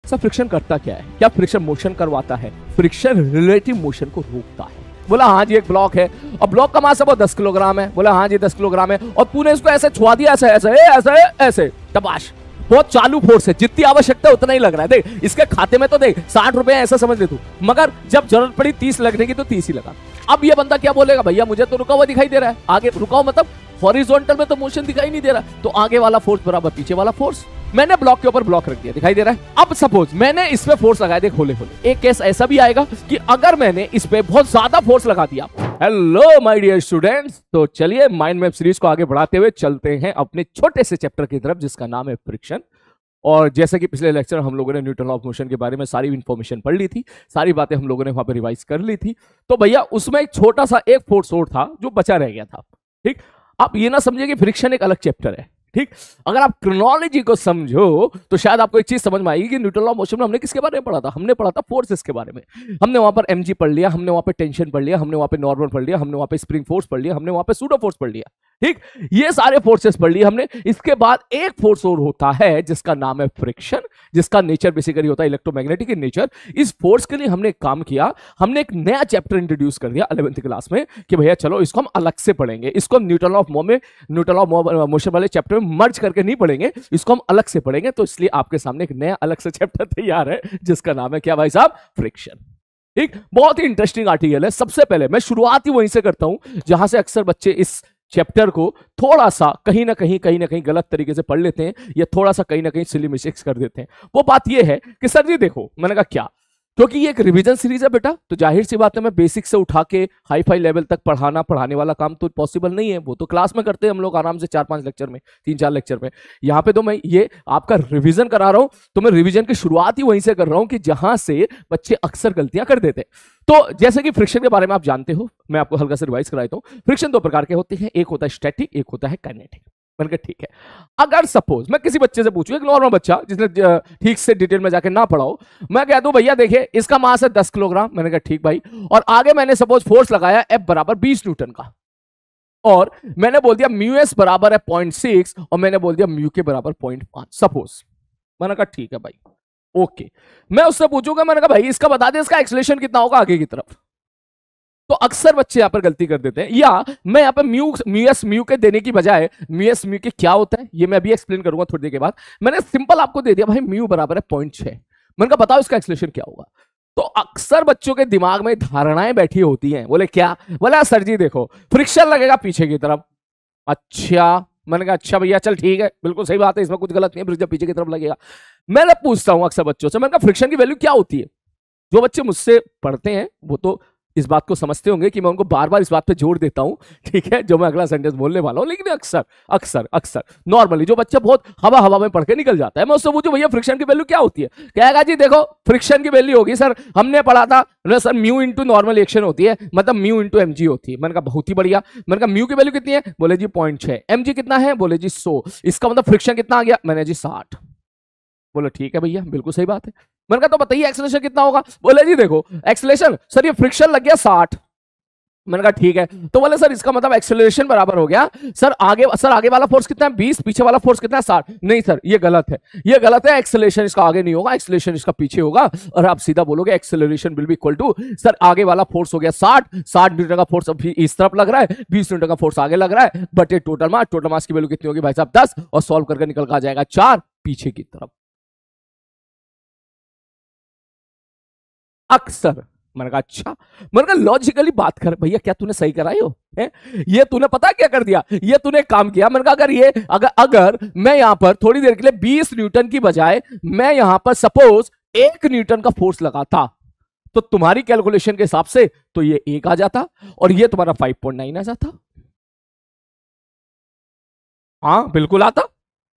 Sir friction करता क्या है? क्या फ्रिक्शन मोशन करवाता है? फ्रिक्शन रिलेटिव मोशन को रोकता है। बोला हाँ जी, एक ब्लॉक है और ब्लॉक का मास है वो 10 किलोग्राम है। बोला हाँ जी 10 किलोग्राम है और तूने इसको ऐसे छुआ दिया, ऐसे ऐसे ऐसे ऐसे, तबाश, बहुत चालू फोर्स है, जितनी आवश्यकता है उतना ही लग रहा है। देख इसके खाते में तो देख 60 रुपए ऐसा समझ ले तू, मगर जब जरूरत पड़ी 30 लगने की तो 30 ही लगा। अब ये बंदा क्या बोलेगा, भैया मुझे तो रुका हुआ दिखाई दे रहा है, आगे रुका मतलब हॉरिजॉन्टल में तो मोशन दिखाई नहीं दे रहा, तो आगे वाला फोर्स बराबर पीछे वाला फोर्स। मैंने ब्लॉक के ऊपर ब्लॉक रख दिया, दिखाई दे रहा है। अब सपोज मैंने इस पे फोर्स लगाया, देख होले होले। एक केस ऐसा भी आएगा कि अगर मैंने इस पे बहुत ज्यादा फोर्स लगा दिया। हेलो माय डियर स्टूडेंट्स, तो चलिए माइंड मैप सीरीज को आगे बढ़ाते हुए चलते हैं अपने छोटे से चैप्टर की तरफ जिसका नाम है फ्रिक्शन। और जैसे कि पिछले लेक्चर हम लोगों ने न्यूटन लॉ ऑफ मोशन के बारे में सारी इंफॉर्मेशन पढ़ ली थी, सारी बातें हम लोगों ने वहां पर रिवाइज कर ली थी, तो भैया उसमें एक छोटा सा एक फोर्स और था जो बचा रह गया था। ठीक, आप ये ना समझिए कि फ्रिक्शन एक अलग चैप्टर है। ठीक, अगर आप क्रोनोलॉजी को समझो तो शायद आपको एक चीज समझ में आएगी कि न्यूटन लॉ ऑफ मोशन में हमने किसके बारे में पढ़ा था। हमने पढ़ा था फोर्सेस के बारे में। हमने वहां पर mg पढ़ लिया, हमने वहां पे टेंशन पढ़ लिया, हमने वहां पे नॉर्मल पढ़ लिया, हमने वहां पे स्प्रिंग फोर्स पढ़ लिया, हमने वहां पे सूडो फोर्स पढ़ लिया। ठीक, ये सारे फोर्सेस पढ़ लिए हमने। इसके बाद एक फोर्स और होता है जिसका नाम है फ्रिक्शन, जिसका नेचर बेसिकली होता है इलेक्ट्रोमैग्नेटिक इन नेचर। इस फोर्स के लिए हमने एक काम किया, हमने एक नया चैप्टर इंट्रोड्यूस कर दिया 11th क्लास में कि भैया चलो इसको हम अलग से पढ़ेंगे। इसको हम न्यूटन लॉ ऑफ मोशन वाले चैप्टर में मर्ज करके नहीं पढ़ेंगे, इसको हम अलग से पढ़ेंगे। तो इसलिए आपके सामने एक नया अलग से चैप्टर तैयार है जिसका नाम है क्या भाई साहब, फ्रिक्शन। ठीक, बहुत ही इंटरेस्टिंग आर्टिकल है। सबसे पहले मैं शुरुआत ही वहीं से करता हूं जहां से अक्सर बच्चे इस चैप्टर को थोड़ा सा कहीं ना कहीं गलत तरीके से पढ़ लेते हैं या थोड़ा सा कहीं ना कहीं सिली मिस्टेक्स कर देते हैं। वो बात ये है कि सर जी देखो, मैंने कहा क्या, क्योंकि ये एक रिवीजन सीरीज है बेटा, तो जाहिर सी बात है मैं बेसिक से उठा के हाई फाई लेवल तक पढ़ाने वाला काम तो पॉसिबल नहीं है। वो तो क्लास में करते हैं हम लोग आराम से 4-5 लेक्चर में, 3-4 लेक्चर में। यहाँ पे तो मैं ये आपका रिवीजन करा रहा हूं, तो मैं रिवीजन की शुरुआत ही वहीं से कर रहा हूं कि जहां से बच्चे अक्सर गलतियां कर देते हैं। तो जैसे कि फ्रिक्शन के बारे में आप जानते हो, मैं आपको हल्का से रिवाइज कराता हूं। फ्रिक्शन 2 प्रकार के होते हैं, एक होता है स्टैटिक, एक होता है काइनेटिक। मैंने कहा ठीक है, अगर सपोज मैं किसी बच्चे से पूछूं, एक नॉर्मल बच्चा जिसने ठीक से डिटेल में जाके ना पढ़ाओ, मैं कह दूं भैया देखिए इसका मास है 10 किलोग्राम। मैंने कहा ठीक भाई, और आगे मैंने सपोज फोर्स लगाया F बराबर 20 न्यूटन का, और मैंने बोल दिया म्यू एस बराबर है 0.6 और मैंने बोल दिया म्यू के बराबर 0.5 सपोज। मैंने कहा ठीक है भाई, ओके। मैं उससे पूछूंगा, मैंने कहा भाई इसका बता दे इसका एक्सेलरेशन कितना होगा आगे की तरफ। तो अक्सर बच्चे यहां पर गलती कर देते हैं, या मैं यहां पर म्यू के देने की बजाय म्यू के क्या होता है ये मैं अभी एक्सप्लेन करूंगा थोड़ी देर के बाद। मैंने सिंपल आपको दे दिया भाई म्यू बराबर है 0.6। मैंने कहा बताओ इसका एक्सेलरेशन क्या होगा। तो अक्सर बच्चों के दिमाग में धारणाएं बैठी होती हैं। बोले क्या, बोला सर जी देखो फ्रिक्शन लगेगा पीछे की तरफ। अच्छा, मैंने कहा अच्छा भैया चल ठीक है, बिल्कुल सही बात है, इसमें कुछ गलत नहीं है, फ्रिक्शन पीछे की तरफ लगेगा। मैं पूछता हूं अक्सर बच्चों से, मैंने कहा फ्रिक्शन की वैल्यू क्या होती है। जो बच्चे मुझसे पढ़ते हैं वो तो इस बात को समझते होंगे कि मैं उनको बार बार इस बात पे जोर देता हूं, ठीक है, जो मैं अगला सेंटेंस बोलने वाला हूं। लेकिन अक्सर नॉर्मली जो बच्चा बहुत हवा में पढ़ के निकल जाता है, मैं उससे पूछूं भैया फ्रिक्शन की वैल्यू क्या होती है, कहेगा जी देखो फ्रिक्शन की वैल्यू होगी सर, हमने पढ़ा था sir mu into normal action होती है, मतलब म्यू इंटू mg होती है। मैंने कहा बहुत ही बढ़िया। मैंने कहा म्यू की वैल्यू कितनी है, बोले जी 0.6। mg कितना है, बोले जी 100। इसका मतलब फ्रिक्शन कितना आ गया, मैंने जी 60। बोले ठीक है भैया, बिल्कुल सही बात है। मैंने कहा तो बताइए एक्सेलरेशन कितना होगा, बोले जी देखो एक्सेलरेशन सर ये फ्रिक्शन लग गया 60। मैंने कहा ठीक है, तो बोले सर इसका मतलब एक्सेलरेशन बराबर हो गया सर आगे वाला फोर्स कितना है 20, पीछे वाला फोर्स कितना है 60। नहीं सर ये गलत है, एक्सेलरेशन इसका आगे नहीं होगा, एक्सेलरेशन इसका पीछे होगा। और आप सीधा बोलोगे acceleration will be equal to sir आगे वाला फोर्स हो गया 60 न्यूटन का फोर्स अभी इस तरफ लग रहा है, 20 न्यूटन का फोर्स आगे लग रहा है, बट ये टोटल मास की वैल्यू कितनी होगी भाई साहब 10, और सॉल्व करके निकल कर आ जाएगा 4 पीछे की तरफ। अक्सर मैंने कहा अच्छा, मैंने कहा लॉजिकली बात कर भैया, क्या तूने सही कराई हो है? ये तूने पता क्या कर दिया, ये तूने काम किया। मैंने कहा अगर मैं यहां पर थोड़ी देर के लिए 20 न्यूटन की बजाय मैं यहां पर सपोज 1 न्यूटन का फोर्स लगाता, तो तुम्हारी कैलकुलेशन के हिसाब से तो ये 1 आ जाता और ये तुम्हारा 5.9 आ जाता। हाँ बिल्कुल आता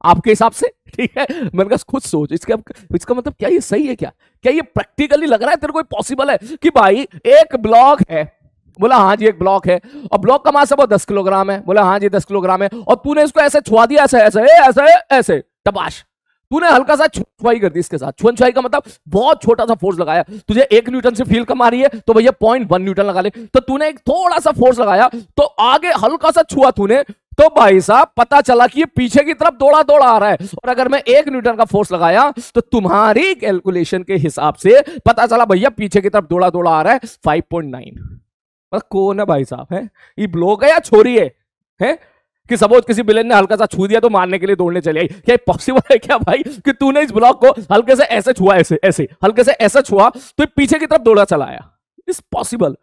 आपके हिसाब से, ठीक है। मैंने कहा खुद सोच इसका मतलब क्या ये सही है, क्या ये प्रैक्टिकली लग रहा है तेरे को पॉसिबल है कि भाई एक ब्लॉक है, बोला हाँ जी एक ब्लॉक है और ब्लॉक का मास है वो 10 किलोग्राम है। बोला हाँ जी 10 किलोग्राम है और तूने इसको ऐसे छुआ दिया, ऐसे ऐसे ऐसे ऐसे, तबाश, तूने हल्का सा छुआई कर दी इसके साथ। छुआई का मतलब बहुत छोटा सा फोर्स लगाया। तुझे 1 न्यूटन से फील कम आ रही है तो भैया 0.1 न्यूटन लगा ले। तो तूने एक थोड़ा सा फोर्स लगाया तो आगे हल्का सा छुआ तूने, तो भाई साहब पता चला कि ये पीछे की तरफ दौड़ा दौड़ा आ रहा है, और अगर मैं 1 न्यूटन का फोर्स लगाया तो तुम्हारी कैलकुलेशन के हिसाब से पता चला भैया पीछे की तरफ दौड़ा दौड़ा आ रहा है 5.9। मतलब कौन है भाई साहब? है ये ब्लॉक है या छोरी है? कि सपोज किसी विलेन ने हल्का सा छू दिया तो मारने के लिए दौड़ने चले आई, क्या पॉसिबल है क्या भाई कि तूने इस ब्लॉक को हल्के से ऐसे छुआ, ऐसे हल्के से ऐसे छुआ तो पीछे की तरफ दौड़ा चला आया? इस पॉसिबल।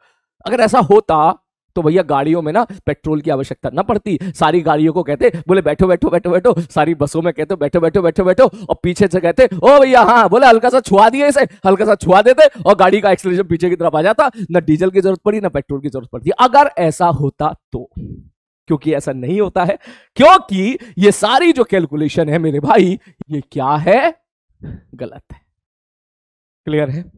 अगर ऐसा होता तो भैया गाड़ियों में ना पेट्रोल की आवश्यकता ना पड़ती, सारी गाड़ियों को कहते बोले बैठो बैठो बैठो बैठो, सारी बसों में कहते बैठो बैठो बैठो बैठो, और पीछे से कहते ओ भैया हाँ, बोले हल्का सा छुआ दिए, इसे हल्का सा छुआ देते और गाड़ी का एक्सीलरेशन पीछे की तरफ आ जाता, ना डीजल की जरूरत पड़ी ना पेट्रोल की जरूरत पड़ती। अगर ऐसा होता तो, क्योंकि ऐसा नहीं होता है, क्योंकि ये सारी जो कैलकुलेशन है मेरे भाई ये क्या है? गलत है। क्लियर है?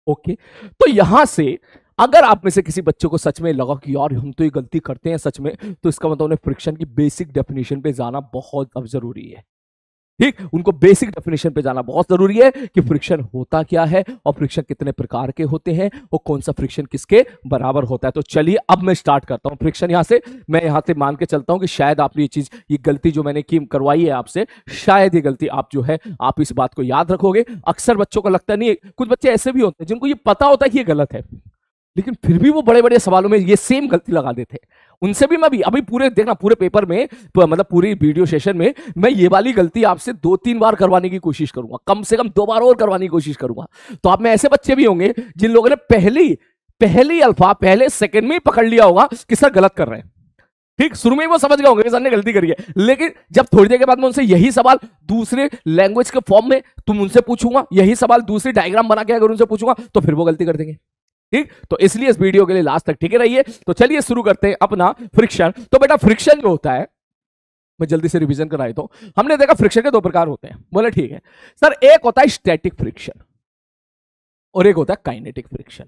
ओके। तो यहां से अगर आप में से किसी बच्चे को सच में लगा कि यार हम तो ये गलती करते हैं सच में, तो इसका मतलब उन्हें फ्रिक्शन की बेसिक डेफिनेशन पे जाना बहुत अब जरूरी है। ठीक, उनको बेसिक डेफिनेशन पे जाना बहुत जरूरी है कि फ्रिक्शन होता क्या है और फ्रिक्शन कितने प्रकार के होते हैं और कौन सा फ्रिक्शन किसके बराबर होता है। तो चलिए अब मैं स्टार्ट करता हूं फ्रिक्शन। यहां से मैं यहां से मान के चलता हूं कि शायद आपने ये चीज, ये गलती जो मैंने की करवाई है आपसे, शायद ये गलती आप जो है आप इस बात को याद रखोगे। अक्सर बच्चों को लगता नहीं है, कुछ बच्चे ऐसे भी होते हैं जिनको ये पता होता है कि ये गलत है, लेकिन फिर भी वो बड़े बड़े सवालों में ये सेम गलती लगा देते हैं। उनसे भी मैं भी अभी पूरे देखना, पूरे पेपर में मतलब पूरी वीडियो सेशन में मैं ये वाली गलती आपसे 2-3 बार करवाने की कोशिश करूंगा, कम से कम 2 बार और करवाने की कोशिश करूंगा। तो आप में ऐसे बच्चे भी होंगे जिन लोगों ने पहली अल्फा पहले सेकंड में ही पकड़ लिया होगा कि सर गलत कर रहे हैं। ठीक, शुरू में ही वो समझ गए होंगे कि सर ने गलती करी है, लेकिन जब थोड़ी देर के बाद मैं उनसे यही सवाल दूसरे लैंग्वेज के फॉर्म में तुम उनसे पूछूंगा, यही सवाल दूसरी डायग्राम बना के अगर उनसे पूछूंगा तो फिर वो गलती कर देंगे। ठीक, तो इसलिए इस वीडियो के लिए लास्ट तक टिके रहिए। तो चलिए शुरू करते हैं अपना फ्रिक्शन। तो बेटा फ्रिक्शन जो होता है, मैं जल्दी से रिवीजन कराई तो हमने देखा फ्रिक्शन के 2 प्रकार होते हैं। बोले ठीक है सर, एक होता है स्टैटिक फ्रिक्शन और एक होता है काइनेटिक फ्रिक्शन।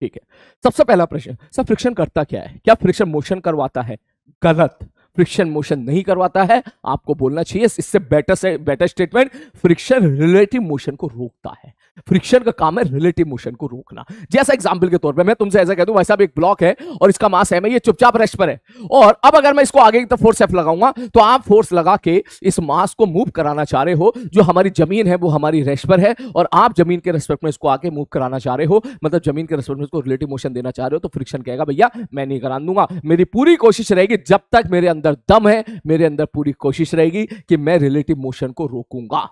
ठीक है, सबसे पहला प्रश्न, सर फ्रिक्शन करता क्या है? क्या फ्रिक्शन मोशन करवाता है? गलत, फ्रिक्शन मोशन नहीं करवाता है। आपको बोलना चाहिए इससे better statement, friction relative motion को रोकता है। फ्रिक्शन का काम है रिलेटिव मोशन को रोकना। जैसा एग्जांपल के तौर पे मैं तुमसे ऐसा कह दूं, वैसा भी एक ब्लॉक है और इसका मास है, मैं ये चुपचाप रेस्ट पर है, और अब अगर मैं इसको आगे की तरफ फोर्स एफ लगाऊंगा तो आप फोर्स लगा के इस मास को मूव कराना चाह रहे हो। जो हमारी जमीन है वो हमारी रेस्ट पर है और आप जमीन के रेस्पेक्ट में इसको आगे मूव कराना चाह रहे हो, मतलब जमीन के रेस्पेक्ट में इसको रिलेटिव मोशन देना चाह रहे हो। तो फ्रिक्शन कहेगा भैया मैं नहीं करा दूंगा, मेरी पूरी कोशिश रहेगी, जब तक मेरे अंदर दम है मेरे अंदर पूरी कोशिश रहेगी कि मैं रिलेटिव मोशन को रोकूंगा।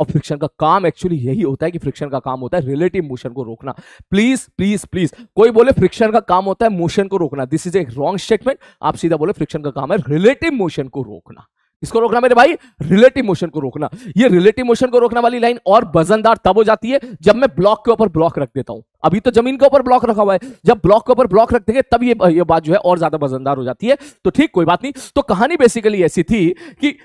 और फ्रिक्शन का काम एक्चुअली यही होता है कि फ्रिक्शन का काम होता है रिलेटिव मोशन को रोकना। प्लीज प्लीज प्लीज कोई बोले फ्रिक्शन का काम होता है मोशन को रोकना, this is a wrong statement. आप सीधा बोले फ्रिक्शन का काम है रिलेटिव मोशन को रोकना। इसको रोकना मेरे भाई, रिलेटिव मोशन को रोकना। ये रिलेटिव मोशन को रोकने वाली लाइन और वजनदार तब हो जाती है जब मैं ब्लॉक के ऊपर ब्लॉक रख देता हूं। अभी तो जमीन के ऊपर ब्लॉक रखा हुआ है, जब ब्लॉक के ऊपर ब्लॉक रख देंगे तब ये बात जो है और ज्यादा वजनदार हो जाती है। तो ठीक, कोई बात नहीं। तो कहानी बेसिकली ऐसी थी कि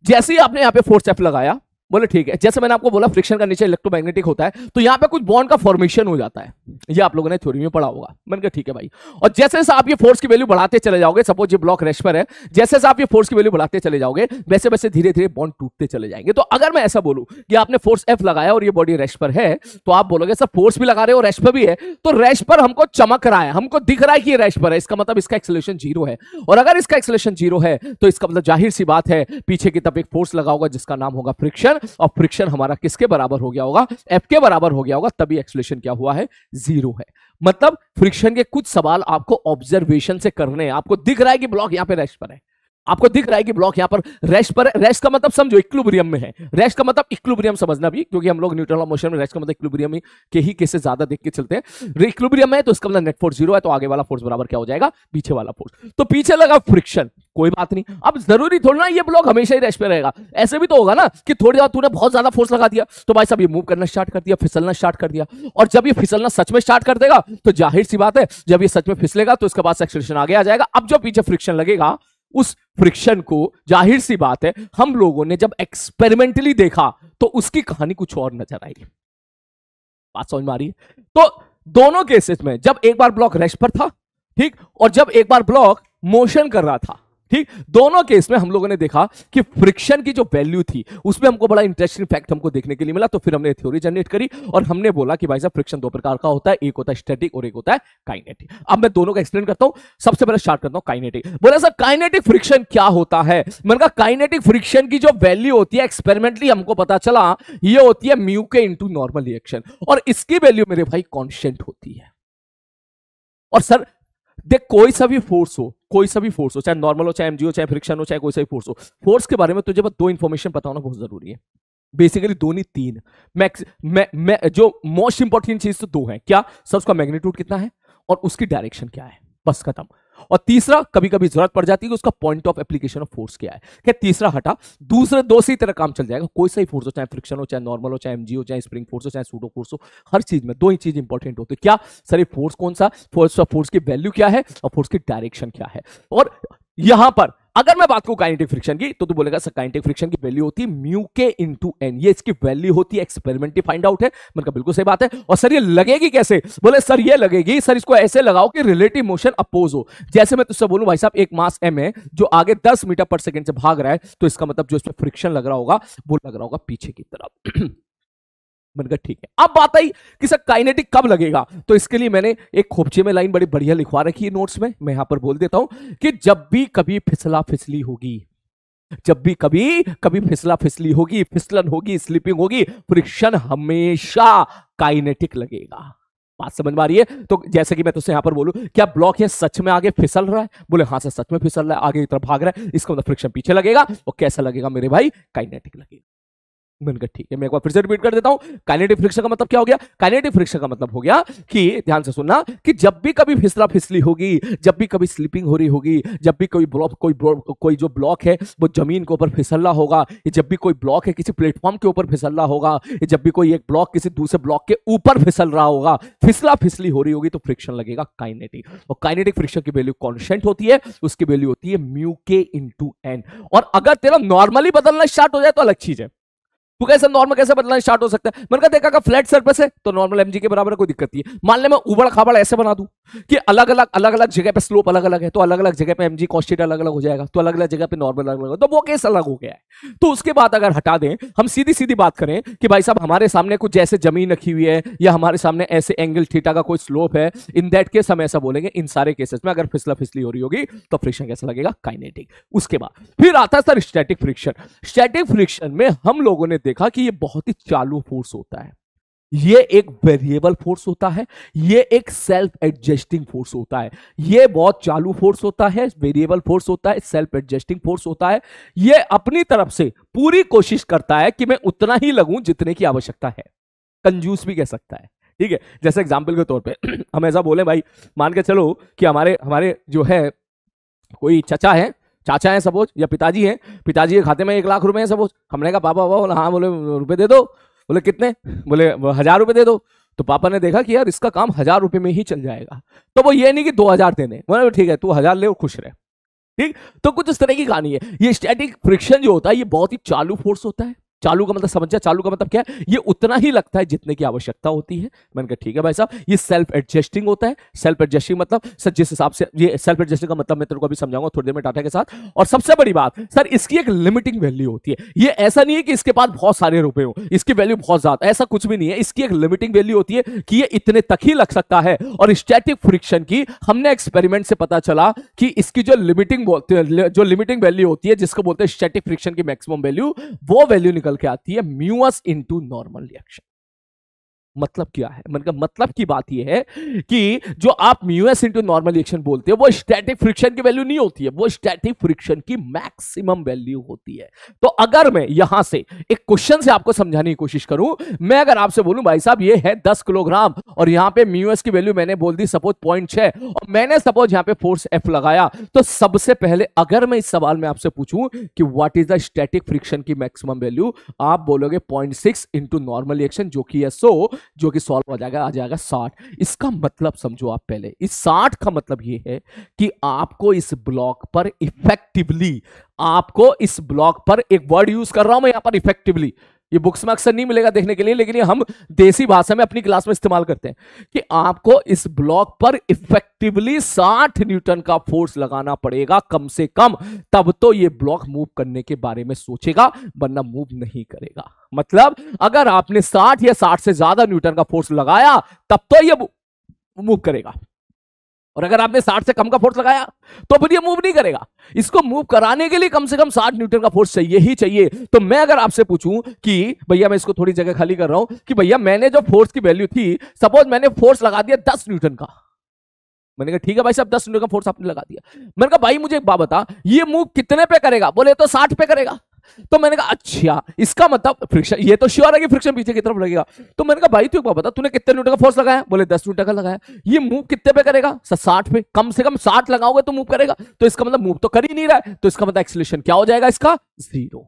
जैसे ही आपने यहां पे फोर्स एफ लगाया, बोले ठीक है, जैसे मैंने आपको बोला फ्रिक्शन का नीचे इलेक्ट्रोमैग्नेटिक होता है, तो यहां पे कुछ बॉन्ड का फॉर्मेशन हो जाता है। ये आप लोगों ने थ्योरी में पढ़ा होगा। मैंने कहा ठीक है भाई, और जैसे जैसे आप ये फोर्स की वैल्यू बढ़ाते चले जाओगे, सपोज ये ब्लॉक रेस्ट पर है, जैसे जैसे आप ये फोर्स की वैल्यू बढ़ाते चले जाओगे वैसे वैसे धीरे धीरे बॉन्ड टूटते चले जाएंगे। तो अगर मैं ऐसा बोलूं कि आपने फोर्स एफ लगाया और ये बॉडी रेस्ट पर है, तो आप बोलोगे सर फोर्स भी लगा रहे हो रेस्ट पर भी है, तो रेस्ट पर हमको चमक रहा है, हमको दिख रहा है कि ये रेस्ट पर है, इसका मतलब इसका एक्सेलरेशन 0 है। और अगर इसका एक्सेलरेशन 0 है तो इसका मतलब जाहिर सी बात है पीछे की तरफ एक फोर्स लगा होगा जिसका नाम होगा फ्रिक्शन, और फ्रिक्शन हमारा किसके बराबर हो गया होगा? एफ के बराबर हो गया होगा, तभी एक्सेलरेशन क्या हुआ है? 0 है। मतलब फ्रिक्शन के कुछ सवाल आपको ऑब्जर्वेशन से करने हैं। आपको दिख रहा है कि ब्लॉक यहां पे रेस्ट पर है, आपको दिख रहा है कि ब्लॉक यहां पर रेस्ट पर है। रेस्ट का मतलब समझो इक्विलिब्रियम में है, रेस्ट का मतलब इक्विलिब्रियम समझना भी, क्योंकि हम लोग न्यूट्रल मोशन में रेस्ट का मतलब इक्विलिब्रियम के ही केसेस ज्यादा देख के चलते हैं। इक्विलिब्रियम है तो इसका मतलब नेट फोर्स 0 है, तो आगे वाला फोर्स बराबर क्या हो जाएगा? पीछे वाला फोर्स। तो पीछे लगा फ्रिक्शन, कोई बात नहीं। अब जरूरी थोड़ा ना ये ब्लॉक हमेशा ही रेस्ट पे रहेगा, ऐसे भी तो होगा ना कि थोड़ी देर तूने बहुत ज्यादा फोर्स लगा दिया तो भाई साहब ये मूव करना स्टार्ट कर दिया, फिसलना स्टार्ट कर दिया, और जब ये फिसलना सच में स्टार्ट कर देगा तो जाहिर सी बात है जब ये सच में फिसलेगा तो इसके बाद एक्सेलरेशन आगे आ जाएगा। अब जो पीछे फ्रिक्शन लगेगा उस फ्रिक्शन को जाहिर सी बात है हम लोगों ने जब एक्सपेरिमेंटली देखा तो उसकी कहानी कुछ और नजर आई। बात समझ में आ रही है? तो दोनों केसेस में जब एक बार ब्लॉक रेस्ट पर था, ठीक, और जब एक बार ब्लॉक मोशन कर रहा था, ठीक, दोनों केस में हम लोगों ने देखा कि फ्रिक्शन की जो वैल्यू थी उसमें हमको बड़ा इंटरेस्टिंग फैक्ट हमको देखने के लिए मिला। तो फिर हमने थ्योरी जनरेट करी और हमने बोला कि भाई साहब फ्रिक्शन दो प्रकार का होता है, एक होता है स्टैटिक और एक होता है काइनेटिक। अब मैं दोनों का एक्सप्लेन करता हूं। सबसे पहले स्टार्ट करता हूं काइनेटिक। बोला सर काइनेटिक फ्रिक्शन क्या होता है? मैंने कहा काइनेटिक फ्रिक्शन की जो वैल्यू होती है एक्सपेरिमेंटली हमको पता चला ये होती है म्यू के इनटू नॉर्मल रिएक्शन, और इसकी वैल्यू मेरे भाई कांस्टेंट होती है। और सर देख कोई सा भी फोर्स हो, चाहे नॉर्मल हो, चाहे एमजी हो, चाहे फ्रिक्शन हो, चाहे कोई सा भी फोर्स हो, फोर्स के बारे में तुझे बस दो इंफॉर्मेशन पता होना बहुत जरूरी है। बेसिकली दो नहीं तीन, मैं जो मोस्ट इंपॉर्टेंट चीज तो दो है। क्या सर? उसका मैग्नीट्यूड कितना है और उसकी डायरेक्शन क्या है, बस खत्म। और तीसरा कभी कभी जरूरत पड़ जाती है कि उसका point of application of force क्या है। क्या तीसरा हटा, दूसरे दो से ही तरह काम चल जाएगा। कोई सा ही फोर्स हो, चाहे फ्रिक्शन हो, चाहे नॉर्मल हो, चाहे एमजी हो, चाहे स्प्रिंग फोर्स हो, चाहे सूडो फोर्स हो, हर चीज में दो ही चीज इंपॉर्टेंट होती है। क्या सर? ये फोर्स कौन सा फोर्स की वैल्यू क्या है और फोर्स की डायरेक्शन क्या है। और यहां पर अगर मैं बात करूं काइनेटिक फ्रिक्शन की तो तू बोलेगा सर काइनेटिक फ्रिक्शन की वैल्यू होती है म्यू के इनटू एन, ये इसकी वैल्यू होती है, एक्सपेरिमेंटली फाइंड आउट है। मैंने कहा बिल्कुल सही बात है। और सर ये लगेगी कैसे? बोले सर ये लगेगी, सर इसको ऐसे लगाओ कि रिलेटिव मोशन अपोज हो। जैसे मैं तुझसे बोलूं भाई साहब एक मास एम है जो आगे 10 मीटर पर सेकंड से भाग रहा है, तो इसका मतलब जो इसमें फ्रिक्शन लग रहा होगा वो लग रहा होगा पीछे की तरफ। मैंने कहा ठीक है। अब बात आई कि सर काइनेटिक कब लगेगा, तो इसके लिए मैंने एक खोपचे में लाइन बड़ी बढ़िया लिखवा रखी है नोट्स में, मैं यहां पर बोल देता हूं कि जब भी कभी फिसला फिसली होगी, जब भी कभी फिसला फिसली होगी, फिसलन होगी, स्लिपिंग होगी, फ्रिक्शन हमेशा काइनेटिक लगेगा। बात समझ में आ रही है? तो जैसे कि मैं तुझसे यहां पर बोलूं क्या ब्लॉक ये सच में आगे फिसल रहा है? बोले हाँ सर सच में फिसल रहा है, आगे की तरफ भाग रहा है, इसका मतलब फ्रिक्शन पीछे लगेगा। और कैसा लगेगा मेरे भाई? काइनेटिक लगेगा। मैंने कहा ठीक है, मैं एक बार फिर से रिपीट कर देता हूं। काइनेटिक फ्रिक्शन का मतलब क्या हो गया? काइनेटिक फ्रिक्शन का मतलब हो गया कि ध्यान से सुनना कि जब भी कभी फिसला फिसली होगी, जब भी कभी स्लिपिंग हो रही होगी, जब भी कोई जो ब्लॉक है वो जमीन के ऊपर फिसल रहा होगा, जब भी कोई ब्लॉक है किसी प्लेटफॉर्म के ऊपर फिसल रहा होगा, जब भी कोई एक ब्लॉक किसी दूसरे ब्लॉक के ऊपर फिसल रहा होगा, फिसला फिसली हो रही होगी, तो फ्रिक्शन लगेगा काइनेटिक। और काइनेटिक फ्रिक्शन की वैल्यू कांस्टेंट होती है, उसकी वैल्यू होती है म्यू के इनटू एन। और अगर तेरा नॉर्मली बदलना स्टार्ट हो जाए तो अलग चीज है। तू कैसे नॉर्मल कैसे बदलना स्टार्ट हो सकता है? मैंने कहा देखा फ्लैट सरफेस है तो नॉर्मल एमजी के बराबर कोई दिक्कत नहीं है। मान ले मैं उबड़ खाबड़ ऐसे बना दूं कि अलग अलग जगह पे स्लोप अलग अलग है, तो अलग अलग जगह पे एमजी कॉस्टेट अलग अलग हो जाएगा, तो अलग अलग जगह पे नॉर्मल अलग अलग, तो वो केस अलग हो गया है। तो उसके बाद अगर हटा दें, हम सीधी सीधी बात करें कि भाई साहब हमारे सामने कुछ जैसे जमीन रखी हुई है या हमारे सामने ऐसे एंगल थीटा का कोई स्लोप है, इन दैट केस हम ऐसा बोलेंगे इन सारे केसेस में अगर फिसला फिसली हो रही होगी तो फ्रिक्शन कैसा लगेगा? काइनेटिक। उसके बाद फिर आता है sir static friction. Static friction में हम लोगों ने देखा कि ये बहुत चालू फोर्स होता है, ये एक वेरिएबल फोर्स होता है, ये एक सेल्फ एडजस्टिंग फोर्स होता है। ये बहुत चालू फोर्स होता है, वेरिएबल फोर्स होता है, सेल्फ एडजस्टिंग फोर्स होता है। ये अपनी तरफ से पूरी कोशिश करता है कि मैं उतना ही लगूं जितने की आवश्यकता है। कंजूस भी कह सकता है, ठीक है। जैसे एग्जांपल के तौर पे हम ऐसा बोले भाई, मान के चलो कि हमारे जो है कोई चाचा है सपोज, या पिताजी हैं, पिताजी के खाते में 1 लाख रुपए हैं सपोज। हमने कहा पापा बोले हाँ, बोले रुपए दे दो। बोले कितने? बोले 1000 रुपए दे दो। तो पापा ने देखा कि यार इसका काम 1000 रुपए में ही चल जाएगा, तो वो ये नहीं कि 2000 देने। बोले ठीक है तू 1000 ले और खुश रहे, ठीक। तो कुछ इस तरह की कहानी है। ये स्टैटिक फ्रिक्शन जो होता है ये बहुत ही चालू फोर्स होता है। चालू का मतलब समझ जा, चालू का मतलब क्या है? ये उतना ही लगता है जितने की आवश्यकता होती है। मैंने कहा ठीक है भाई साहब, ये सेल्फ एडजस्टिंग होता है। सेल्फ एडजस्टिंग मतलब सर जिस हिसाब से, ये सेल्फ एडजस्टिंग का मतलब मैं तेरे को अभी समझाऊंगा थोड़ी देर में डाटा के साथ। और सबसे बड़ी बात सर, इसकी एक लिमिटिंग वैल्यू होती है। ये ऐसा नहीं है कि इसके पास बहुत सारे रुपए हो, इसकी वैल्यू बहुत ज्यादा, ऐसा कुछ भी नहीं है। इसकी एक लिमिटिंग वैल्यू होती है कि ये इतने तक ही लग सकता है। और स्टैटिक फ्रिक्शन की हमने एक्सपेरिमेंट से पता चला कि इसकी जो लिमिटिंग वैल्यू होती है, जिसको बोलते हैं स्टैटिक फ्रिक्शन की मैक्सिमम वैल्यू, वो वैल्यू निकल के आती है म्यूअस इनटू नॉर्मल रिएक्शन। मतलब क्या है? मतलब की बात यह है कि जो आप म्यूएस इनटू नॉर्मल रिएक्शन बोलते हैं वो स्टैटिक फ्रिक्शन की वैल्यू नहीं होती है, वो स्टैटिक फ्रिक्शन की मैक्सिमम वैल्यू होती है। तो अगर मैं यहां से एक क्वेश्चन से आपको समझाने की कोशिश करूं, मैं अगर आपसे बोलूं भाई साहब ये है 10 किलोग्राम और यहां पे म्यूएस की वैल्यू मैंने बोल दी सपोज 0.6 और मैंने सपोज यहां पे फोर्स एफ लगाया, तो सबसे पहले अगर मैं इस सवाल में आपसे पूछूं कि what is the static friction की मैक्सिमम वैल्यू, आप बोलोगे 0.6 इंटू नॉर्मल रिएक्शन, जो कि एसओ, जो कि सॉल्व हो जाएगा, आ जाएगा 60। इसका मतलब समझो आप पहले, इस 60 का मतलब ये है कि आपको इस ब्लॉक पर इफेक्टिवली, आपको इस ब्लॉक पर, एक वर्ड यूज कर रहा हूं मैं यहां पर इफेक्टिवली, ये बुक्स में अक्सर नहीं मिलेगा देखने के लिए, लेकिन ये हम देसी भाषा में अपनी क्लास में इस्तेमाल करते हैं कि आपको इस ब्लॉक पर इफेक्टिवली 60 न्यूटन का फोर्स लगाना पड़ेगा कम से कम, तब तो ये ब्लॉक मूव करने के बारे में सोचेगा, वरना मूव नहीं करेगा। मतलब अगर आपने 60 या 60 से ज्यादा न्यूटन का फोर्स लगाया तब तो ये मूव करेगा, और अगर आपने 60 से कम का फोर्स लगाया तो फिर ये मूव नहीं करेगा। इसको मूव कराने के लिए कम से कम 60 न्यूटन का फोर्स चाहिए ही चाहिए। तो मैं अगर आपसे पूछूं कि भैया, मैं इसको थोड़ी जगह खाली कर रहा हूं, कि भैया मैंने जो फोर्स की वैल्यू थी, सपोज मैंने फोर्स लगा दिया 10 न्यूटन का। मैंने कहा ठीक है भाई साहब, 10 न्यूटन का फोर्स आपने लगा दिया। मैंने कहा भाई मुझे एक बात बता, ये मूव कितने पे करेगा? बोले तो 60 पे करेगा। तो मैंने कहा अच्छा, इसका मतलब फ्रिक्शन, ये तो श्योर है कि फ्रिक्शन पीछे की तरफ लगेगा। तो मैंने कहा भाई तू एक बात बता, तूने कितने न्यूटन का फोर्स लगाया? बोले 10 न्यूटन का लगाया। ये मूव कितने पे करेगा? 60 पे। कम से कम 60 लगाओगे तो मूव करेगा। तो इसका मतलब मूव तो कर ही नहीं रहा है, तो इसका मतलब एक्सीलरेशन क्या हो जाएगा इसका? 0।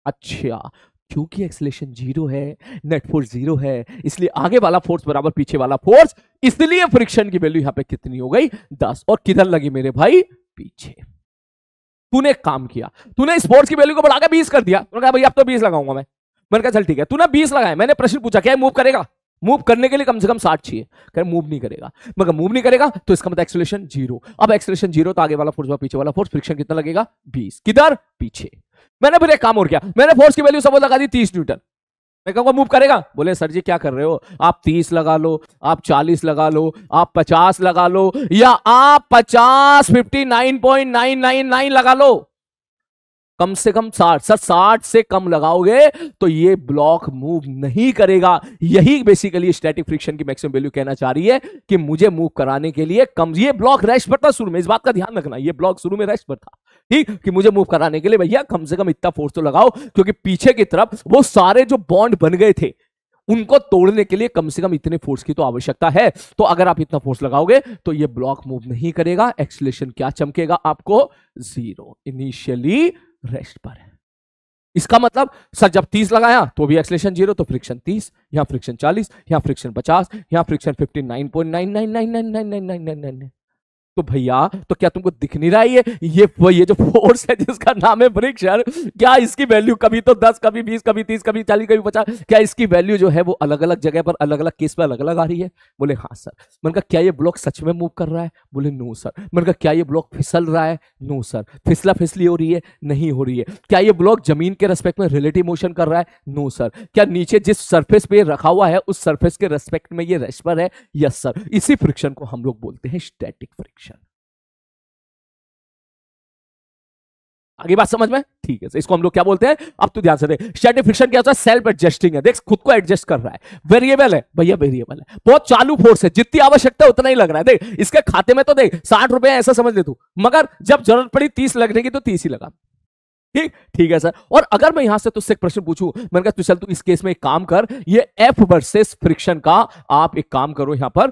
अच्छा, क्योंकि एक्सीलरेशन 0 है, नेट फोर्स 0 है, इसलिए आगे वाला फोर्स बराबर पीछे वाला फोर्स, इसलिए फ्रिक्शन की वैल्यू यहां पे कितनी हो गई? 10। और किधर लगी मेरे भाई? पीछे। तूने एक काम किया, तूने इस फोर्स की वैल्यू को बढ़ाकर 20 कर दिया। तो कहा भाई अब तो 20 लगाऊंगा मैं। मैंने कहा चल ठीक है, तूने 20 लगाया। मैंने प्रश्न पूछा क्या मूव करेगा? मूव करने के लिए कम से कम 60 चाहिए। कह मूव नहीं करेगा। मगर मूव नहीं करेगा तो इसका मतलब एक्सीलरेशन 0। अब एक्सीलरेशन 0 तो आगे वाला फोर्स पीछे वाला फोर्स, फ्रिक्शन कितना लगेगा? 20। किधर? पीछे। मैंने फिर एक काम और किया, मैंने फोर्स की वैल्यू सब लगा दी 30 न्यूटन। मैं कहूंगा मूव करेगा? बोले सर जी क्या कर रहे हो आप? 30 लगा लो, आप 40 लगा लो, आप 50 लगा लो, या आप 59.9999 लगा लो, कम से कम 60। सर 60 से कम लगाओगे तो ये ब्लॉक मूव नहीं करेगा। यही बेसिकली स्टैटिक फ्रिक्शन की मैक्सिमम वैल्यू कहना चाह रही है कि मुझे मूव कराने के लिए कम, ये ब्लॉक रेस्ट पर था शुरू में, इस बात का ध्यान रखना, ये ब्लॉक शुरू में रेस्ट पर था, ठीक, कि मुझे मूव कराने के लिए भैया कम से कम इतना फोर्स तो लगाओ, क्योंकि पीछे की तरफ वो सारे जो बॉन्ड बन गए थे उनको तोड़ने के लिए कम से कम इतने फोर्स की तो आवश्यकता है। तो अगर आप इतना फोर्स लगाओगे तो ये ब्लॉक मूव नहीं करेगा। एक्सीलरेशन क्या चमकेगा आपको? 0। इनिशियली रेस्ट पर है। इसका मतलब सर जब 30 लगाया तो भी एक्सीलरेशन 0, तो फ्रिक्शन 30, यहां फ्रिक्शन 40, यहां फ्रिक्शन 50, यहां फ्रिक्शन 59.99999999। तो भैया तो क्या तुमको दिख नहीं रहा है ये जो फोर्स है जिसका नाम है फ्रिक्शन, क्या इसकी वैल्यू कभी तो 10, कभी 20, कभी 30, कभी 40, कभी 50, क्या इसकी वैल्यू जो है वो अलग अलग जगह पर अलग अलग केस पर अलग अलग आ रही है? बोले हाँ सर। मैंने कहा क्या ये ब्लॉक सच में मूव कर रहा है? बोले नो सर। मैंने कहा क्या ये ब्लॉक फिसल रहा है? No sir. फिसला फिसली हो रही है? नहीं हो रही है। क्या ये ब्लॉक जमीन के रेस्पेक्ट में रिलेटिव मोशन कर रहा है? No sir. क्या नीचे जिस सरफेस पे रखा हुआ है उस सरफेस के रेस्पेक्ट में ये रेस्ट पर है? Yes sir. इसी फ्रिक्शन को हम लोग बोलते हैं स्टैटिक फ्रिक्शन। आगे बात समझ में? ठीक है, इसको हम लोग क्या बोलते हैं? अब तू ध्यान से देख, स्टैटिक फ्रिक्शन क्या होता है? सेल्फ एडजस्टिंग है। देख खुद को एडजस्ट कर रहा है, वेरिएबल है भैया, वेरिएबल है, बहुत चालू फोर्स है, जितनी आवश्यकता है उतना ही लग रहा है। देख इसके खाते में तो देख 60 रुपए ऐसा समझ ले तू, मगर जब जरूरत पड़ी 30 लगने की तो 30 ही लगा। ठीक ठीक है सर। और अगर मैं यहां से तुझसे एक प्रश्न पूछूं, मैंने कहा तू चल तू इस केस में एक काम कर, ये एफ वर्सेस फ्रिक्शन का आप एक काम करो, यहां पर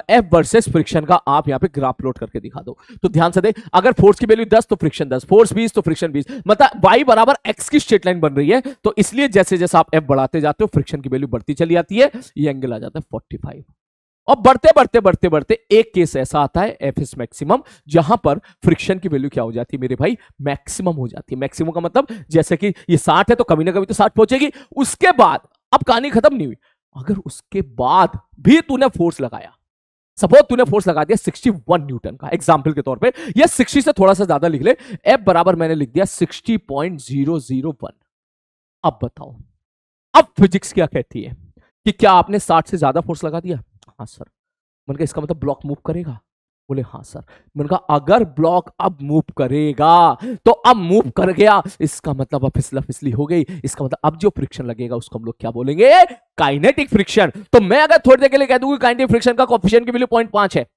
एफ वर्सेस फ्रिक्शन का आप यहां पे ग्राफ प्लॉट करके दिखा दो। तो ध्यान से देख, अगर फोर्स की वैल्यू 10 तो फ्रिक्शन 10, फोर्स 20 तो फ्रिक्शन 20, मतलब y बराबर x की स्ट्रेट लाइन बन रही है। तो इसलिए जैसे जैसे आप एफ बढ़ाते जाते हो फ्रिक्शन की वैल्यू बढ़ती चली जाती है, ये एंगल आ जाता है 45। और बढ़ते बढ़ते बढ़ते बढ़ते एक केस ऐसा आता है एफ इज मैक्सिमम, जहां पर फ्रिक्शन की वैल्यू क्या हो जाती है मेरे भाई? मैक्सिमम हो जाती है। मैक्सिमम का मतलब जैसे कि ये 60 है तो कभी ना कभी तो 60 पहुंचेगी। उसके बाद अब कहानी खत्म नहीं हुई, अगर उसके बाद भी तूने फोर्स लगाया, सपोज तूने फोर्स लगा दिया 61 न्यूटन का, एग्जाम्पल के तौर पे, या 60 से थोड़ा सा ज्यादा लिख ले, एफ बराबर मैंने लिख दिया 60.001। अब बताओ, अब फिजिक्स क्या कहती है कि क्या आपने 60 से ज्यादा फोर्स लगा दिया? हाँ सर। मैंने कहा इसका मतलब ब्लॉक मूव करेगा? बोले हाँ सर। मैंने कहा अगर ब्लॉक अब मूव करेगा तो अब मूव कर गया, इसका मतलब अब फिसला फिसली हो गई, इसका मतलब अब जो फ्रिक्शन लगेगा उसको हम लोग क्या बोलेंगे? Kinetic friction. तो मैं अगर थोड़ी देर के लिए कह दूंगा काइनेटिक फ्रिक्शन का कोएफिशिएंट की वैल्यू 0.5 है,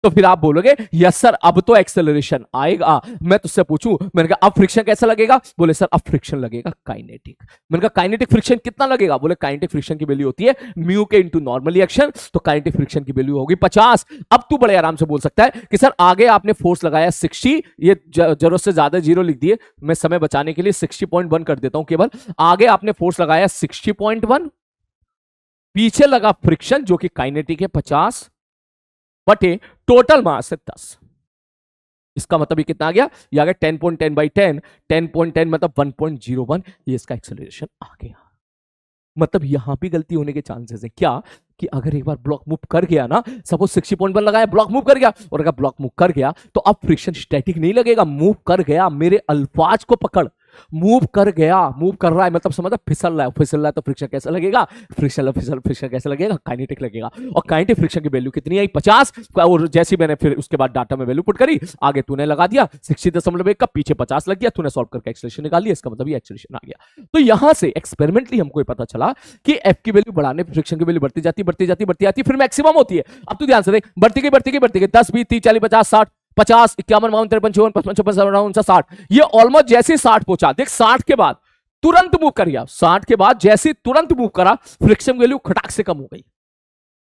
तो फिर आप बोलोगे यस सर अब तो एक्सेलरेशन आएगा। मैं तुझसे पूछूं, मैंने कहा अब फ्रिक्शन कैसा लगेगा? बोले सर अब फ्रिक्शन लगेगा काइनेटिक। मैंने कहा काइनेटिक फ्रिक्शन कितना लगेगा? बोले काइनेटिक फ्रिक्शन की वैल्यू होती है म्यू के इनटू नॉर्मल एक्शन, तो काइनेटिक फ्रिक्शन की वैल्यू होगी 50। अब तू बड़े आराम से बोल सकता है कि सर आगे आपने फोर्स लगाया 60, ये जरूरत से ज्यादा जीरो लिख दिए, मैं समय बचाने के लिए 60.1 कर देता हूं केवल। आगे आपने फोर्स लगाया 60.1, पीछे लगा फ्रिक्शन जो कि काइनेटिक है 50 बटे टोटल मास है 10। इसका मतलब ये कितना आ गया, ये आ गया 10.10/10, 10.10 मतलब 1.01, ये इसका एक्सेलरेशन आ गया। मतलब यहां भी गलती होने के चांसेस है क्या, कि अगर एक बार ब्लॉक मूव कर गया ना, सपोज 60.1 लगाया, ब्लॉक मूव कर गया, और अगर ब्लॉक मूव कर गया तो अब फ्रिक्शन स्टैटिक नहीं लगेगा, मूव कर गया, मेरे अल्फाज को पकड़, मूव कर गया, मूव कर रहा है मतलब समझ, फिसल रहा है, फिसल रहा है तो फ्रिक्शन कैसा लगेगा, फ्रिक्शन कैसा लगेगा, काइनेटिक लगेगा। और काइनेटिक फ्रिक्शन की वैल्यू कितनी आई, 50, और जैसी मैंने फिर उसके बाद डाटा में वैल्यू पुट करी, आगे तूने लगा दिया 60.1 का, पीछे 50 लग गया, तूने सॉल्व करके एक्सेलरेशन निकाल लिया, इसका मतलब ये एक्सेलरेशन आ गया। तो यहां से एक्सपेरिमेंटली हमको पता चला कि एफ की वैल्यू बढ़ाने फ्रिक्शन की वैल्यू बढ़ती जाती फिर मैक्सिमम होती है। अब तू ध्यान से देख, बढ़ती गई 10, 20, 30, 40, 50, 60, 50, 51, 52, 53, 54, 55, 56, 60, ये ऑलमोस्ट जैसे 60 पहुंचा, देख 60 के बाद तुरंत मूव कर गया, 60 के बाद जैसे तुरंत मूव करा, फ्रिक्शन वैल्यू खटाक से कम हो गई।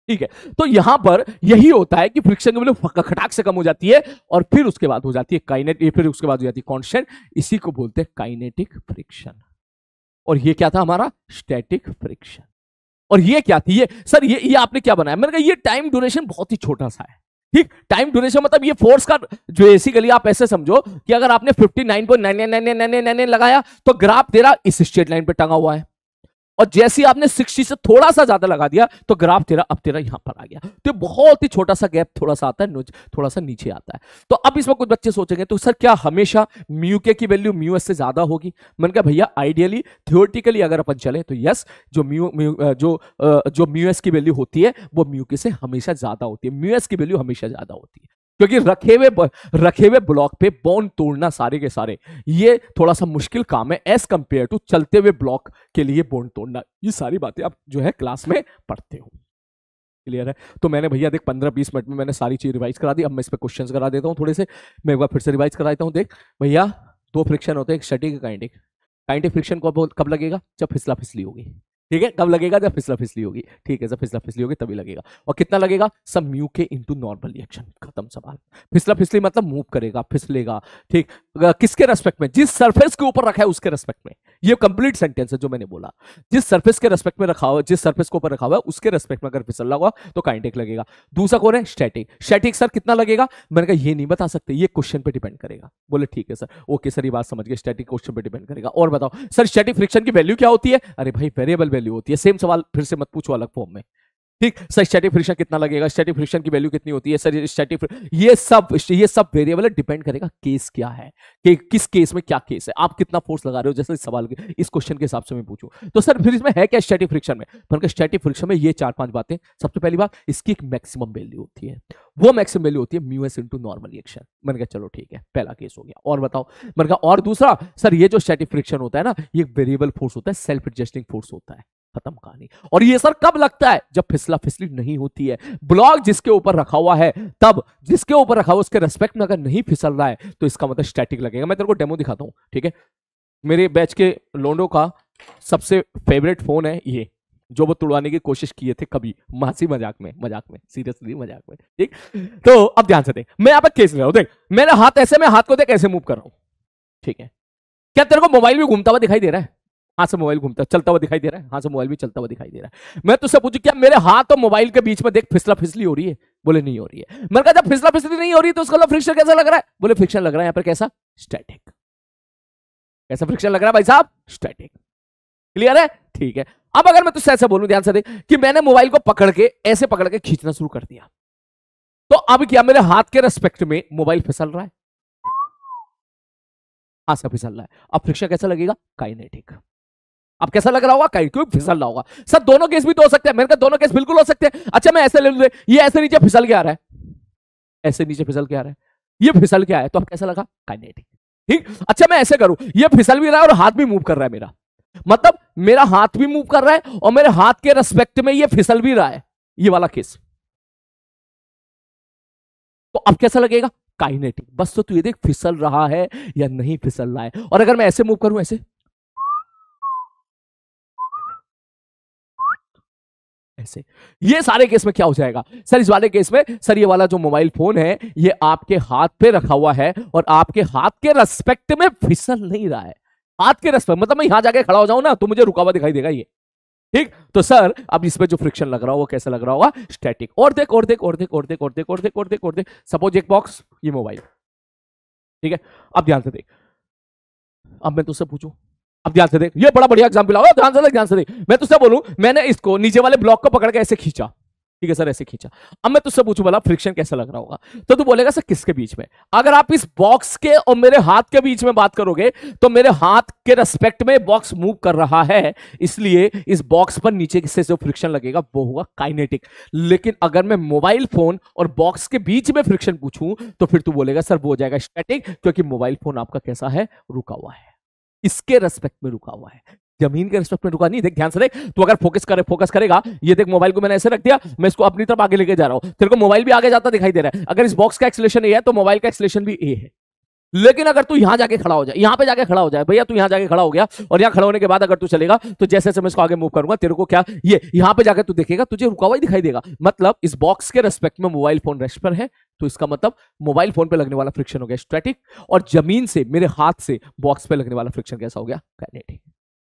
ठीक है, तो यहां पर यही होता है कि फ्रिक्शन वैल्यू खटाक से कम हो जाती है, और फिर उसके बाद हो जाती है काइनेटिक, फिर उसके बाद हो जाती है कांस्टेंट, इसी को बोलते हैं काइनेटिक फ्रिक्शन। और ये क्या था हमारा, स्टैटिक फ्रिक्शन। और ये क्या थी, ये सर ये आपने क्या बनाया, मैंने कहा ये टाइम ड्यूरेशन बहुत ही छोटा सा है। ठीक, टाइम ड्यूरेशन मतलब ये फोर्स का जो बेसिकली आप ऐसे समझो कि अगर आपने 59.9999 लगाया तो ग्राफ तेरा इस स्ट्रेट लाइन पे टंगा हुआ है, और जैसे आपने 60 से थोड़ा सा ज्यादा लगा दिया तो ग्राफ तेरा अब तेरा यहां पर आ गया। तो बहुत ही छोटा सा गैप थोड़ा सा आता है, थोड़ा सा नीचे आता है। तो अब इसमें कुछ बच्चे सोचेंगे तो सर क्या हमेशा म्यू के की वैल्यू म्यू एस से ज्यादा होगी? मैंने कहा भैया आइडियली थियोरेटिकली अगर अपन चले तो यस, जो म्यू एस की वैल्यू होती है वो म्यू के से हमेशा ज्यादा होती है, म्यू एस की वैल्यू हमेशा ज्यादा होती है, क्योंकि रखे हुए ब्लॉक पे बॉन्ड तोड़ना सारे के सारे ये थोड़ा सा मुश्किल काम है एज कंपेयर टू चलते हुए ब्लॉक के लिए बॉन्ड तोड़ना। ये सारी बातें आप जो है क्लास में पढ़ते हो, क्लियर है? तो मैंने भैया देख 15-20 मिनट में मैंने सारी चीज रिवाइज करा दी। अब मैं इस पे क्वेश्चंस करा देता हूं थोड़े से, मैं एक बार फिर से रिवाइज करा देता हूं। देख भैया, दो फ्रिक्शन होते हैं, एक स्टैटिक एक काइनेटिक। काइनेटिक फ्रिक्शन कब लगेगा, जब फिसला फिसली होगी। ठीक है, कब लगेगा, जब फिसला फिसली होगी। ठीक है, जब फिसला फिसली होगी तभी लगेगा। और कितना लगेगा, सब म्यू के इनटू नॉर्मल रिएक्शन, खत्म सवाल। फिसला फिसली मतलब मूव करेगा, फिसलेगा। ठीक, किसके रेस्पेक्ट में, जिस सरफेस के ऊपर रखा है उसके रेस्पेक्ट में। ये कंप्लीट सेंटेंस है जो मैंने बोला, जिस सरफेस के रेस्पेक्ट में रखा हुआ, जिस सरफेस के ऊपर रखा हुआ है उसके रेस्पेक्ट में अगर फिसल लगा तो काइनेटिक लगेगा। दूसरा कौन है, स्टैटिक। स्टैटिक सर कितना लगेगा, मैंने कहा ये नहीं बता सकते, ये क्वेश्चन पे डिपेंड करेगा। बोले ठीक है सर, ओके सर, ये बात समझ गए, स्टैटिक क्वेश्चन पे डिपेंड करेगा। और बताओ सर स्टैटिक फ्रिक्शन की वैल्यू क्या होती है? अरे भाई वेरिएबल वैल्यू होती है, सेम सवाल फिर से मत पूछो अलग फॉर्म में। ठीक, सर स्टैटिक फ्रिक्शन कितना लगेगा, स्टैटिक फ्रिक्शन की वैल्यू कितनी होती है सर, स्टैटिक, ये सब वेरिएबल है, डिपेंड करेगा केस क्या है, कि किस केस में क्या केस है, आप कितना फोर्स लगा रहे हो। जैसे इस सवाल के, इस क्वेश्चन के हिसाब से मैं पूछूं तो सर फिर इसमें है क्या स्टैटिक फ्रिक्शन में, पर स्टैटिक फ्रिक्शन में ये 4-5 बातें। सबसे पहली बात, इसकी एक मैक्सिमम वैल्यू होती है, वो मैक्सिमम वैल्यू होती है mu S into normal reaction. मैंने कहा चलो ठीक है, पहला केस हो गया। और बताओ, मैंने कहा और दूसरा, सर ये जो स्टैटिक फ्रिक्शन होता है ना, ये वेरिएबल फोर्स होता है, सेल्फ एडजस्टिंग फोर्स होता है, खत्म कहानी। और ये सर कब लगता है, जब फिसला फिसली नहीं होती है, ब्लॉक जिसके ऊपर रखा हुआ है तब, जिसके ऊपर रखा हुआ उसके रेस्पेक्ट में अगर नहीं फिसल रहा है तो इसका मतलब स्टैटिक लगेगा। मैं तेरे को डेमो दिखाता हूं, ठीक है? मेरे बैच के लोंडो का सबसे फेवरेट फोन है ये, जो वो तुड़वाने की कोशिश किए थे कभी, हंसी मजाक में, सीरियसली मजाक में। ठीक, तो अब ध्यान से देख, मैं यहां पर केस ले रहा हूं, देख मेरा हाथ ऐसे, मैं हाथ को देख ऐसे मूव कर रहा हूं, ठीक है? क्या तेरे को मोबाइल भी घूमता हुआ दिखाई दे रहा है? हाथ से मोबाइल घूमता चलता हुआ दिखाई दे रहा है, हाथ से मोबाइल भी चलता हुआ दिखाई दे रहा है। मैं तुझसे पूछूं क्या मेरे हाथ और मोबाइल के बीच में देख फिसला फिसली हो रही है? बोले नहीं हो रही है। मैंने कहा जब फिसला फिसली नहीं हो रही तो उसका फ्रिक्शन कैसा लग रहा है? बोले फ्रिक्शन लग रहा है यहां पर कैसा, स्टैटिक। कैसा फ्रिक्शन लग रहा है भाई साहब, स्टैटिक। क्लियर है? ठीक है। अब अगर मैं तुझसे ऐसा बोलूं, ध्यान से देख, कि मैंने मोबाइल को पकड़ के ऐसे पकड़ के खींचना शुरू कर दिया, तो अब क्या मेरे हाथ के रेस्पेक्ट में मोबाइल फिसल रहा है, हाथ से फिसल रहा है। अब फ्रिक्शन कैसा लगेगा, काइनेटिक। अब कैसा लग रहा होगा, क्यों फिसल रहा होगा। सर दोनों केस भी तो हो सकते हैं, मैंने कहा दोनों केस बिल्कुल हो सकते हैं। अच्छा मैं ऐसे ले लूं, ये ऐसे नीचे फिसल के आ रहा है, ऐसे नीचे फिसल के आ रहा है, ये फिसल के आया, तो अब कैसा लगा, काइनेटिक। ठीक, अच्छा मैं ऐसे करूं, ये फिसल भी रहा है और हाथ भी मूव कर रहा है मेरा, मतलब मेरा हाथ भी मूव कर रहा है और मेरे हाथ के रेस्पेक्ट में ये फिसल भी रहा है, ये वाला केस, तो अब कैसा लगेगा, काइनेटिक। बस तो तू ये देख फिसल रहा है या नहीं फिसल रहा है। और अगर मैं ऐसे मूव करूं, ऐसे, ये सारे केस में क्या हो जाएगा सर, इस वाले केस में सर ये वाला जो मोबाइल फोन है ये आपके हाथ पे रखा हुआ है और आपके हाथ के रेस्पेक्ट में फिसल नहीं रहा है। हाथ के रेस्पेक्ट मतलब मैं यहां जाके खड़ा हो जाऊं ना तो मुझे रुका हुआ दिखाई देगा ये। ठीक, तो सर अब इसमें जो फ्रिक्शन लग रहा हो वो कैसा लग रहा होगा, स्टैटिक। और देख, सपोज एक बॉक्स, ये मोबाइल, ठीक है, अब ध्यान से देख, अब मैं तुझसे पूछूं, अब ध्यान से देख, ये बड़ा बढ़िया एग्जांपल है, ध्यान से देख, ध्यान से देख। मैं तुझसे बोलूं, मैंने इसको नीचे वाले ब्लॉक को पकड़ के ऐसे खींचा, ठीक है सर, ऐसे खींचा। अब मैं तुझसे पूछूं, बोला फ्रिक्शन कैसा लग रहा होगा, तो तू बोलेगा सर किसके बीच में? अगर आप इस बॉक्स के और मेरे हाथ के बीच में बात करोगे तो मेरे हाथ के रेस्पेक्ट में बॉक्स मूव कर रहा है, इसलिए इस बॉक्स पर नीचे से जो फ्रिक्शन लगेगा वो होगा काइनेटिक। लेकिन अगर मैं मोबाइल फोन और बॉक्स के बीच में फ्रिक्शन पूछूं तो फिर तू बोलेगा सर वो हो जाएगा स्टैटिक, क्योंकि मोबाइल फोन आपका कैसा है, रुका हुआ है, इसके रेस्पेक्ट में रुका हुआ है, जमीन के रेस्पेक्ट में रुका नहीं। देख ध्यान से देख, तू अगर फोकस करेगा, ये देख मोबाइल को मैंने ऐसे रख दिया, मैं इसको अपनी तरफ आगे लेके जा रहा हूं, तेरे को मोबाइल भी आगे जाता दिखाई दे रहा है। अगर इस बॉक्स का एक्सेलरेशन ए है तो मोबाइल का एक्सेलरेशन भी ए है। लेकिन अगर तू यहां जाके खड़ा हो जाए, यहां पे जाके खड़ा हो जाए भैया, तू यहां जाके खड़ा हो गया और यहां खड़ा होने के बाद अगर तू चलेगा तो जैसे जैसे मैं इसको आगे मूव करूंगा, तेरे को क्या ये यहां पे जाके तू देखेगा, तुझे रुका हुआ ही दिखाई देगा। मतलब इस बॉक्स के रेस्पेक्ट में मोबाइल फोन रेस्ट पर है, तो इसका मतलब मोबाइल फोन पे लगने वाला फ्रिक्शन हो गया स्टैटिक, और जमीन से मेरे हाथ से बॉक्स पे लगने वाला फ्रिक्शन कैसा हो गया, काइनेटिक।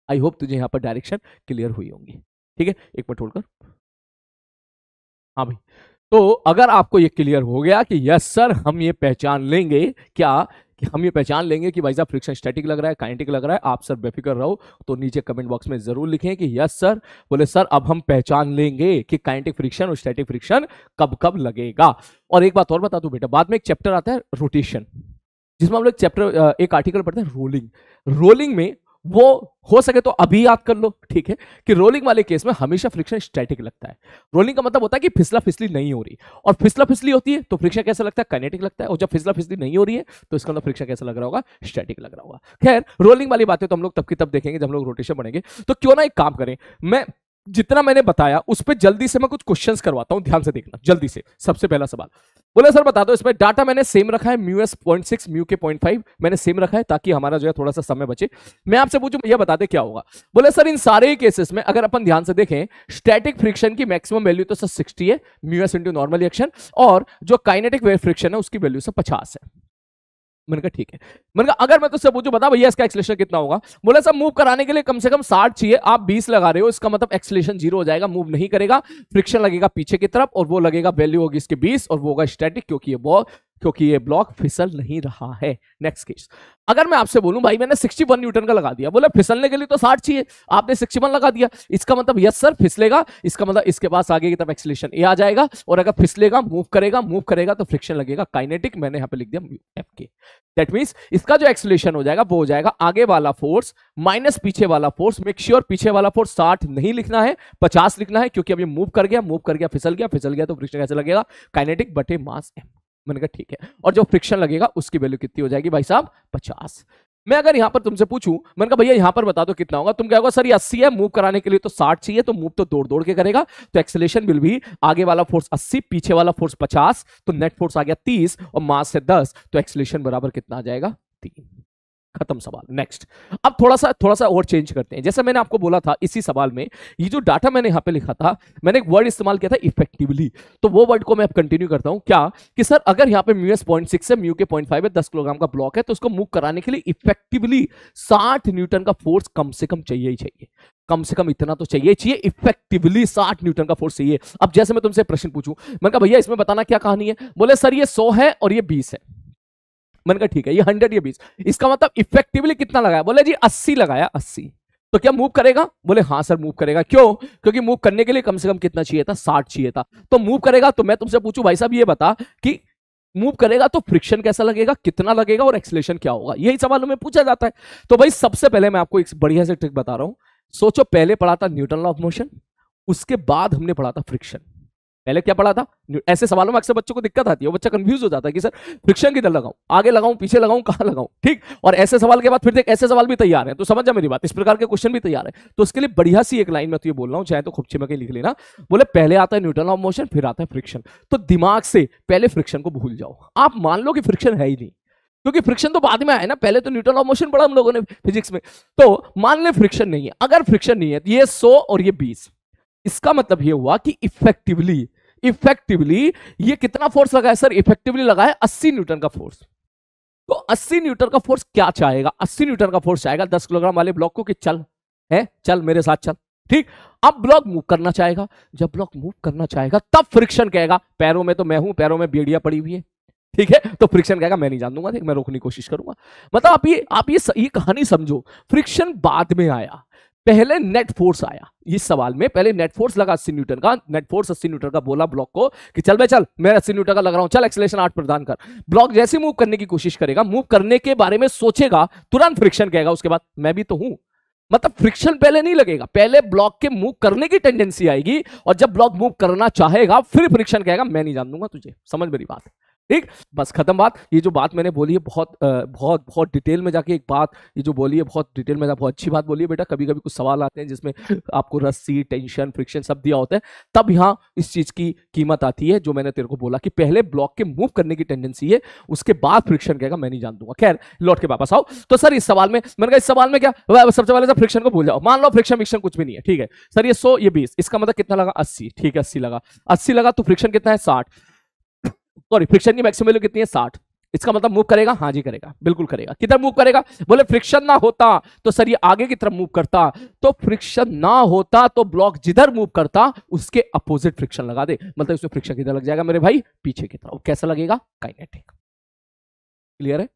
आई होप तुझे यहां पर डायरेक्शन क्लियर हुई होंगी। ठीक है, एक मिनट होल्ड कर। हाँ भाई, तो अगर आपको ये क्लियर हो गया कि यस सर हम ये पहचान लेंगे, क्या कि हम ये पहचान लेंगे कि भाई साहब फ्रिक्शन स्टैटिक लग रहा है, काइनेटिक लग रहा है, आप सर बेफिक्र रहो, तो नीचे कमेंट बॉक्स में जरूर लिखें कि यस सर। बोले सर अब हम पहचान लेंगे कि काइनेटिक फ्रिक्शन और स्टैटिक फ्रिक्शन कब कब लगेगा। और एक बात और बता दूं बेटा, बाद में एक चैप्टर आता है रोटेशन, जिसमें हम लोग चैप्टर एक आर्टिकल पढ़ते हैं रोलिंग। रोलिंग में वो हो सके तो अभी याद कर लो, ठीक है, कि रोलिंग वाले केस में हमेशा फ्रिक्शन स्टैटिक लगता है। रोलिंग का मतलब होता है कि फिसला फिसली नहीं हो रही, और फिसला फिसली होती है तो फ्रिक्शन कैसा लगता है, काइनेटिक लगता है, और जब फिसला फिसली नहीं हो रही है तो इसका मतलब फ्रिक्शन कैसा लग रहा होगा, स्टैटिक लग रहा होगा। खैर रोलिंग वाली बातें तो हम लोग तब की तब देखेंगे जब हम लोग रोटेशन पढ़ेंगे। तो क्यों ना एक काम करें, मैं जितना मैंने बताया उस पर जल्दी से मैं कुछ क्वेश्चंस करवाता हूं, ध्यान से देखना जल्दी से। सबसे पहला सवाल, बोले सर बता दो, इसमें डाटा मैंने सेम रखा है, म्यू एस 0.6 म्यू के 0.5 मैंने सेम रखा है ताकि हमारा जो है थोड़ा सा समय बचे। मैं आपसे पूछूं भैया बता दे क्या होगा। बोले सर इन सारे केसेस में अगर अपन ध्यान से देखें, स्टैटिक फ्रिक्शन की मैक्सिमम वैल्यू तो सर 60 है, mu S into normal reaction, और जो काइनेटिक फ्रिक्शन है उसकी वैल्यू से 50 है। मैंने कहा ठीक है। मैंने कहा अगर मैं तुझसे पूछूं बता भैया इसका एक्सेलरेशन कितना होगा, बोले सब मूव कराने के लिए कम से कम 60 चाहिए, आप 20 लगा रहे हो, इसका मतलब एक्सेलरेशन 0 हो जाएगा, मूव नहीं करेगा, फ्रिक्शन लगेगा पीछे की तरफ, और वो लगेगा वैल्यू होगी इसकी 20, और वो होगा स्टैटिक, क्योंकि ये ब्लॉक फिसल नहीं रहा है। नेक्स्ट केस, अगर मैं आपसे बोलूं भाई मैंने 61 न्यूटन का लगा दिया, बोले फिसलने के लिए तो 60 चाहिए, आपने 61 लगा दिया, इसका मतलब यस सर फिसलेगा, इसका मतलब इसके पास आगे की तरफ एक्सेलरेशन ए आ जाएगा, और अगर फिसलेगा मूव करेगा तो फ्रिक्शन लगेगा काइनेटिक, मैंने यहां पे लिख दिया एफ के। दैट मींस इसका जो एक्सेलरेशन हो जाएगा वो हो जाएगा आगे वाला फोर्स माइनस पीछे वाला फोर्स। मेक श्योर पीछे वाला फोर्स 60 नहीं लिखना है, 50 लिखना है, क्योंकि अब ये मूव कर गया, फिसल गया तो फ्रिक्शन कैसे लगेगा, काइनेटिक बटे मास एम। मैंने कहा ठीक है, और जो फ्रिक्शन लगेगा उसकी वैल्यू कितनी हो जाएगी भाई साहब, 50। मैं अगर यहां पर तुमसे पूछूं, मैंने कहा भैया यहां पर बता दो कितना होगा, तुम क्या होगा सर ये 80 है, मूव कराने के लिए तो 60 चाहिए, तो मूव तो दौड़ के करेगा, तो एक्सेलरेशन विल भी आगे वाला फोर्स 80, पीछे वाला फोर्स 50, तो नेट फोर्स आ गया 30, और मास से 10, तो एक्सेलरेशन बराबर कितना आ जाएगा, 3। खत्म सवाल। नेक्स्ट, अब थोड़ा सा और चेंज करते हैं। जैसे मैंने आपको बोला था इसी सवाल में, ये जो डाटा मैंने यहां पे लिखा था, मैंने एक वर्ड इस्तेमाल किया था इफेक्टिवली, तो वो वर्ड को मैं अब कंटिन्यू करता हूं। क्या कि सर अगर यहां पे म्यू एस 0.6 है, म्यू के 0.5 है, 10 किलोग्राम का ब्लॉक है, तो उसको मूव कराने के लिए इफेक्टिवली 60 न्यूटन का फोर्स कम से कम चाहिए ही चाहिए, कम से कम इतना तो चाहिए इफेक्टिवली 60 न्यूटन का फोर्स चाहिए। अब जैसे मैं तुमसे प्रश्न पूछूं, मैंने कहा भैया इसमें बताना क्या कहानी है, बोले सर ये 100 है और ये 20 है। मैंने कहा ठीक है, ये 100 ये 20, इसका मतलब इफेक्टिवली कितना लगाया, बोले जी 80 लगाया, 80, तो क्या मूव करेगा, बोले हाँ सर मूव करेगा। क्यों, क्योंकि मूव करने के लिए कम से कम कितना चाहिए था, 60 चाहिए था, तो मूव करेगा। तो मैं तुमसे पूछूं भाई साहब ये बता कि मूव करेगा तो फ्रिक्शन कैसा लगेगा, कितना लगेगा, और एक्सेलरेशन क्या होगा, यही सवालों में पूछा जाता है। तो भाई सबसे पहले मैं आपको एक बढ़िया से ट्रिक बता रहा हूं। सोचो पहले पढ़ा था न्यूटन लॉ ऑफ मोशन, उसके बाद हमने पढ़ा था फ्रिक्शन। पहले क्या पढ़ा था, ऐसे सवालों में अक्सर बच्चों को दिक्कत आती है, बच्चा कंफ्यूज हो जाता है कि सर फ्रिक्शन किधर लगाऊं, आगे लगाऊं, पीछे लगाऊं, कहां लगाऊं, ठीक। और ऐसे सवाल के बाद फिर देख ऐसे सवाल भी तैयार हैं, तो समझ जा मेरी बात, इस प्रकार के क्वेश्चन भी तैयार है। तो उसके लिए बढ़िया सी एक लाइन में तो ये बोल रहा हूं, चाहे तो खूब चिमके लिख लेना। बोले पहले आता है न्यूटन लॉ ऑफ मोशन, फिर आता है फ्रिक्शन, तो दिमाग से पहले फ्रिक्शन को भूल जाओ। आप मान लो कि फ्रिक्शन है ही नहीं, क्योंकि फ्रिक्शन तो बाद में आया ना, पहले तो न्यूटन लॉ ऑफ मोशन पढ़ा हम लोगों ने फिजिक्स में। तो मान ले फ्रिक्शन नहीं है, अगर फ्रिक्शन नहीं है तो ये 100 और ये 20, इसका मतलब ये हुआ कि इफेक्टिवली ये कितना फोर्स लगा है सर, इफेक्टिवली लगा है 80 न्यूटन का फोर्स। तो 80 न्यूटन का फोर्स क्या चाहेगा, 80 न्यूटन का फोर्स चाहेगा 10 किलोग्राम वाले ब्लॉक को कि चल मेरे साथ चल, ठीक। अब ब्लॉक मूव करना चाहेगा, जब ब्लॉक मूव करना चाहेगा तब फ्रिक्शन कहेगा, पैरों में तो मैं हूं, पैरों में बेड़ियां पड़ी हुई है, ठीक है, तो फ्रिक्शन कहेगा मैं नहीं जान दूंगा, मैं रोकने की कोशिश करूंगा। मतलब आप ये कहानी समझो, फ्रिक्शन बाद में आया, पहले नेट फोर्स आया। इस सवाल में पहले नेट फोर्स लगा 80 न्यूटन का, नेट फोर्स 80 न्यूटन का, बोला ब्लॉक को कि चल बे चल, मैं 80 न्यूटन का लग रहा हूं, चल एक्सेलरेशन 8 प्रदान कर। ब्लॉक जैसे मूव करने की कोशिश करेगा, मूव करने के बारे में सोचेगा, तुरंत फ्रिक्शन कहेगा, उसके बाद मैं भी तो हूं। मतलब फ्रिक्शन पहले नहीं लगेगा, पहले ब्लॉक के मूव करने की टेंडेंसी आएगी, और जब ब्लॉक मूव करना चाहेगा फिर फ्रिक्शन कहेगा मैं नहीं जान दूंगा तुझे। समझ मेरी बात? ठीक, बस खत्म बात। ये जो बात मैंने बोली है बहुत बहुत बहुत डिटेल में जाके एक बात ये जो बोली है बहुत डिटेल में, बहुत अच्छी बात बोली है बेटा। कभी कभी कुछ सवाल आते हैं जिसमें आपको रस्सी, टेंशन, फ्रिक्शन सब दिया होता है, तब यहाँ इस चीज की कीमत आती है जो मैंने तेरे को बोला कि पहले ब्लॉक के मूव करने की टेंडेंसी है, उसके बाद फ्रिक्शन कहेगा मैं नहीं जान दूंगा। खैर लौट के वापस आओ। तो सर इस सवाल में मैंने कहा, इस सवाल में क्या सबसे पहले फ्रिक्शन को भूल जाओ, मान लो फ्रिक्शन मिक्शन कुछ भी नहीं है। ठीक है सर, ये 100 ये 20, इसका मतलब कितना लगा 80। ठीक है 80 लगा, 80 लगा तो फ्रिक्शन कितना है 60। सॉरी, फ्रिक्शन की मैक्सिमम वैल्यू कितनी है 60। इसका मतलब मूव करेगा, हाँ जी करेगा, बिल्कुल करेगा। किधर मूव करेगा? बोले फ्रिक्शन ना होता तो सर ये आगे की तरफ मूव करता, तो फ्रिक्शन ना होता तो ब्लॉक जिधर मूव करता उसके अपोजिट फ्रिक्शन लगा दे। मतलब इसमें फ्रिक्शन किधर लग जाएगा मेरे भाई? पीछे की तरफ। कैसा लगेगा? काइनेटिक। क्लियर है?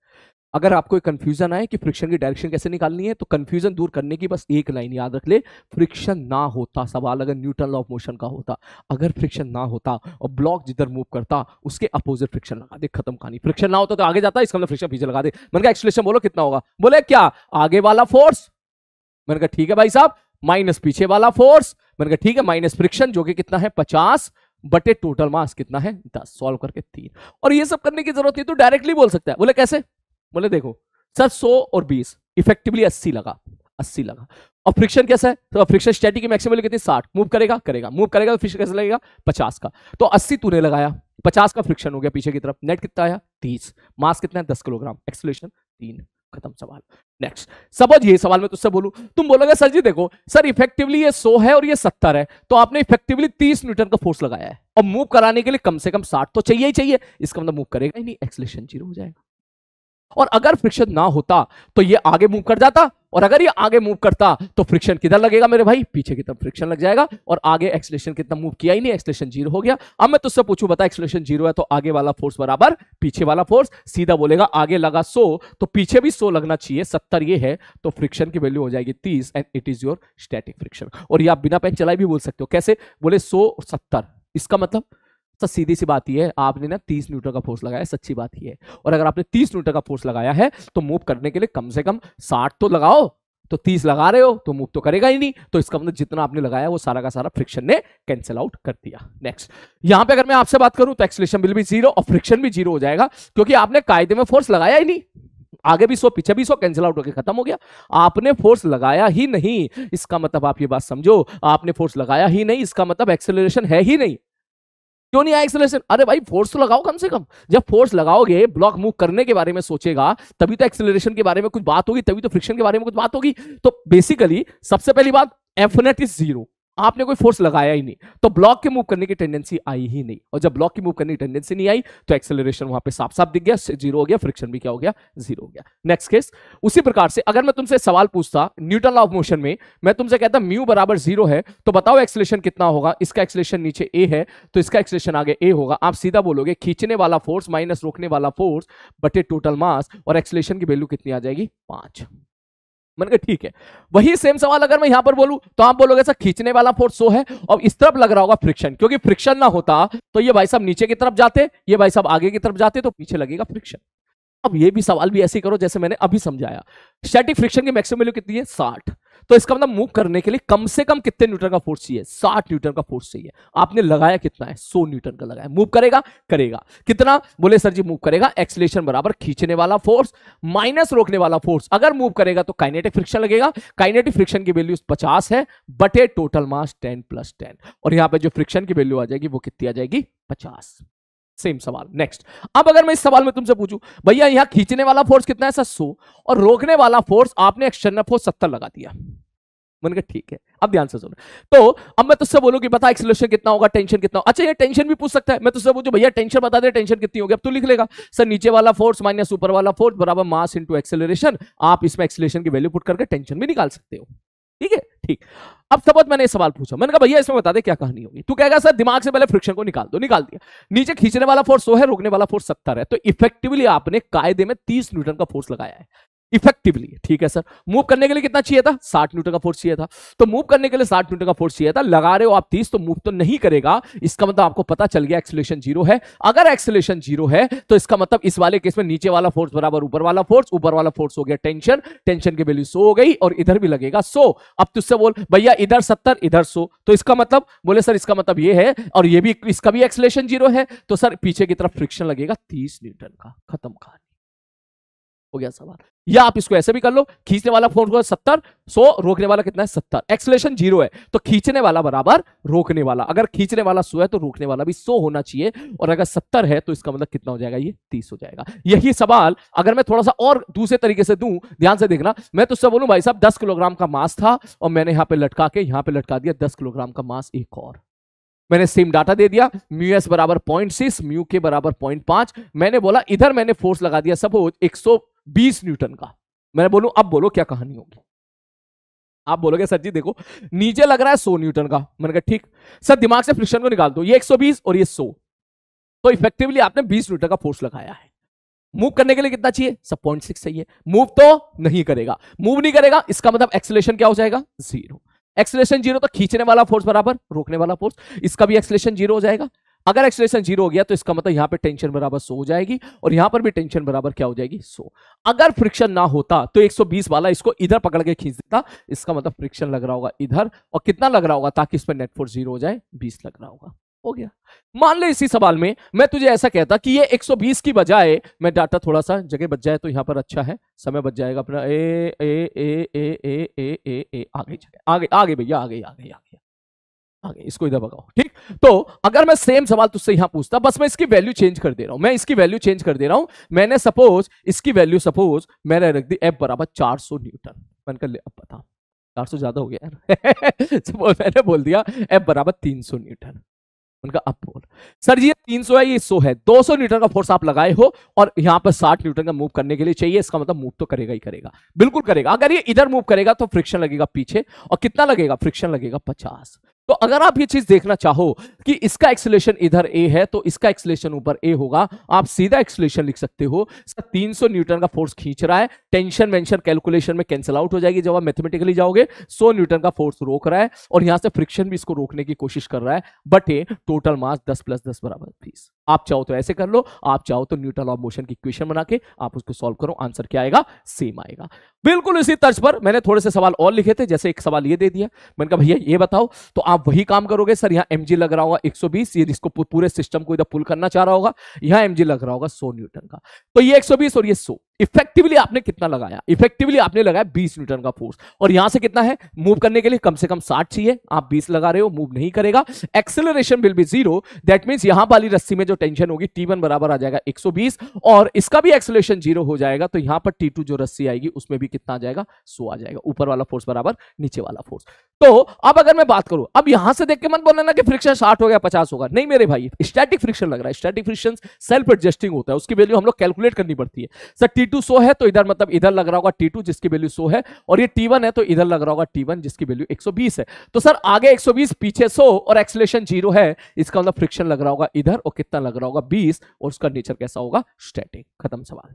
अगर आपको कंफ्यूजन आए कि फ्रिक्शन की डायरेक्शन कैसे निकालनी है, तो कंफ्यूजन दूर करने की बस एक लाइन याद रख ले, फ्रिक्शन ना होता। सवाल अगर न्यूटन लॉ ऑफ मोशन का होता, अगर फ्रिक्शन ना होता और ब्लॉक जिधर मूव करता उसके अपोजिट फ्रिक्शन लगा दे, खत्म कहानी। फ्रिक्शन ना होता तो आगे जाता, इसका मतलब फ्रिक्शन पीछे लगा दे। मैंने कहा एक्सेलरेशन बोलो कितना होगा? बोले क्या आगे वाला फोर्स? मैंने कहा ठीक है भाई साहब, माइनस पीछे वाला फोर्स। मैंने कहा ठीक है, माइनस फ्रिक्शन जो कि कितना है 50 बटे टोटल मास कितना है 10। सॉल्व करके 3। और ये सब करने की जरूरत नहीं, तो डायरेक्टली बोल सकता है। बोले कैसे? बोले देखो सर 100 और 20 इफेक्टिवली 80 लगा, 80 लगा। और फ्रिक्शन कैसा है? तो फ्रिक्शन स्टैटिक की मैक्सिमम वैल्यू कितनी? 60। मूव करेगा, करेगा, मूव करेगा तो फ्रिक्शन कैसा लगेगा? 50 का। तो 80 तूने लगाया, 50 का फ्रिक्शन हो गया पीछे की तरफ। नेट कितना आया? 30। मास कितना है? 10 किलोग्राम। एक्सेलरेशन 3। खत्म सवाल। नेक्स्ट सपोज ये सवाल में तुझसे बोलूं, तुम बोलोगे सर जी देखो सर इफेक्टिवली ये 100 है और ये 70 है, तो आपने इफेक्टिवली 30 न्यूटन का फोर्स लगाया है और मूव कराने के लिए कम से कम 60 तो चाहिए ही चाहिए। इसका मतलब मूव करेगा ही नहीं, एक्सेलरेशन 0 हो जाएगा। और अगर फ्रिक्शन ना होता तो ये आगे मूव कर जाता, और अगर ये आगे मूव करता तो फ्रिक्शन किधर लगेगा मेरे भाई? पीछे की तरफ फ्रिक्शन लग जाएगा, और आगे एक्सेलरेशन कितना मूव किया ही नहीं, एक्सेलरेशन 0 हो गया। अब मैं तुझसे पूछूं बता, एक्सेलरेशन 0 है तो आगे वाला फोर्स बराबर पीछे वाला फोर्स। सीधा बोलेगा आगे लगा 100 तो पीछे भी 100 लगना चाहिए, 70 ये है तो फ्रिक्शन की वैल्यू हो जाएगी 30 and it is your static friction. और ये आप बिना पेन चलाए भी बोल सकते हो। कैसे? बोले 100 और 70, इसका मतलब तो सीधी सी बात ये है, आपने ना 30 न्यूटन का फोर्स लगाया, सच्ची बात ही है। और अगर आपने 30 न्यूटन का फोर्स लगाया है तो मूव करने के लिए कम से कम 60 तो लगाओ, तो 30 लगा रहे हो तो मूव तो करेगा ही नहीं। तो इसका मतलब जितना आपने लगाया वो सारा का सारा फ्रिक्शन ने कैंसिल आउट कर दिया। नेक्स्ट, यहां पे अगर मैं आपसे बात करूं तो एक्सेलरेशन बिल भी 0 और फ्रिक्शन भी 0 हो जाएगा, क्योंकि आपने कायदे में फोर्स लगाया ही नहीं। आगे भी 100 पीछे भी 100 कैंसिल आउट होकर खत्म हो गया। आपने फोर्स लगाया ही नहीं, इसका मतलब आप ये बात समझो, आपने फोर्स लगाया ही नहीं, इसका मतलब एक्सेलरेशन है ही नहीं। क्यों नहीं आया एक्सेलरेशन? अरे भाई फोर्स तो लगाओ कम से कम। जब फोर्स लगाओगे, ब्लॉक मूव करने के बारे में सोचेगा, तभी तो एक्सेलरेशन के बारे में कुछ बात होगी, तभी तो फ्रिक्शन के बारे में कुछ बात होगी। तो बेसिकली सबसे पहली बात, एफ नेट इज 0। आपने कोई फोर्स लगाया ही नहीं तो ब्लॉक के मूव करने की टेंडेंसी आई ही नहीं, और जब ब्लॉक की मूव करने की टेंडेंसी नहीं आई तो एक्सेलरेशन वहां पे साफ साफ दिख गया, 0 हो गया। फ्रिक्शन भी क्या हो गया? 0 हो गया। नेक्स्ट केस, उसी प्रकार से अगर मैं तुमसे सवाल पूछता न्यूटन लॉ ऑफ मोशन में, मैं तुमसे कहता म्यू बराबर 0 है तो बताओ एक्सेलरेशन कितना होगा? इसका एक्सेलरेशन नीचे ए है तो इसका एक्सेलरेशन आगे ए होगा। आप सीधा बोलोगे खींचने वाला फोर्स माइनस रोकने वाला फोर्स बटे टोटल मास, और एक्सेलरेशन की वैल्यू कितनी आ जाएगी? 5। मैंने कहा ठीक है। वही सेम सवाल अगर मैं यहां पर बोलूं तो आप बोलोगे सर खींचने वाला फोर्स 100 है और इस तरफ लग रहा होगा फ्रिक्शन, क्योंकि फ्रिक्शन ना होता तो ये भाई साहब नीचे की तरफ जाते, ये भाई साहब आगे की तरफ जाते, तो पीछे लगेगा फ्रिक्शन। अब ये भी सवाल भी ऐसे करो जैसे मैंने अभी समझाया। स्टैटिक फ्रिक्शन की मैक्सिमम वैल्यू कितनी है? 60। तो इसका मतलब मूव करने के लिए कम से कम कितने न्यूटन का फोर्स चाहिए? 60 न्यूटन का फोर्स चाहिए। आपने लगाया कितना है? 100 न्यूटन का लगाया। मूव करेगा? करेगा। कितना? बोले सर जी मूव करेगा, एक्सेलरेशन बराबर खींचने वाला फोर्स माइनस रोकने वाला फोर्स। अगर मूव करेगा तो काइनेटिक फ्रिक्शन लगेगा। काइनेटिक फ्रिक्शन की वैल्यू 50 है बटे टोटल मास 10 + 10, और यहां पे जो फ्रिक्शन की वैल्यू आ जाएगी वो कितनी आ जाएगी? 50। सेम सवाल। नेक्स्ट, अब अगर मैं इस सवाल में तुमसे पूछूं भैया यहां खींचने वाला फोर्स कितना है? 100, और रोकने वाला फोर्स आपने एक्सटर्नल फोर्स 70 लगा दिया। मैंने कहा ठीक है। अब ध्यान से सुनो, तो अब मैं तुझसे बोलूं कि बता एक्सेलरेशन कितना होगा, टेंशन कितना होगा। अच्छा ये टेंशन भी पूछ सकता है। मैं तुझसे पूछूं भैया टेंशन बता दे, टेंशन कितनी होगी? अब तू लिख लेगा सर नीचे वाला फोर्स माइनस ऊपर वाला फोर्स बराबर मास इंटू एक्सेलरेशन। आप इसमें एक्सेलरेशन की वैल्यू पुट करके टेंशन भी निकाल सकते हो। ठीक है, ठीक। अब सपोज मैंने सवाल पूछा, मैंने कहा भैया इसमें बता दे क्या कहानी होगी। तू कहेगा सर दिमाग से पहले फ्रिक्शन को निकाल दो, निकाल दिया। नीचे खींचने वाला फोर्स 100 है, रोकने वाला फोर्स 70 है, तो इफेक्टिवली आपने कायदे में 30 न्यूटन का फोर्स लगाया है इफेक्टिवली। ठीक है सर, मूव करने के लिए कितना चाहिए था? 60 न्यूटन का फोर्स चाहिए था। तो मूव करने के लिए 60 न्यूटन का फोर्स चाहिए था, लगा रहे हो आप 30, तो मूव तो नहीं करेगा। इसका मतलब आपको पता चल गया एक्सेलरेशन 0 है। अगर एक्सेलरेशन 0 है तो इसका मतलब इस वाले केस में नीचे वाला फोर्स बराबर ऊपर वाला फोर्स, ऊपर वाला फोर्स हो गया टेंशन, टेंशन की वैल्यू 100 हो गई, और इधर भी लगेगा 100। अब तुझसे बोल भैया इधर 70 इधर 100, तो इसका मतलब, बोले सर इसका मतलब ये है, और ये भी, इसका भी एक्सेलरेशन 0 है, तो सर पीछे की तरफ फ्रिक्शन लगेगा 30 न्यूटन का। खत्म कहानी, हो गया सवाल। या आप इसको ऐसे भी कर लो, खींचने वाला फोर्स को 70, 100, रोकने वाला कितना है? 70। एक्सेलरेशन 0 है तो खींचने वाला बराबर रोकने वाला, अगर खींचने वाला 100 है तो रोकने वाला भी 100 होना चाहिए, और अगर 70 है तो इसका मतलब कितना हो जाएगा? ये 30 हो जाएगा। यही सवाल अगर मैं थोड़ा सा और दूसरे तरीके से दूं, ध्यान से देखना, मैं तुझसे बोलूं भाई साहब 10 किलोग्राम का मास था, और मैंने यहां पे लटका के यहां पे लटका दिया 10 किलोग्राम का मास एक और। मैंने सेम डाटा दे दिया, म्यू एस बराबर 0.6, म्यू के बराबर 0.5। मैंने बोला इधर मैंने फोर्स लगा दिया सपोज 120 न्यूटन का। मैंने बोलूं अब बोलो क्या कहानी होगी? आप बोलोगे सर जी देखो नीचे लग रहा है 100 न्यूटन का। मैंने कहा ठीक सर, दिमाग से फ्रिक्शन को निकाल दो, ये 120 और ये 100, तो इफेक्टिवली आपने 20 न्यूटन का फोर्स लगाया है। मूव करने के लिए कितना चाहिए? सब 0.6 चाहिए। मूव तो नहीं करेगा, मूव नहीं करेगा, इसका मतलब एक्सेलरेशन क्या हो जाएगा? 0। एक्सेलरेशन 0 तो खींचने वाला फोर्स बराबर रोकने वाला फोर्स, इसका भी एक्सेलरेशन 0 हो जाएगा। अगर एक्सेलरेशन 0 हो गया तो इसका मतलब यहां पे टेंशन बराबर 100 हो जाएगी, और यहां पर भी टेंशन बराबर क्या हो जाएगी? 100। अगर फ्रिक्शन ना होता तो 120 वाला इसको इधर पकड़ के खींच देता, इसका मतलब फ्रिक्शन लग रहा होगा इधर, और कितना लग रहा होगा ताकि इस पर नेट फोर्स 0 हो जाए? 20 लग रहा होगा। हो गया। मान ले इसी सवाल में मैं तुझे ऐसा कहता कि ये 120 की बजाय, मैं डाटा थोड़ा सा जगह बच जाए तो यहां पर अच्छा है, समय बच जाएगा अपना। ए ए ए ए ए ए ए ए आगे आगे आगे भैया, आगे आगे आगे आगे, इसको इधर भगाओ। ठीक, तो अगर मैं सेम सवाल तुझसे यहां पूछता, बस मैं इसकी वैल्यू चेंज कर दे रहा हूं, मैं इसकी वैल्यू चेंज कर दे रहा हूं। मैंने सपोज इसकी वैल्यू सपोज मैंने रख दी एफ बराबर 400 न्यूटन। मैंने कहा ले अब बता, 400 ज्यादा हो गया यार। सपोज मैंने बोल दिया एफ बराबर 300 न्यूटन। उनका अब बोल सर जी ये 300 है, ये 100 है, 200 न्यूटन का फोर्स आप लगाए हो, और यहां पर 60 न्यूटन का मूव करने के लिए चाहिए, इसका मतलब मूव तो करेगा ही करेगा, बिल्कुल करेगा। अगर ये इधर मूव करेगा तो फ्रिक्शन लगेगा पीछे, और कितना लगेगा? फ्रिक्शन लगेगा 50। तो अगर आप ये चीज देखना चाहो कि इसका एक्सेलरेशन इधर ए है तो इसका एक्सेलरेशन ऊपर ए होगा, आप सीधा एक्सेलरेशन लिख सकते हो। 300 न्यूटन का फोर्स खींच रहा है, टेंशन मेंशन कैलकुलेशन में कैंसिल आउट हो जाएगी जब आप मैथमेटिकली जाओगे। 100 न्यूटन का फोर्स रोक रहा है, और यहां से फ्रिक्शन भी इसको रोकने की कोशिश कर रहा है, बट ये टोटल मास 10 + 10 बराबर 20। आप चाहो तो ऐसे कर लो, आप चाहो तो न्यूटन लॉ ऑफ मोशन की इक्वेशन बना के आप उसको सॉल्व करो, आंसर क्या आएगा? सेम आएगा। बिल्कुल इसी तर्ज पर मैंने थोड़े से सवाल और लिखे थे, जैसे एक सवाल ये दे दिया, मैंने कहा भैया ये बताओ, तो आप वही काम करोगे सर। यहाँ mg लग रहा होगा 120, ये इसको पूरे सिस्टम को इधर पुल करना चाह रहा होगा, यहाँ mg लग रहा होगा 100 न्यूटन का, तो ये 120 और ये 100। इफेक्टिवली आपने कितना लगाया? इफेक्टिवली आपने लगाया 20 न्यूटन का फोर्स, और यहां से कितना है? मूव करने के लिए कम से कम 60 चाहिए, आप 20 लगा रहे हो, मूव नहीं करेगा। Acceleration will B 0, that means यहां वाली रस्सी में जो टेंशन होगी T1 बराबर आ जाएगा 120, और इसका भी एक्सेलरेशन 0 हो जाएगा, तो यहां पर T2 जो रस्सी आएगी उसमें भी कितना आ जाएगा? 100 आ जाएगा। ऊपर वाला फोर्स बराबर नीचे वाला फोर्स। तो अब अगर मैं बात करूं, अब यहां से देख के मत बोलना ना कि फ्रिक्शन 60 हो गया 50 होगा, नहीं मेरे भाई, स्टैटिक फ्रिक्शन लग रहा है। स्टैटिक फ्रिक्शन सेल्फ एडजस्टिंग होता है, उसकी वैल्यू हम लोग कैलकुलेट करनी पड़ती है। सर T2 100 है तो इधर मतलब इधर लग रहा होगा T2 जिसकी वैल्यू 100 है, और ये T1 है तो इधर लग रहा होगा T1 जिसकी वैल्यू 120 है। तो सर आगे 120 पीछे 100 और एक्सेलरेशन 0 है, इसका मतलब फ्रिक्शन लग रहा होगा इधर, और कितना लग रहा होगा? 20, और उसका नेचर कैसा होगा? स्टैटिक। खत्म सवाल।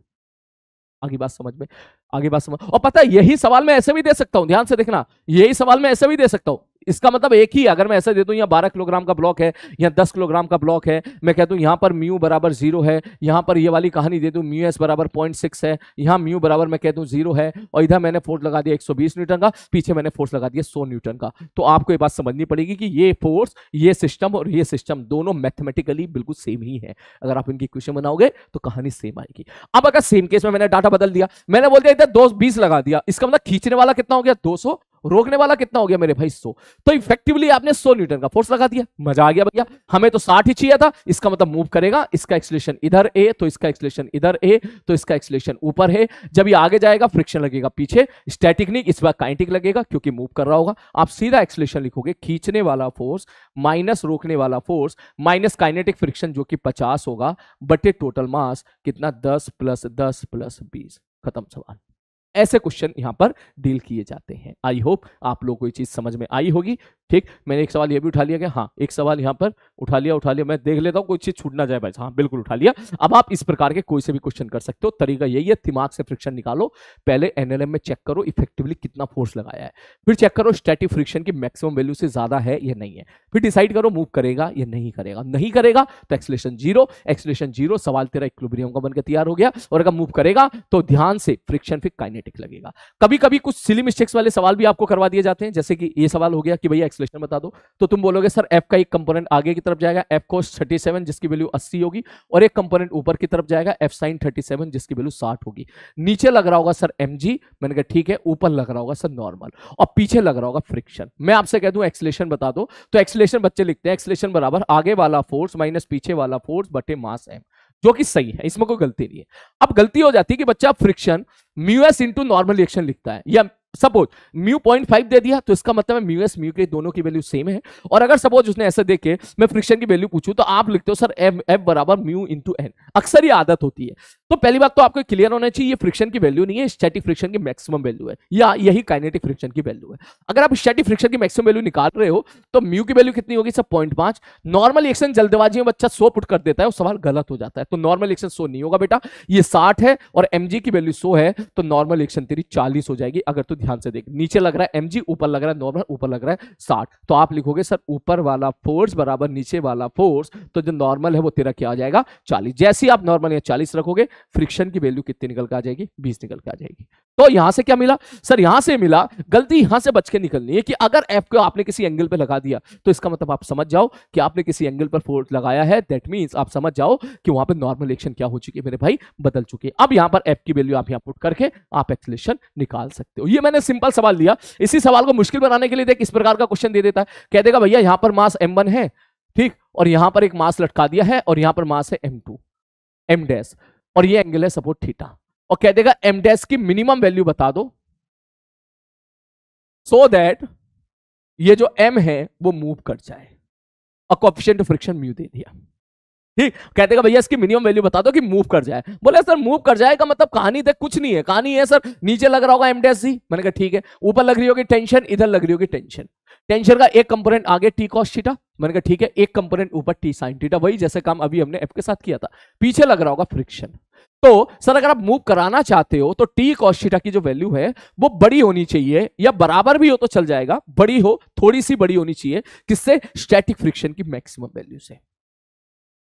आगे बात समझ में, आगे बात समझ। और पता है यही सवाल मैं ऐसे भी दे सकता हूं, ध्यान से देखना, यही सवाल मैं ऐसे भी दे सकता हूं। इसका मतलब एक ही, अगर मैं ऐसा दे दूं यहाँ 12 किलोग्राम का ब्लॉक है, यहाँ 10 किलोग्राम का ब्लॉक है, मैं कह दूं यहाँ पर म्यू बराबर 0 है, यहाँ पर ये वाली कहानी दे दूं म्यू एस बराबर 0.6 है, यहाँ म्यू बराबर मैं कह दूं 0 है, और इधर मैंने फोर्स लगा दिया 120 न्यूटन का, पीछे मैंने फोर्स लगा दिया 100 न्यूटन का। तो आपको ये बात समझनी पड़ेगी कि ये फोर्स, ये सिस्टम और ये सिस्टम दोनों मैथमेटिकली बिल्कुल सेम ही है। अगर आप इनकी इक्वेशन बनाओगे तो कहानी सेम आएगी। अब अगर सेम केस में मैंने डाटा बदल दिया, मैंने बोल दिया इधर 220 लगा दिया, इसका मतलब खींचने वाला कितना हो गया? 200, रोकने वाला कितना हो गया मेरे भाई? 100। तो इफेक्टिवली आपने 100 न्यूटन का फोर्स लगा दिया। मजा आ गया भैया, हमें तो 60 ही चाहिए था, इसका मतलब मूव करेगा, इसका एक्सेलरेशन इधर ए तो इसका एक्सेलरेशन इधर ए, तो इसका एक्सेलरेशन ऊपर है। जब ये आगे जाएगा फ्रिक्शन लगेगा पीछे, स्टैटिक नहीं, इस बार काइनेटिक लगेगा क्योंकि मूव कर रहा होगा। आप सीधा एक्सेलरेशन लिखोगे, खींचने वाला फोर्स माइनस रोकने वाला फोर्स माइनस काइनेटिक फ्रिक्शन जो कि 50 होगा, बटे टोटल मास कितना? 10 + 10 + 20। खत्म सवाल। ऐसे क्वेश्चन यहां पर डील किए जाते हैं। आई होप आप लोगों को ये चीज समझ में आई होगी। ठीक, मैंने एक सवाल ये भी उठा लिया क्या? हाँ, एक सवाल यहां पर उठा लिया। मैं देख लेता हूं कोई चीज छूट ना जाए भाई। हाँ बिल्कुल उठा लिया। अब आप इस प्रकार के कोई से भी क्वेश्चन कर सकते हो। तरीका यही है, दिमाग से फ्रिक्शन निकालो, पहले एनएलएम में चेक करो इफेक्टिवली कितना फोर्स लगाया है, फिर चेक करो स्टैटिक फ्रिक्शन की मैक्सिमम वैल्यू से ज्यादा है या नहीं है, फिर डिसाइड करो मूव करेगा या नहीं करेगा। नहीं करेगा तो एक्सेलरेशन जीरो, सवाल तेरा इक्विलिब्रियम का बनकर तैयार हो गया। और अगर मूव करेगा तो ध्यान से फ्रिक्शन फिर काइनेटिक लगेगा। कभी कभी कुछ सिली मिस्टेक्स वाले सवाल भी आपको करवा दिए जाते हैं, जैसे कि ये सवाल हो गया कि भैया एक्सेलरेशन बता दो, तो तुम बोलोगे सर एफ का एक कंपोनेंट आगे की तरफ जाएगा एफ cos 37 जिसकी वैल्यू 80 होगी, और एक कंपोनेंट ऊपर की तरफ जाएगा एफ sin 37 जिसकी वैल्यू 60 होगी। नीचे लग रहा होगा सर mg, मैंने कहा ठीक है, ऊपर लग रहा होगा सर नॉर्मल, और पीछे लग रहा होगा फ्रिक्शन। मैं आपसे कह दूं एक्सेलरेशन बता दो, तो एक्सेलरेशन बच्चे लिखते हैं एक्सेलरेशन बराबर आगे वाला फोर्स माइनस पीछे वाला फोर्स बटे मास m, जो कि सही है, इसमें कोई गलती नहीं है। अब गलती हो जाती है कि बच्चा friction μs into normal reaction लिखता है, या सपोज म्यू 0.5 दे दिया तो इसका मतलब है म्यू एस म्यू के दोनों की वैल्यू सेम है। और अगर सपोज उसने ऐसे देखे मैं फ्रिक्शन की वैल्यू पूछूं तो आप लिखते हो सर एफ बराबर म्यू इंटू एन। अक्सर ये आदत होती है। तो पहली बात तो आपको क्लियर होना चाहिए, ये फ्रिक्शन की वैल्यू नहीं है, स्टैटिक फ्रिक्शन की मैक्सिमम वैल्यू है, या यही काइनेटिक फ्रिक्शन की वैल्यू है। अगर आप स्टैटिक फ्रिक्शन की मैक्सिमम वैल्यू निकाल रहे हो तो म्यू की वैल्यू कितनी होगी सर 0.5। नॉर्मल रिएक्शन जल्दबाजी में बच्चा 100 पुट कर देता है, वो सवाल गलत हो जाता है। तो नॉर्मल रिएक्शन 100 नहीं होगा बेटा, ये 60 है, और mg की वैल्यू 100 है, तो नॉर्मल रिएक्शन तेरी 40 हो जाएगी। अगर तू ध्यान से देख, नीचे लग रहा है mg, ऊपर लग रहा है नॉर्मल, ऊपर लग रहा है 60, तो आप लिखोगे सर ऊपर वाला फोर्स बराबर नीचे वाला फोर्स, तो जो नॉर्मल है वो तेरा क्या आ जाएगा 40। जैसे ही आप नॉर्मल या 40 रखोगे फ्रिक्शन की वैल्यू कितनी निकल के आ जाएगी 20 निकल के आ जाएगी। तो यहां से क्या मिला सर, यहां से मिला गलती यहां से बच के निकलनी है कि अगर एफ को आपने किसी एंगल पे लगा दिया तो इसका मतलब आप समझ जाओ कि आपने किसी एंगल पर फोर्स लगाया है, दैट मींस आप समझ जाओ कि वहां पे नॉर्मल रिएक्शन क्या हो चुकी है मेरे भाई, बदल चुकी है। अब यहां पर एफ की वैल्यू आप यहां पुट करके आप एक्सेलरेशन निकाल सकते हो। ये मैंने सिंपल सवाल दिया, इसी सवाल को मुश्किल बनाने के लिए देख इस प्रकार का क्वेश्चन दे देता है, कह देगा भैया यहां पर मास m1 है, ठीक, और यहां पर एक मास लटका दिया है, और यहां पर मास है m2 m डैश, और ये एंगल है सपोर्ट थीटा, और कह देगा m डैश की मिनिमम वैल्यू बता दो सो दैट ये जो m है वो मूव कर जाए, और कोएफिशिएंट ऑफ फ्रिक्शन म्यू दे दिया, ठीक। कहते हैं भैया इसकी मिनिमम वैल्यू बता दो कि मूव कर जाए। बोले सर मूव कर जाएगा मतलब कहानी देख कुछ नहीं है, कहानी है सर नीचे लग रहा होगा m डैश जी, मैंने कहा ठीक है, ऊपर लग रही होगी टेंशन, इधर लग रही होगी टेंशन, टेंशन का एक कंपोनेंट आगे टी कॉस थीटा, मैंने कहा ठीक है, एक कंपोनेंट ऊपर टी साइन थीटा, वही जैसे काम अभी हमने एफ के साथ किया था। पीछे लग रहा होगा फ्रिक्शन। तो सर अगर आप मूव कराना चाहते हो तो टी कॉस थीटा की जो वैल्यू है वो बड़ी होनी चाहिए, या बराबर भी हो तो चल जाएगा, बड़ी हो, थोड़ी सी बड़ी होनी चाहिए, किससे, स्टैटिक फ्रिक्शन की मैक्सिमम वैल्यू से।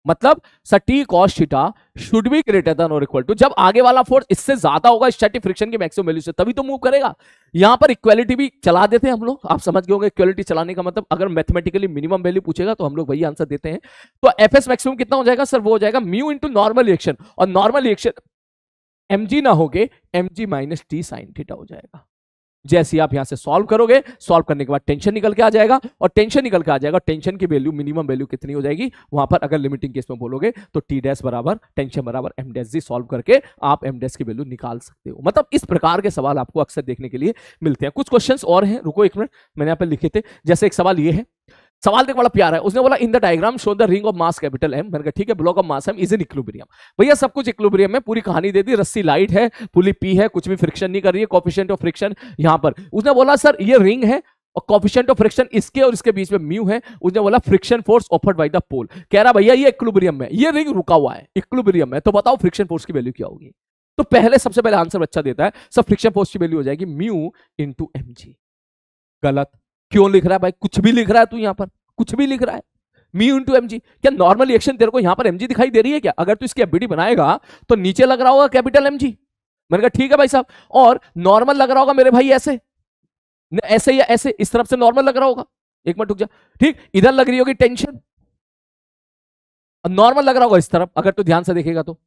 मतलब sir T cos theta should be greater than और इक्वल टू, जब आगे वाला फोर्स इससे ज्यादा होगा स्टैटिक फ्रिक्शन की मैक्सिमम वैल्यू से, तभी तो मूव करेगा। यहां पर इक्वालिटी भी चला देते हैं हम लोग, आप समझ गए होंगे इक्वालिटी चलाने का मतलब, अगर मैथमेटिकली मिनिमम वैल्यू पूछेगा तो हम लोग वही आंसर देते हैं। तो एफएस मैक्सिमम कितना हो जाएगा सर, वो हो जाएगा म्यू इंटू नॉर्मल रिएक्शन, और नॉर्मल रिएक्शन mg ना होगे mg minus T sine theta हो जाएगा। जैसे आप यहां से सॉल्व करोगे, सॉल्व करने के बाद टेंशन निकल के आ जाएगा, और टेंशन निकल के आ जाएगा, टेंशन की वैल्यू मिनिमम वैल्यू कितनी हो जाएगी वहां पर, अगर लिमिटिंग केस में बोलोगे तो टी डैश बराबर टेंशन बराबर m डैश जी, सॉल्व करके आप m डैश की वैल्यू निकाल सकते हो। मतलब इस प्रकार के सवाल आपको अक्सर देखने के लिए मिलते हैं। कुछ क्वेश्चंस और हैं, रुको एक मिनट, मैंने यहाँ पे लिखे थे। जैसे एक सवाल ये है, सवाल देख बड़ा प्यारा है, उसने बोला in the diagram show the ring of mass capital M, मैंने कहा ठीक है, block of mass M is in equilibrium. भैया सब कुछ इक्विलिब्रियम में, पूरी कहानी दे दी, रस्सी लाइट है, पुली पी है, कुछ भी फ्रिक्शन नहीं कर रही है, कोएफिशिएंट ऑफ फ्रिक्शन यहां पर। उसने बोला सर ये रिंग है और कोएफिशिएंट ऑफ फ्रिक्शन इसके और इसके बीच में म्यू है। उसने बोला friction force offered by the pole, कह रहा भैया ये इक्विलिब्रियम में, ये रिंग रुका हुआ है, इक्विलिब्रियम में, तो बताओ फ्रिक्शन फोर्स की वैल्यू क्या होगी। तो पहले सबसे पहले आंसर बच्चा देता है सर फ्रिक्शन फोर्स की वैल्यू हो जाएगी म्यू इंटू mg। गलत, क्यों लिख रहा है भाई, कुछ भी लिख रहा है तू, यहां पर कुछ भी लिख रहा है, म्यू इंटू mg। क्या नॉर्मल रिएक्शन तेरे को यहां पर mg दिखाई दे रही है क्या? अगर तू इसकी एफबीडी बनाएगा तो नीचे लग रहा होगा कैपिटल mg, मैंने कहा ठीक है भाई साहब, और नॉर्मल लग रहा होगा मेरे भाई ऐसे ऐसे या ऐसे, इस तरफ से नॉर्मल लग रहा होगा, एक मिनट रुक जा, ठीक, इधर लग रही होगी टेंशन, नॉर्मल लग रहा होगा इस तरफ, अगर तू ध्यान से देखेगा तो,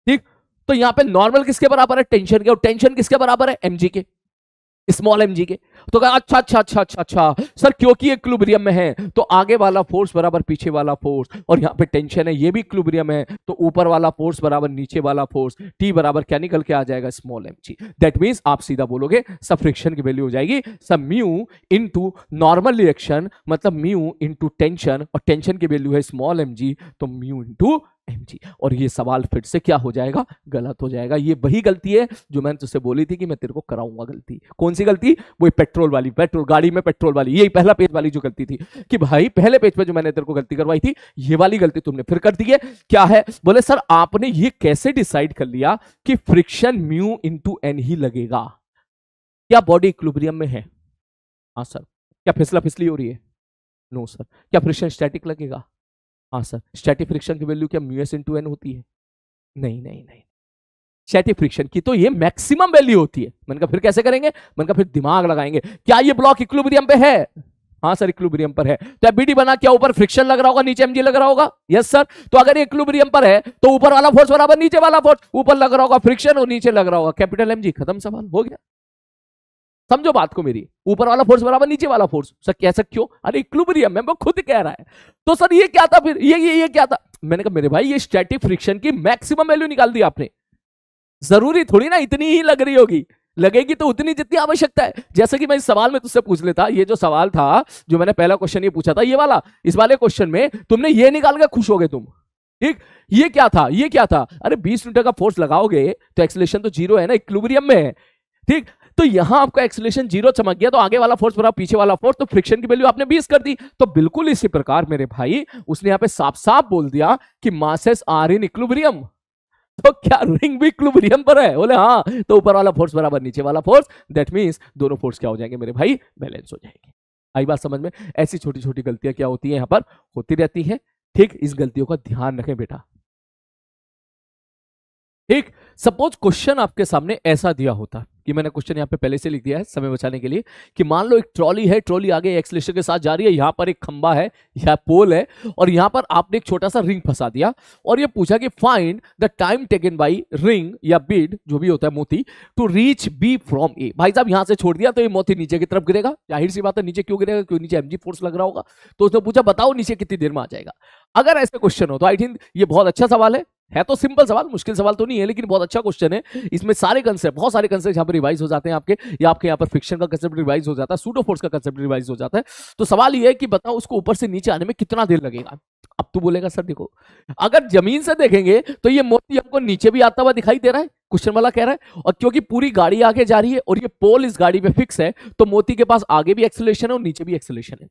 ठीक। तो यहां पे नॉर्मल किसके बराबर है, टेंशन के, और टेंशन किसके बराबर है, mg के, स्मॉल mg के। तो कहा अच्छा अच्छा अच्छा अच्छा अच्छा सर, क्योंकि ये इक्विलिब्रियम में है तो आगे वाला फोर्स बराबर पीछे वाला फोर्स, और यहाँ पे टेंशन है, ये भी इक्विलिब्रियम है, तो ऊपर वाला फोर्स बराबर नीचे वाला फोर्स, टी बराबर क्या निकल के आ जाएगा, स्मॉल mg। दैट मींस आप सीधा बोलोगे सब फ्रिक्शन की वैल्यू हो जाएगी सब म्यू इनटू नॉर्मल रिएक्शन, मतलब म्यू इनटू टेंशन, और टेंशन की वैल्यू है स्मॉल mg, तो म्यू इनटू mg। और ये सवाल फिर से क्या हो जाएगा, गलत हो जाएगा। ये वही गलती है जो मैंने तुझसे बोली थी कि मैं तेरे को कराऊंगा गलती। कौन सी गलती? वो पेट्रोल वाली, पेट्रोल गाड़ी में पेट्रोल वाली, यही पहला पेज वाली जो गलती थी कि भाई पहले पेज पे जो मैंने तेरे को गलती करवाई थी, ये वाली गलती तुमने फिर कर दी है। क्या है? बोले सर आपने ये कैसे डिसाइड कर लिया कि फ्रिक्शन म्यू इंटू एन ही लगेगा? क्या बॉडी इक्विलिब्रियम में है? हाँ सर। क्या फिसला फिसली हो रही है? No sir. क्या फ्रिक्शन स्टैटिक लगेगा? हाँ सर। स्टैटिक फ्रिक्शन की वैल्यू क्या म्यू एस इंटू एन होती है? नहीं नहीं नहीं, स्टैटिक फ्रिक्शन की तो ये मैक्सिमम वैल्यू होती है। मैंने कहा फिर कैसे करेंगे? मैंने कहा फिर दिमाग लगाएंगे। क्या ये ब्लॉक इक्विलिब्रियम पे है? हाँ सर इक्विलिब्रियम पर है। तो एफबीडी बना, क्या ऊपर फ्रिक्शन लग रहा होगा, नीचे एमजी लग रहा होगा? Yes sir. तो अगर ये इक्विलिब्रियम पर है तो ऊपर वाला फोर्स बराबर नीचे वाला फोर्स, ऊपर लग रहा होगा फ्रिक्शन और नीचे लग रहा होगा कैपिटल एमजी। खत्म, सवाल हो गया। समझो बात को मेरी, ऊपर वाला फोर्स बराबर नीचे वाला फोर्स। सर कैसे, क्यों? अरे इक्विलिब्रियम में, वो खुद कह रहा है। तो सर ये क्या था फिर? ये क्या था? मैंने कहा मेरे भाई ये स्टैटिक फ्रिक्शन की मैक्सिमम वैल्यू निकाल दी आपने। जरूरी थोड़ी ना इतनी ही लग रही होगी, लगेगी तो उतनी जितनी आवश्यकता है। जैसे कि मैं इस सवाल में तुझसे पूछ लेता, ये जो सवाल था जो मैंने पहला क्वेश्चन ये पूछा था, ये वाला, इस वाले क्वेश्चन में तुमने ये निकाल के खुश हो गए तुम। ठीक, ये क्या था? ये क्या था? अरे 20 न्यूटन का फोर्स लगाओगे तो एक्सेलरेशन तो जीरो है ना, इक्विलिब्रियम में है। ठीक, तो यहां आपका एक्सेलरेशन जीरो चमक गया, तो आगे वाला फोर्स बराबर पीछे वाला फोर्स, तो फ्रिक्शन की वैल्यू आपने 20 कर दी। तो बिल्कुल इसी प्रकार मेरे भाई उसने यहां पे साफ साफ बोल दिया कि मासेस आर इन इक्विलिब्रियम। तो क्या रिंग भी इक्विलिब्रियम पर है? बोले हाँ। तो ऊपर वाला फोर्स बराबर नीचे वाला फोर्स, दैट मींस दोनों फोर्स क्या हो जाएंगे मेरे भाई? बैलेंस हो जाएंगे। आई बात समझ में? ऐसी छोटी छोटी गलतियां क्या होती है यहां पर, होती रहती है। ठीक, इस गलतियों का ध्यान रखें बेटा। ठीक, सपोज क्वेश्चन आपके सामने ऐसा दिया होता कि मैंने क्वेश्चन यहां पे पहले से लिख दिया है समय बचाने के लिए, कि मान लो एक ट्रॉली है, ट्रॉली आगे एक्सेलरेशन के साथ जा रही है, यहां पर एक खंबा है या पोल है, और यहां पर आपने एक छोटा सा रिंग फंसा दिया और ये पूछा कि find the time taken by ring या बीड जो भी होता है मोती टू रीच बी फ्रॉम ए। भाई साहब यहां से छोड़ दिया तो ये मोती नीचे की तरफ गिरेगा, जाहिर सी बात है नीचे क्यों गिरेगा? क्योंकि नीचे एमजी फोर्स लग रहा होगा। तो उसने पूछा बताओ नीचे कितनी देर में आ जाएगा। अगर ऐसे क्वेश्चन हो तो आई थिंक ये बहुत अच्छा सवाल है तो सिंपल सवाल, मुश्किल सवाल तो नहीं है, लेकिन बहुत अच्छा क्वेश्चन है। इसमें सारे कंसेप्ट, बहुत सारे कंसेप्ट यहाँ पर रिवाइज हो जाते हैं आपके, या आपके यहाँ पर फ्रिक्शन का कंसेप्ट रिवाइज हो जाता है, सूडो फोर्स का कंसेप्ट रिवाइज हो जाता है। तो सवाल ये है कि बताओ उसको ऊपर से नीचे आने में कितना देर लगेगा। अब तू बोलेगा सर देखो, अगर जमीन से देखेंगे तो ये मोती हमको नीचे भी आता हुआ दिखाई दे रहा है, क्वेश्चन वाला कह रहा है, और क्योंकि पूरी गाड़ी आगे जा रही है और ये पोल इस गाड़ी पे फिक्स है, तो मोती के पास आगे भी एक्सेलरेशन है और नीचे भी एक्सेलरेशन है।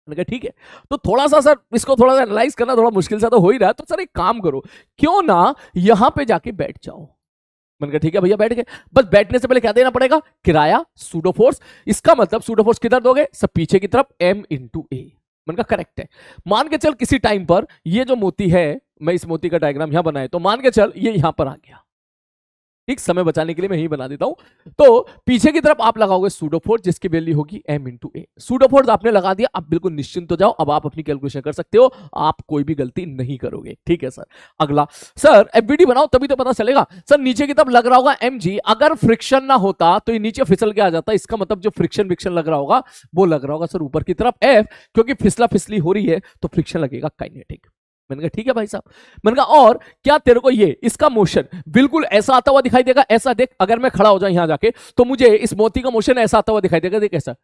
मैंने कहा ठीक है, तो थोड़ा सा सर इसको थोड़ा सा एनालाइज करना थोड़ा मुश्किल सा तो हो ही रहा है, तो सर एक काम करो, क्यों ना यहां पे जाके बैठ जाओ। मैंने कहा ठीक है भैया बैठ गए, बस बैठने से पहले क्या देना पड़ेगा? किराया, सूडो फोर्स। इसका मतलब सूडो फोर्स किधर दोगे? सब पीछे की तरफ, m इंटू ए। मैंने कहा करेक्ट है। मान के चल किसी टाइम पर ये जो मोती है, मैं इस मोती का डायग्राम यहां बनाए, तो मान के चल ये यहां पर आ गया। ठीक, समय बचाने के लिए मैं यही बना देता हूं। तो पीछे की तरफ आप लगाओगे सूडो फोर्स जिसकी वैल्यू होगी m इंटू ए। सूडो फोर्स आपने लगा दिया, अब बिल्कुल निश्चिंत हो जाओ, अब आप अपनी कैलकुलेशन कर सकते हो, आप कोई भी गलती नहीं करोगे। ठीक है सर। अगला, सर एफबीडी बनाओ तभी तो पता चलेगा। सर नीचे की तरफ लग रहा होगा mg, अगर फ्रिक्शन ना होता तो ये नीचे फिसल के आ जाता, इसका मतलब जो फ्रिक्शन विक्शन लग रहा होगा वो लग रहा होगा सर ऊपर की तरफ f, क्योंकि फिसला फिसली हो रही है तो फ्रिक्शन लगेगा काइनेटिक। मैंने कहा ठीक है भाई साहब। मैंने कहा और क्या तेरे को ये इसका मोशन बिल्कुल ऐसा आता हुआ दिखाई देगा? ऐसा देख, अगर मैं खड़ा हो जाऊं यहां जाके तो मुझे इस मोती का मोशन ऐसा आता हुआ दिखाई देगा, देख ऐसा,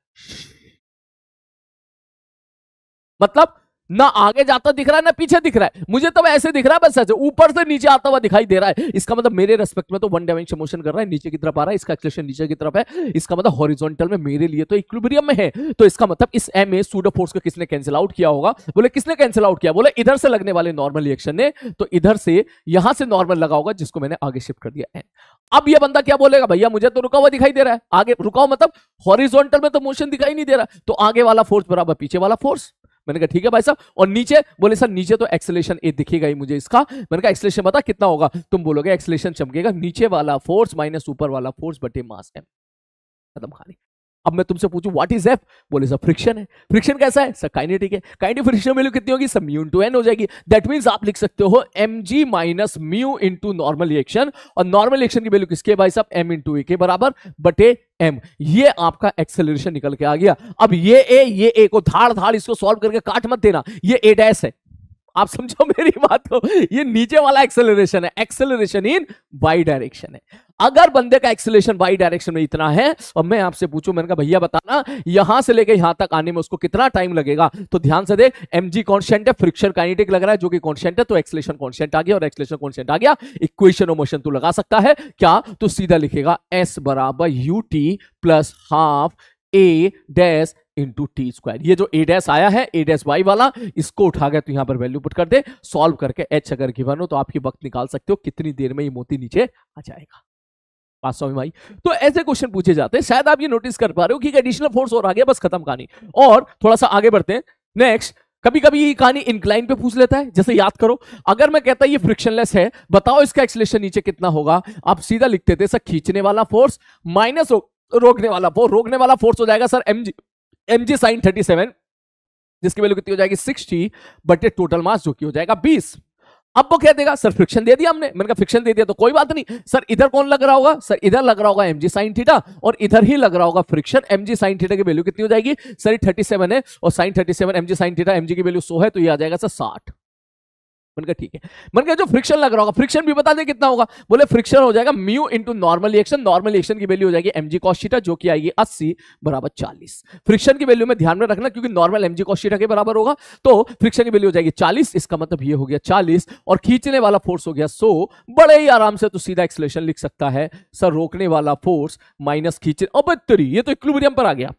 मतलब ना आगे जाता दिख रहा है ना पीछे दिख रहा है, मुझे तो ऐसे दिख रहा है, बस ऐसे ऊपर से नीचे आता हुआ दिखाई दे रहा है। इसका मतलब मेरे रेस्पेक्ट में तो वन डायमेंशन मोशन कर रहा है, नीचे की तरफ आ रहा है, इसका एक्सेलरेशन नीचे की तरफ है, इसका मतलब हॉरिजॉन्टल में मेरे लिए तो इक्विलिब्रियम में है। तो इसका मतलब इस एम ए सूडो फोर्स को किसने कैंसिल आउट किया होगा? बोले किसने कैंसिल आउट किया? बोले इधर से लगने वाले नॉर्मल रिएक्शन ने, तो इधर से यहां से नॉर्मल लगा होगा जिसको मैंने आगे शिफ्ट कर दिया है। अब ये बंदा क्या बोलेगा? भैया मुझे तो रुका हुआ दिखाई दे रहा है, आगे रुका हुआ मतलब हॉरिजॉन्टल में तो मोशन दिखाई नहीं दे रहा, तो आगे वाला फोर्स बराबर पीछे वाला फोर्स। मैंने कहा ठीक है भाई साहब। और नीचे? बोले सर नीचे तो एक्सेलरेशन ए दिखेगा ही मुझे इसका। मैंने कहा एक्सेलरेशन बता कितना होगा? तुम बोलोगे एक्सेलरेशन चमकेगा नीचे वाला फोर्स माइनस ऊपर वाला फोर्स बटे मास m। खत्म कहानी। अब मैं तुमसे पूछूं व्हाट इज एफ? बोले सर फ्रिक्शन है। फ्रिक्शन कैसा है? सर काइनेटिक है। काइनेटिक फ्रिक्शन वैल्यू कितनी होगी? सब म्यू इनटू एन हो जाएगी। दैट मींस आप लिख सकते हो mg minus mu into normal reaction, और नॉर्मल रिएक्शन की वैल्यू किसके भाई साहब? m इनटू ए के बराबर बटे m। ये आपका एक्सेलरेशन निकल के आ गया। अब ये ए को धाड़ धाड़ इसको सॉल्व करके काट मत देना, ये ए डैश है, आप समझो मेरी बात को, ये नीचे वाला एक्सेलरेशन है, एक्सेलरेशन इन वाई डायरेक्शन है। अगर बंदे का एक्सीलरेशन वाई डायरेक्शन में इतना है और मैं आपसे पूछूं, मैंने कहा भैया बताना यहां से लेकर यहां तक आने में उसको कितना टाइम लगेगा, तो ध्यान से देख, mg कांस्टेंट है, फ्रिक्शन काइनेटिक लग रहा है जो कि कांस्टेंट है, तो एक्सीलरेशन कांस्टेंट आ गया, और एक्सीलरेशन कांस्टेंट आ गया, इक्वेशन ऑफ मोशन तू लगा सकता है क्या, तो सीधा लिखेगा s बराबर ut plus half a dash into T square. ये जो a डैश आया है, a डैश y वाला, इसको उठा गया तो यहां पर वैल्यू पुट कर दे, सॉल्व करके h अगर गिवन हो तो आप ये वक्त निकाल सकते हो कितनी देर में ये मोती नीचे आ जाएगा। 500 में। तो ऐसे क्वेश्चन पूछे जाते हैं, शायद आप ये नोटिस कर पा रहे हो कि एडिशनल फोर्स और आ गया, बस खत्म कहानी। और थोड़ा सा आगे बढ़ते हैं। नेक्स्ट, कभी कभी ये कहानी इंक्लाइन पे पूछ लेता है, जैसे याद करो, अगर मैं कहता ये फ्रिक्शनलेस है, बताओ इसका एक्सीलरेशन नीचे कितना होगा, आप सीधा लिखते थे सर खींचने वाला फोर्स माइनस रोकने वाला फोर्स, रोकने वाला फोर्स हो जाएगा सर mg sin 37, जिसकी वैल्यू कितनी हो जाएगी 60 बटे टोटल मास जो कि हो जाएगा 20। अब वो क्या देगा, सर फ्रिक्शन दे दिया हमने, मैंने कहा फ्रिक्शन दे दिया तो कोई बात नहीं, सर इधर कौन लग रहा होगा, सर इधर लग रहा होगा mg sin थीटा, और इधर ही लग रहा होगा फ्रिक्शन। mg sin थीटा की वैल्यू कितनी हो जाएगी, सर 37 है, और sin 37 mg sin theta, mg की वैल्यू 100 है, तो ये आ जाएगा सर 60। मैंने कहा ठीक है, मैंने कहा जो फ्रिक्शन लग रहा होगा, फ्रिक्शन भी बता दे कितना होगा, बोले फ्रिक्शन हो जाएगा mu into normal reaction, normal reaction की वैल्यू हो जाएगी mg cos थीटा जो कि आएगी 80 बराबर 40। फ्रिक्शन की वैल्यू में ध्यान में रखना क्योंकि नॉर्मल mg cos थीटा के बराबर होगा, तो फ्रिक्शन की वैल्यू हो जाएगी 40, इसका मतलब ये हो गया 40, और खींचने वाला फोर्स हो गया 100। बड़े ही आराम से तो सीधा एक्सीलरेशन लिख सकता है सर रोकने वाला फोर्स माइनस खींचने, अब ये तो इक्विलिब्रियम पर आ गया,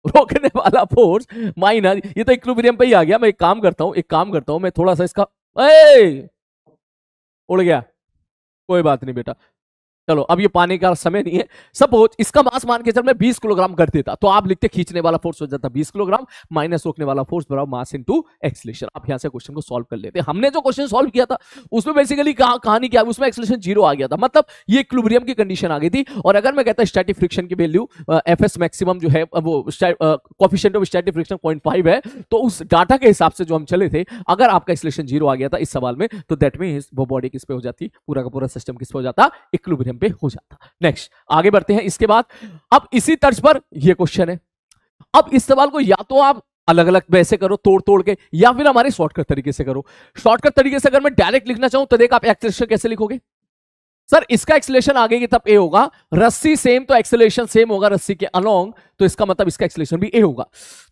रोकने वाला फोर्स माइनस, ये तो इक्विलिब्रियम पे ही आ गया। मैं एक काम करता हूं, मैं थोड़ा सा इसका उड़ गया, कोई बात नहीं बेटा, चलो अब ये पाने का समय नहीं है। सपोज इसका मास मान के चल मैं 20 किलोग्राम कर देता, तो आप लिखते खींचने वाला फोर्स हो जाता 20 किलोग्राम माइनस रोकने वाला फोर्स बराबर मास इनटू एक्सीलरेशन। आप यहां से क्वेश्चन को सॉल्व कर लेते हैं। हमने जो क्वेश्चन सॉल्व किया था उसमें बेसिकली कहानी क्या, उसमें एक्सीलरेशन 0 आ गया था, मतलब ये इक्विलिब्रियम की कंडीशन आ गई थी। और अगर मैं कहता स्टैटिक फ्रिक्शन की वैल्यू एफएस मैक्सिमम जो है वो कोएफिशिएंट ऑफ स्टैटिक फ्रिक्शन 0.5 है, तो उस डाटा के हिसाब से जो हम चले थे, अगर आपका एक्सीलरेशन 0 आ गया था इस सवाल में, तो दैट मींस वो बॉडी किस पे हो जाती, पूरा का पूरा सिस्टम किस पे हो जाता, इक्विलिब्रियम पे हो जाता। नेक्स्ट आगे बढ़ते हैं। इसके बाद अब इसी तर्ज पर यह क्वेश्चन है, अब इस सवाल को या तो आप अलग अलग वैसे करो तोड़ तोड़ के, या फिर हमारे शॉर्टकट तरीके से करो। शॉर्टकट तरीके से अगर मैं डायरेक्ट लिखना चाहूं तो देख आप एक्सीलरेशन कैसे लिखोगे, सर इसका एक्सीलरेशन आगे की तब ए होगा, रस्सी सेम तो एक्सीलरेशन सेम होगा रस्सी के अलोंग, तो इसका मतलब इसका एक्सीलरेशन भी ए होगा।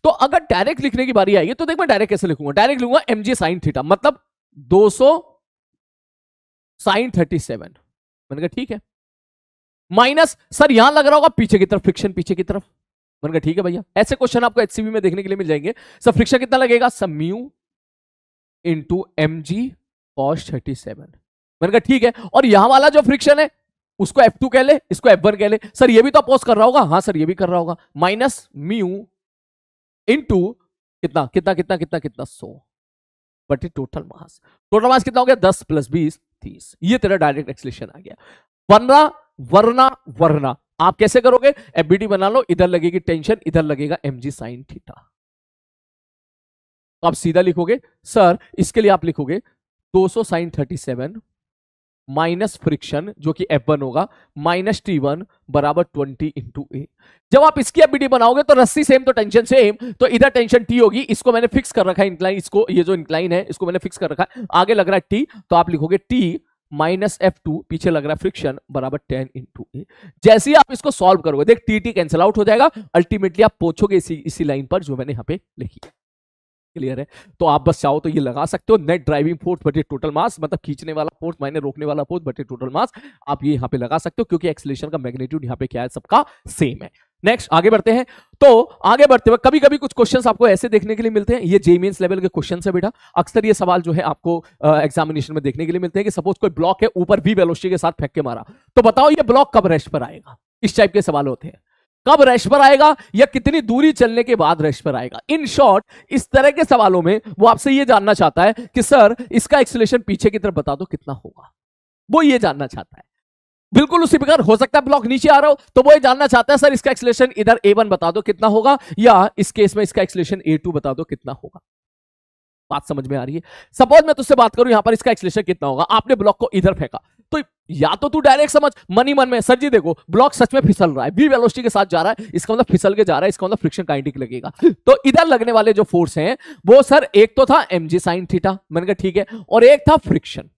तो अगर डायरेक्ट लिखने की बारी आएगी तो देख मैं डायरेक्ट कैसे लिखूंगा, डायरेक्ट लिखूंगा mg sin थीटा, मतलब 200 sin 37। मैंने कहा ठीक है, माइनस सर यहां लग रहा होगा पीछे की तरफ फ्रिक्शन, पीछे की तरफ। मैंने कहा ठीक है भैया, ऐसे क्वेश्चन आपको एचसीबी में देखने के लिए मिल जाएंगे। सर फ्रिक्शन कितना लगेगा, सब म्यू इंटू mg cos 37। मैंने कहा ठीक है, और यहां वाला जो फ्रिक्शन है उसको F2 कह ले, इसको F1 कह ले। सर ये भी तो अपोज कर रहा होगा, हाँ सर ये भी कर रहा होगा, माइनस म्यू इंटू कितना कितना कितना कितना कितना 100 बटे टोटल मास। टोटल मास कितना हो गया 10 + 20 30। ये तेरा डायरेक्ट एक्सीलरेशन आ गया। वरना आप कैसे करोगे, एफबीटी बना लो, इधर लगेगी टेंशन, इधर लगेगा mg sin थीटा। तो आप सीधा लिखोगे सर, इसके लिए आप लिखोगे 200 sin 37 माइनस फ्रिक्शन जो कि F1 होगा माइनस T1 बराबर 20 इंटू ए। जब आप इसकी एफबीटी बनाओगे तो रस्सी सेम तो टेंशन सेम, तो इधर टेंशन T होगी, इसको मैंने फिक्स कर रखा है इंक्लाइन, इसको ये जो इंक्लाइन है इसको मैंने फिक्स कर रखा है, आगे लग रहा है T, तो आप लिखोगे T माइनस F2, पीछे लग रहा है फ्रिक्शन बराबर 10 इंटू ए। जैसे ही आप इसको सॉल्व करोगे देख टी कैंसिल आउट हो जाएगा, अल्टीमेटली आप पहुंचोगे इसी लाइन पर जो मैंने यहां पे लिखी है। क्लियर है, तो आप बस चाहो तो ये लगा सकते हो, नेट ड्राइविंग फोर्स बटे टोटल मास, मतलब खींचने वाला फोर्स माइनस रोकने वाला फोर्स बटे टोटल मास, आप ये यहां पे लगा सकते हो क्योंकि एक्सीलरेशन का मैग्नीट्यूड यहां पे क्या है, सबका सेम है। नेक्स्ट आगे बढ़ते हैं। तो आगे बढ़ते हुए कभी कभी कुछ क्वेश्चंस आपको ऐसे देखने के लिए मिलते हैं, ये जेई मेंस लेवल के क्वेश्चंस है बेटा, अक्सर ये सवाल जो है आपको एग्जामिनेशन में देखने के लिए मिलते हैं कि सपोज कोई ब्लॉक है, ऊपर v वेलोसिटी के साथ फेंक के मारा, तो बताओ ये ब्लॉक कब रेस्ट पर आएगा। इस टाइप के सवाल होते हैं, कब रेस्ट पर आएगा या कितनी दूरी चलने के बाद रेस्ट पर आएगा। इन शॉर्ट इस तरह के सवालों में वो आपसे ये जानना चाहता है कि सर इसका एक्सीलरेशन पीछे की तरफ बता दो कितना होगा, वो ये जानना चाहता है। बिल्कुल उसी प्रकार हो सकता है ब्लॉक नीचे आ रहा हो तो वो ये जानना चाहता है सर इसका एक्सीलरेशन इधर A1 बता दो कितना होगा, या इस केस में इसका एक्सीलरेशन A2 बता दो कितना होगा। बात समझ में आ रही है। सपोज मैं तुझसे बात करूं यहां पर इसका एक्सीलरेशन कितना होगा, आपने ब्लॉक को इधर फेंका, तो या तो तू डायरेक्ट समझ मन ही मन में सर जी देखो ब्लॉक सच में फिसल रहा है, v वेलोसिटी के साथ जा रहा है, इसका मतलब फिसल के जा रहा है, इसका मतलब फ्रिक्शन काइनेटिक लगेगा। तो इधर लगने वाले जो फोर्स हैं वो सर एक तो था mg sin थीटा, मैंने कहा ठीक है, और एक था फ्रिक्शन,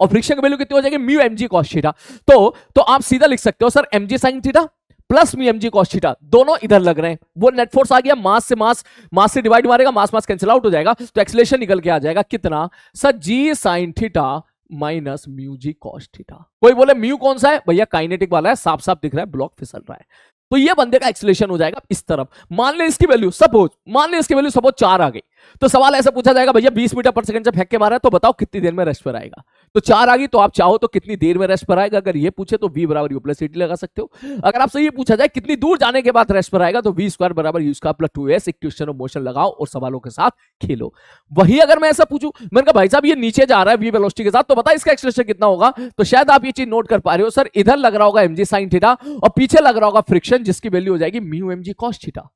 और फ्रिक्शन की वैल्यू कितनी हो जाएगी म्यू mg cos थीटा। तो आप सीधा लिख सकते हो sir mg sin theta plus mu mg cos theta, दोनों इधर लग रहे हैं, वो नेट फोर्स आ गया, मास से डिवाइड मारेगा, मास कैंसिल आउट हो जाएगा, तो एक्सीलरेशन निकल के आ जाएगा कितना sir g sin theta minus mu g cos theta. कोई बोले म्यू कौन सा है भैया, काइनेटिक वाला है, साफ साफ दिख रहा है ब्लॉक फिसल रहा है, तो ये बंदे का एक्सीलरेशन हो जाएगा इस तरफ। मान ले इसकी वैल्यू सपोज 4 आ गई, तो सवाल ऐसा पूछा जाएगा भैया 20 मीटर पर सेकंड से फेंक के मारा है तो बताओ कितनी देर में रेस्ट पर आएगा, तो 4 आ गई, तो आप चाहो तो कितनी देर में रेस्ट पर आएगा, अगर ये पूछे तो v बराबर यू प्लस सी टी लगा सकते हो। अगर आपसे ये पूछा जाए कितनी दूर जाने के बाद रेस्ट पर आएगा, तो v स्क्वायर बराबर you square plus 2s, equation of motion लगाओ और सवालों के साथ खेलो। वही अगर मैं ऐसा पूछूं, मैंने कहा भाई साहब ये नीचे जा रहा है v वेलोसिटी के साथ, तो बता इसका एक्सीलरेशन कितना होगा, तो शायद आप ये चीज नोट कर पा रहे हो सर, इधर लग रहा होगा mg sin थीटा और पीछे लग रहा होगा फ्रिक्शन जिसकी वैल्यू हो जाएगी म्यू mg cos थीटा।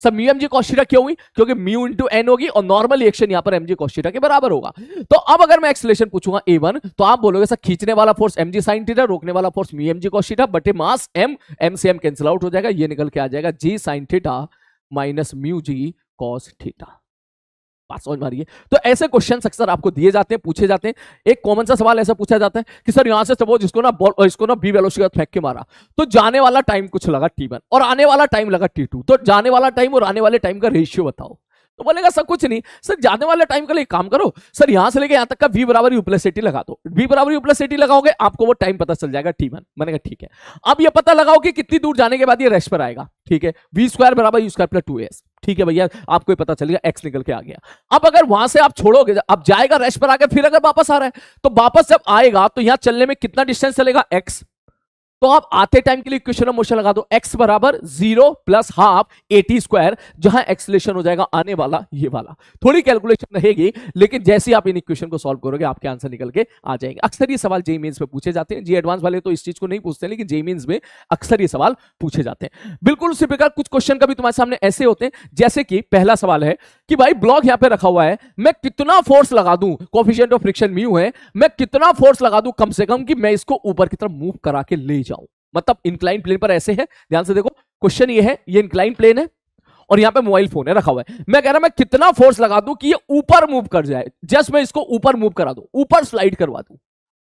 सब म्यू mg cos थीटा क्यों हुई, क्योंकि म्यू इंटू एन होगी और नॉर्मल एक्शन यहां पर mg cos थीटा के बराबर होगा। तो अब अगर मैं एक्सीलरेशन पूछूंगा a1, तो आप बोलोगे सर खींचने वाला फोर्स mg sin थीटा, रोकने वाला force mu mg cos theta बटे मास m से m कैंसिल आउट हो जाएगा, ये निकल के आ जाएगा g sin theta minus mu g cos theta. बात समझ मारिए। तो ऐसे क्वेश्चन अक्सर आपको दिए जाते हैं, पूछे जाते हैं। एक कॉमन सा सवाल ऐसा पूछा जाता है कि सर यहां से सपोज इसको ना बी वेलोसिटी फेंक के मारा, तो जाने वाला टाइम कुछ लगा t1 और आने वाला टाइम लगा t2, तो जाने वाला टाइम और आने वाले टाइम का रेशियो बताओ। तो बोलेगा सर कुछ नहीं, सर जाने वाले टाइम के लिए काम करो, सर यहां से लेके यहां तक का v बराबर यू प्लस टी लगा दो, v बराबर यू प्लस टी लगाओगे आपको वो टाइम पता चल जाएगा t1। मैंने कहा ठीक है, अब ये पता लगाओ कि कितनी दूर जाने के बाद ये रेस्ट पर आएगा, ठीक है, v स्क्वायर बराबर यू स्क्वायर प्लस 2s, ठीक है भैया, आपको पता चल गया x निकल के आ गया। अब अगर वहां से आप छोड़ोगे, अब जाएगा रेस्ट पर आके, फिर अगर वापस आ रहा है तो वापस जब आएगा तो यहां चलने में कितना डिस्टेंस चलेगा x, तो आप आते टाइम के लिए इक्वेशन ऑफ मोशन लगा दो, x बराबर 0 प्लस हाफ at स्क्वायर, जहां एक्सीलरेशन हो जाएगा आने वाला ये वाला। थोड़ी कैलकुलेशन रहेगी, लेकिन जैसे आप इन इक्वेशन को सॉल्व करोगे आपके आंसर निकल के आ जाएंगे। अक्सर ये सवाल जेईई मेंस में पूछे जाते हैं, जी एडवांस वाले तो इस चीज को नहीं पूछते, लेकिन जेईई मेंस में अक्सर ये सवाल पूछे जाते हैं। बिल्कुल उसी प्रकार कुछ क्वेश्चन का भी तुम्हारे सामने ऐसे होते हैं, जैसे कि पहला सवाल है कि भाई ब्लॉक यहां पे रखा हुआ है, मैं कितना फोर्स लगा दूं, कोएफिशिएंट ऑफ फ्रिक्शन म्यू है, मैं कितना फोर्स लगा दूं कम से कम कि मैं इसको ऊपर की तरफ मूव करा के ले जाऊं। मतलब इंक्लाइन प्लेन पर ऐसे है, ध्यान से देखो क्वेश्चन ये है, ये इंक्लाइन प्लेन है और यहां पे मोबाइल फोन है रखा हुआ है, मैं कह रहा मैं कितना फोर्स लगा दूं कि ये ऊपर मूव कर जाए, जस्ट मैं इसको ऊपर मूव करा दूं, ऊपर स्लाइड करवा दूं,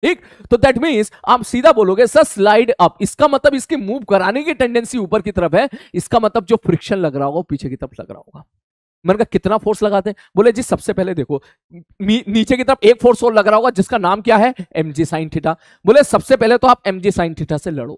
ठीक। तो दैट मींस आप सीधा बोलोगे सर स्लाइड अप, इसका मतलब इसकी मूव कराने की टेंडेंसी ऊपर की तरफ है, इसका मतलब जो फ्रिक्शन लग रहा होगा पीछे की तरफ लग रहा होगा। मैंने कहा कितना फोर्स लगाते हैं, बोले जी सबसे पहले देखो नीचे की तरफ एक फोर्स और लग रहा होगा जिसका नाम क्या है mg sin थीटा। बोले सबसे पहले तो आप mg sin थीटा से लड़ो,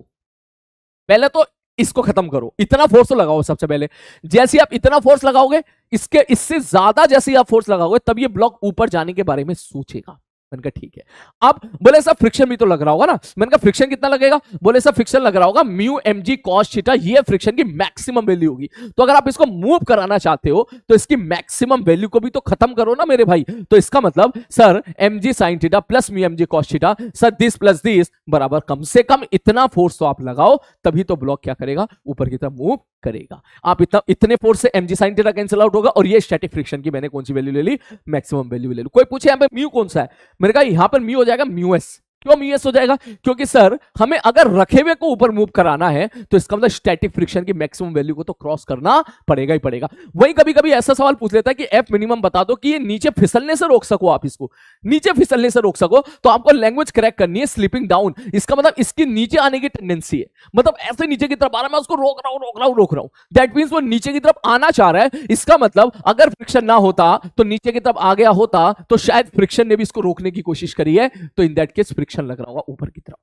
पहले तो इसको खत्म करो, इतना फोर्स तो लगाओ सबसे पहले। जैसे आप इतना फोर्स लगाओगे, इससे ज्यादा जैसे आप फोर्स लगाओगे तब ये ब्लॉक ऊपर जाने के बारे में सोचेगा। मैंने कहा ठीक है। अब बोले सर फ्रिक्शन भी तो लग रहा होगा ना, मैंने कहा फ्रिक्शन कितना लगेगा, बोले सर फ्रिक्शन लग रहा होगा म्यू mg cos थीटा, ये फ्रिक्शन की मैक्सिमम वैल्यू होगी। तो अगर आप इसको मूव कराना चाहते हो तो इसकी मैक्सिमम वैल्यू को भी तो खत्म करो ना मेरे भाई। तो इसका मतलब sir mg sin theta plus mu mg cos theta, sir this plus this बराबर कम से कम इतना फोर्स तो आप लगाओ, तभी तो ब्लॉक क्या करेगा ऊपर की तरफ मूव करेगा। आप इतने फोर्स से mg sin theta cancel out होगा और ये स्टैटिक फ्रिक्शन की मैंने कौन सी वैल्यू ले ली, मैक्सिमम वैल्यू ले ली। कोई पूछे यहां पे म्यू कौन सा है, मैंने कहा यहां पर म्यू हो जाएगा म्यू एस। क्यों म्यू एस हो जाएगा, क्योंकि सर हमें अगर रखे हुए को ऊपर मूव कराना है तो इसका मतलब स्टैटिक फ्रिक्शन की मैक्सिमम वैल्यू को तो क्रॉस करना पड़ेगा ही पड़ेगा। वही कभी कभी ऐसा सवाल पूछ लेता है कि एफ मिनिमम बता दो कि ये नीचे फिसलने से रोक सको, आप इसको नीचे फिसलने से रोक सको, तो आपको लैंग्वेज करेक्ट करनी है स्लिपिंग डाउन। इसका मतलब इसकी नीचे आने की टेंडेंसी है, मतलब ऐसे नीचे की तरफ आ रहा है, मैं उसको रोक रहा हूं, दैट मींस वो नीचे की तरफ आना चाह रहा है। इसका मतलब अगर फ्रिक्शन ना होता तो नीचे की तरफ आ गया होता, तो शायद फ्रिक्शन ने भी इसको रोकने की कोशिश करी है, तो इन दैट केस फ्रिक्शन लग रहा होगा ऊपर की तरफ।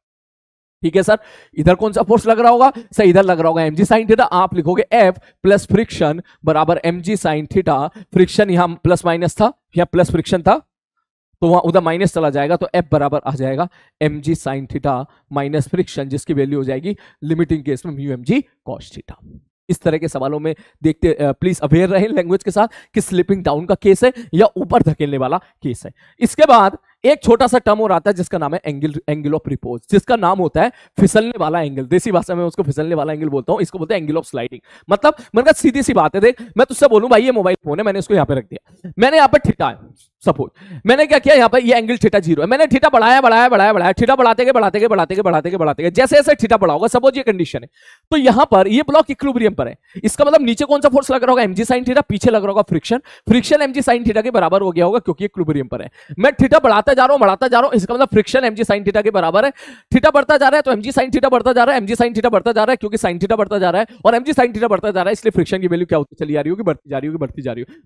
ठीक है सर, इधर कौन सा फोर्स लग रहा होगा, सर इधर लग रहा होगा mg sin थीटा। आप लिखोगे F प्लस फ्रिक्शन बराबर mg sin थीटा, फ्रिक्शन यहां प्लस माइनस था, यहां प्लस फ्रिक्शन था तो वहां उधर माइनस चला जाएगा, तो F बराबर आ जाएगा mg sin theta minus friction, जिसकी वैल्यू हो जाएगी लिमिटिंग केस में म्यू mg cos थीटा। इस तरह के सवालों में देखते प्लीज अवेयर रहे लैंग्वेज के साथ कि स्लिपिंग डाउन का केस है या ऊपर धकेलने वाला केस है। इसके बाद एक छोटा सा टर्म और आता है जिसका नाम है एंगल ऑफ रिपोज, जिसका नाम होता है फिसलने वाला एंगल। देसी भाषा में उसको फिसलने वाला एंगल बोलता हूं, इसको बोलते हैं एंगल ऑफ स्लाइडिंग। मतलब सीधी सी बात है, देख मैं तुझसे बोलूं भाई ये मोबाइल फोन है, मैंने इसको यहां पे रख दिया, मैंने यहां पर थीटा है, सपोज मैंने क्या किया, यहाँ पर ये एंगल थीटा 0 है, मैंने थीटा बढ़ाया बढ़ाया बढ़ाया बढ़ाया, थीटा बढ़ाते गए जैसे जैसे थीटा बढ़ा होगा, सपोज ये कंडीशन है, तो यहां पर ये ब्लॉक इक्विलिब्रियम पर है। इसका मतलब नीचे कौन सा फोर्स लग रहा होगा, mg sin थीटा, पीछे लग रहा होगा friction, friction mg sin theta के बराबर हो गया होगा क्योंकि इक्विलिब्रियम पर है। मैं थीटा बढ़ाता जा रहा हूं, इसका मतलब फ्रिक्शन mg sin थीटा के बराबर है। थीटा बढ़ता जा रहा है तो mg sin थीटा बढ़ता जा रहा है, mg sin थीटा बढ़ता जा रहा है क्योंकि sin थीटा बढ़ता जा रहा है, और mg sin थीटा बढ़ता जा रहा है, इसलिए फ्रिक्शन की वैल्यू क्या होती चली जा रही होगी, बढ़ती जा रही होगी, बढ़ती जा रही होगी,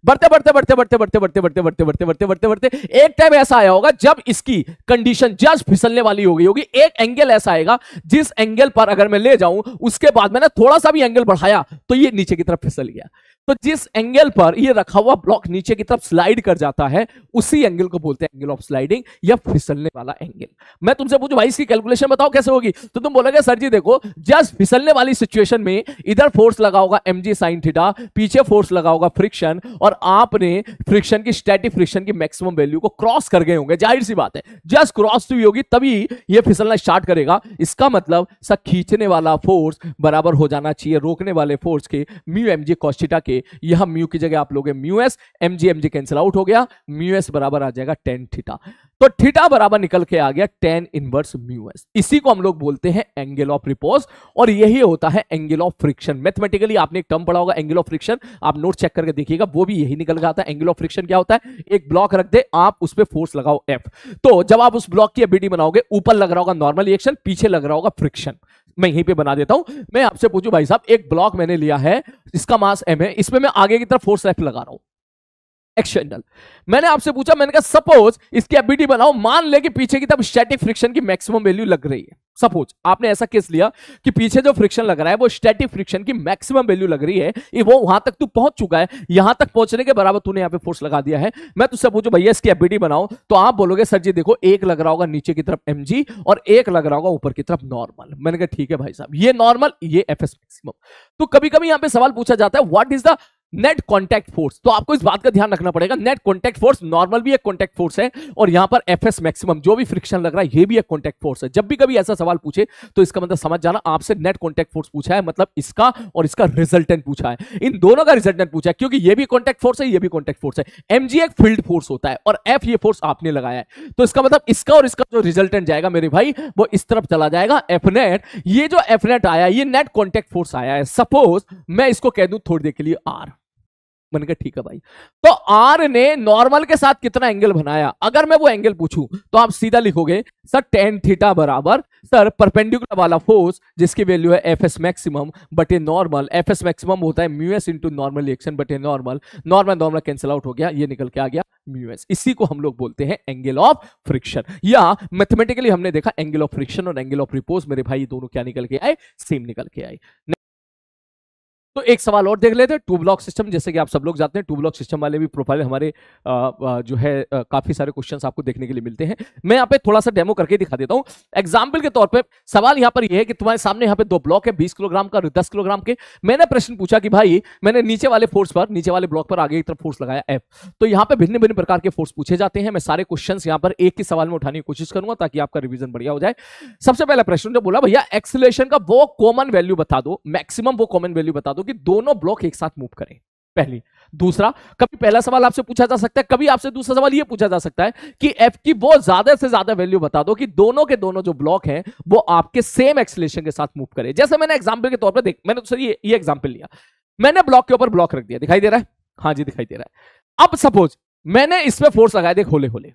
बढ़ते एक टाइम ऐसा आया होगा जब इसकी कंडीशन जस्ट फिसलने वाली हो गई होगी। एक एंगल ऐसा आएगा जिस एंगल पर अगर मैं ले जाऊं, उसके बाद मैंने थोड़ा सा भी एंगल बढ़ाया तो ये नीचे की तरफ फिसल गया। तो जिस एंगल पर ये रखा हुआ ब्लॉक नीचे की तरफ स्लाइड कर जाता है, उसी एंगल को बोलते हैं एंगल ऑफ स्लाइडिंग या फिसलने वाला एंगल। मैं तुमसे पूछूं भाई इसकी कैलकुलेशन बताओ कैसे होगी, तो तुम बोलोगे सर जी देखो, जस्ट फिसलने वाली सिचुएशन में इधर फोर्स लगा होगा mg sin थीटा, पीछे फोर्स लगा होगा फ्रिक्शन, और आपने फ्रिक्शन की स्टैटिक फ्रिक्शन की मैक्सिमम वैल्यू को क्रॉस कर गए होंगे, जाहिर सी बात है जस्ट क्रॉस हुई होगी तभी ये फिसलना स्टार्ट करेगा। इसका मतलब सर खींचने वाला फोर्स बराबर हो जाना चाहिए रोकने वाले फोर्स के म्यू mg cos थीटा के। यहां म्यू की जगह आप लोगे mu S, mg cancel out हो गया, म्यू एस बराबर आ जाएगा tan थीटा। तो थीटा बराबर निकल के आ गया tan इनवर्स म्यू एस। इसी को हम लोग बोलते हैं एंगल ऑफ रिपोज, और यही होता है एंगल ऑफ फ्रिक्शन। मैथमेटिकली आपने एक टर्म पढ़ा होगा एंगल ऑफ फ्रिक्शन, आप नोट चेक करके देखिएगा, वो भी यही निकल जाता है। एंगल ऑफ फ्रिक्शन क्या होता है, एक ब्लॉक रख दे, आप उस पर फोर्स लगाओ F, तो जब आप उस ब्लॉक की एबीडी बनाओगे, ऊपर लग रहा होगा नॉर्मल रिएक्शन, पीछे लग रहा होगा फ्रिक्शन। मैं यहीं पे बना देता हूं। मैं आपसे पूछूं भाई साहब, एक ब्लॉक मैंने लिया है, इसका मास m है, इसमें मैं आगे की तरफ फोर्स F लगा रहा हूं एक्सटर्नल। मैंने आपसे पूछा, मैंने कहा सपोज इसकी एबीडी बनाओ, मान ले कि पीछे की तरफ स्टैटिक फ्रिक्शन की मैक्सिमम वैल्यू लग रही है। सपोज आपने ऐसा केस लिया कि पीछे जो फ्रिक्शन लग रहा है वो स्टैटिक फ्रिक्शन की मैक्सिमम वैल्यू लग रही है, वो वहां तक तू पहुंच चुका है, यहां तक पहुंचने के बराबर तूने यहां पे फोर्स लगा दिया है। मैं तुझसे पूछूं भैया इसकी एबीडी बनाओ, तो आप बोलोगे सर जी देखो, एक लग रहा होगा नीचे की तरफ mg और एक लग रहा होगा ऊपर की तरफ नॉर्मल। मैंने कहा ठीक है भाई साहब, ये नॉर्मल, ये एफएस मैक्सिमम। तो कभी कभी यहां पे सवाल पूछा जाता है what is the net contact force, तो आपको इस बात का ध्यान रखना पड़ेगा, नेट कॉन्टैक्ट फोर्स नॉर्मल भी एक कॉन्टैक्ट फोर्स है, और यहां पर एफएस मैक्सिमम जो भी फ्रिक्शन लग रहा है ये भी एक कॉन्टैक्ट फोर्स है। जब भी कभी ऐसा सवाल पूछे तो इसका मतलब समझ जाना आपसे नेट कॉन्टैक्ट फोर्स पूछा है, मतलब इसका और इसका रिजल्टेंट पूछा है, इन दोनों का रिजल्टेंट पूछा है, क्योंकि ये भी कॉन्टैक्ट फोर्स है, ये भी कॉन्टैक्ट फोर्स है। mg एक फील्ड फोर्स होता है और f ये फोर्स आपने लगाया है, तो इसका मतलब इसका और इसका जो रिजल्टेंट जाएगा मेरे भाई वो इस तरफ चला जाएगा एफ नेट। ये जो एफ नेट आया ये नेट कॉन्टैक्ट फोर्स आया है। सपोज मैं इसको कह दूं थोड़ी देर के लिए r, मैंने कहा ठीक है भाई, तो R ने नॉर्मल के साथ कितना एंगल बनाया, अगर मैं वो एंगल पूछूं तो आप सीधा लिखोगे सर tan थीटा बराबर सर परपेंडिकुलर वाला फोर्स जिसकी वैल्यू है एफएस मैक्सिमम बटे नॉर्मल। एफएस मैक्सिमम होता है mu S into normal reaction बटे normal, normal normal cancel out हो गया, ये निकल के आ गया म्यू एस। इसी को हम लोग बोलते हैं एंगल ऑफ फ्रिक्शन, या मैथमेटिकली हमने देखा एंगल ऑफ फ्रिक्शन और एंगल ऑफ रिपोज मेरे भाई दोनों क्या निकल के आए, सेम निकल के आए। तो एक सवाल और देख लेते हैं, टू ब्लॉक सिस्टम, जैसे कि आप सब लोग जानते हैं टू ब्लॉक सिस्टम वाले भी प्रोफाइल हमारे जो है काफी सारे क्वेश्चंस आपको देखने के लिए मिलते हैं। मैं यहाँ पे थोड़ा सा डेमो करके दिखा देता हूँ एग्जाम्पल के तौर पे। सवाल यहाँ पर यह है कि तुम्हारे सामने यहाँ पे दो ब्लॉक है 20 किलोग्राम का और 10 किलोग्राम के। मैंने प्रश्न पूछा कि भाई मैंने नीचे वाले फोर्स पर, नीचे वाले ब्लॉक पर आगे की तरफ फोर्स लगाया F, तो यहाँ पे भिन्न भिन्न प्रकार के फोर्स पूछे जाते हैं। मैं सारे क्वेश्चन यहाँ पर एक ही सवाल में उठाने की कोशिश करूंगा ताकि आपका रिविजन बढ़िया हो जाए। सबसे पहला प्रश्न जो बोला भैया एक्सीलरेशन का वो कॉमन वैल्यू बता दो, मैक्सिमम वो कॉमन वैल्यू बता दो कि दोनों ब्लॉक एक साथ मूव करें, पहली। दूसरा, कभी पहला सवाल आपसे पूछा जा सकता है, कभी आपसे दूसरा सवाल यह पूछा जा सकता है कि F की वो ज्यादा से ज्यादा वैल्यू बता दो कि दोनों के दोनों जो ब्लॉक हैं वो आपके सेम एक्सीलरेशन के साथ मूव करें। जैसे मैंने एग्जांपल के तौर पर देख, मैंने तो ये एग्जांपल लिया, मैंने ब्लॉक के ऊपर ब्लॉक रख दिया, दिखाई दे रहा है, हाँ जी दिखाई दे रहा है। अब सपोज मैंने इस पे फोर्स लगाया, देख होले होले,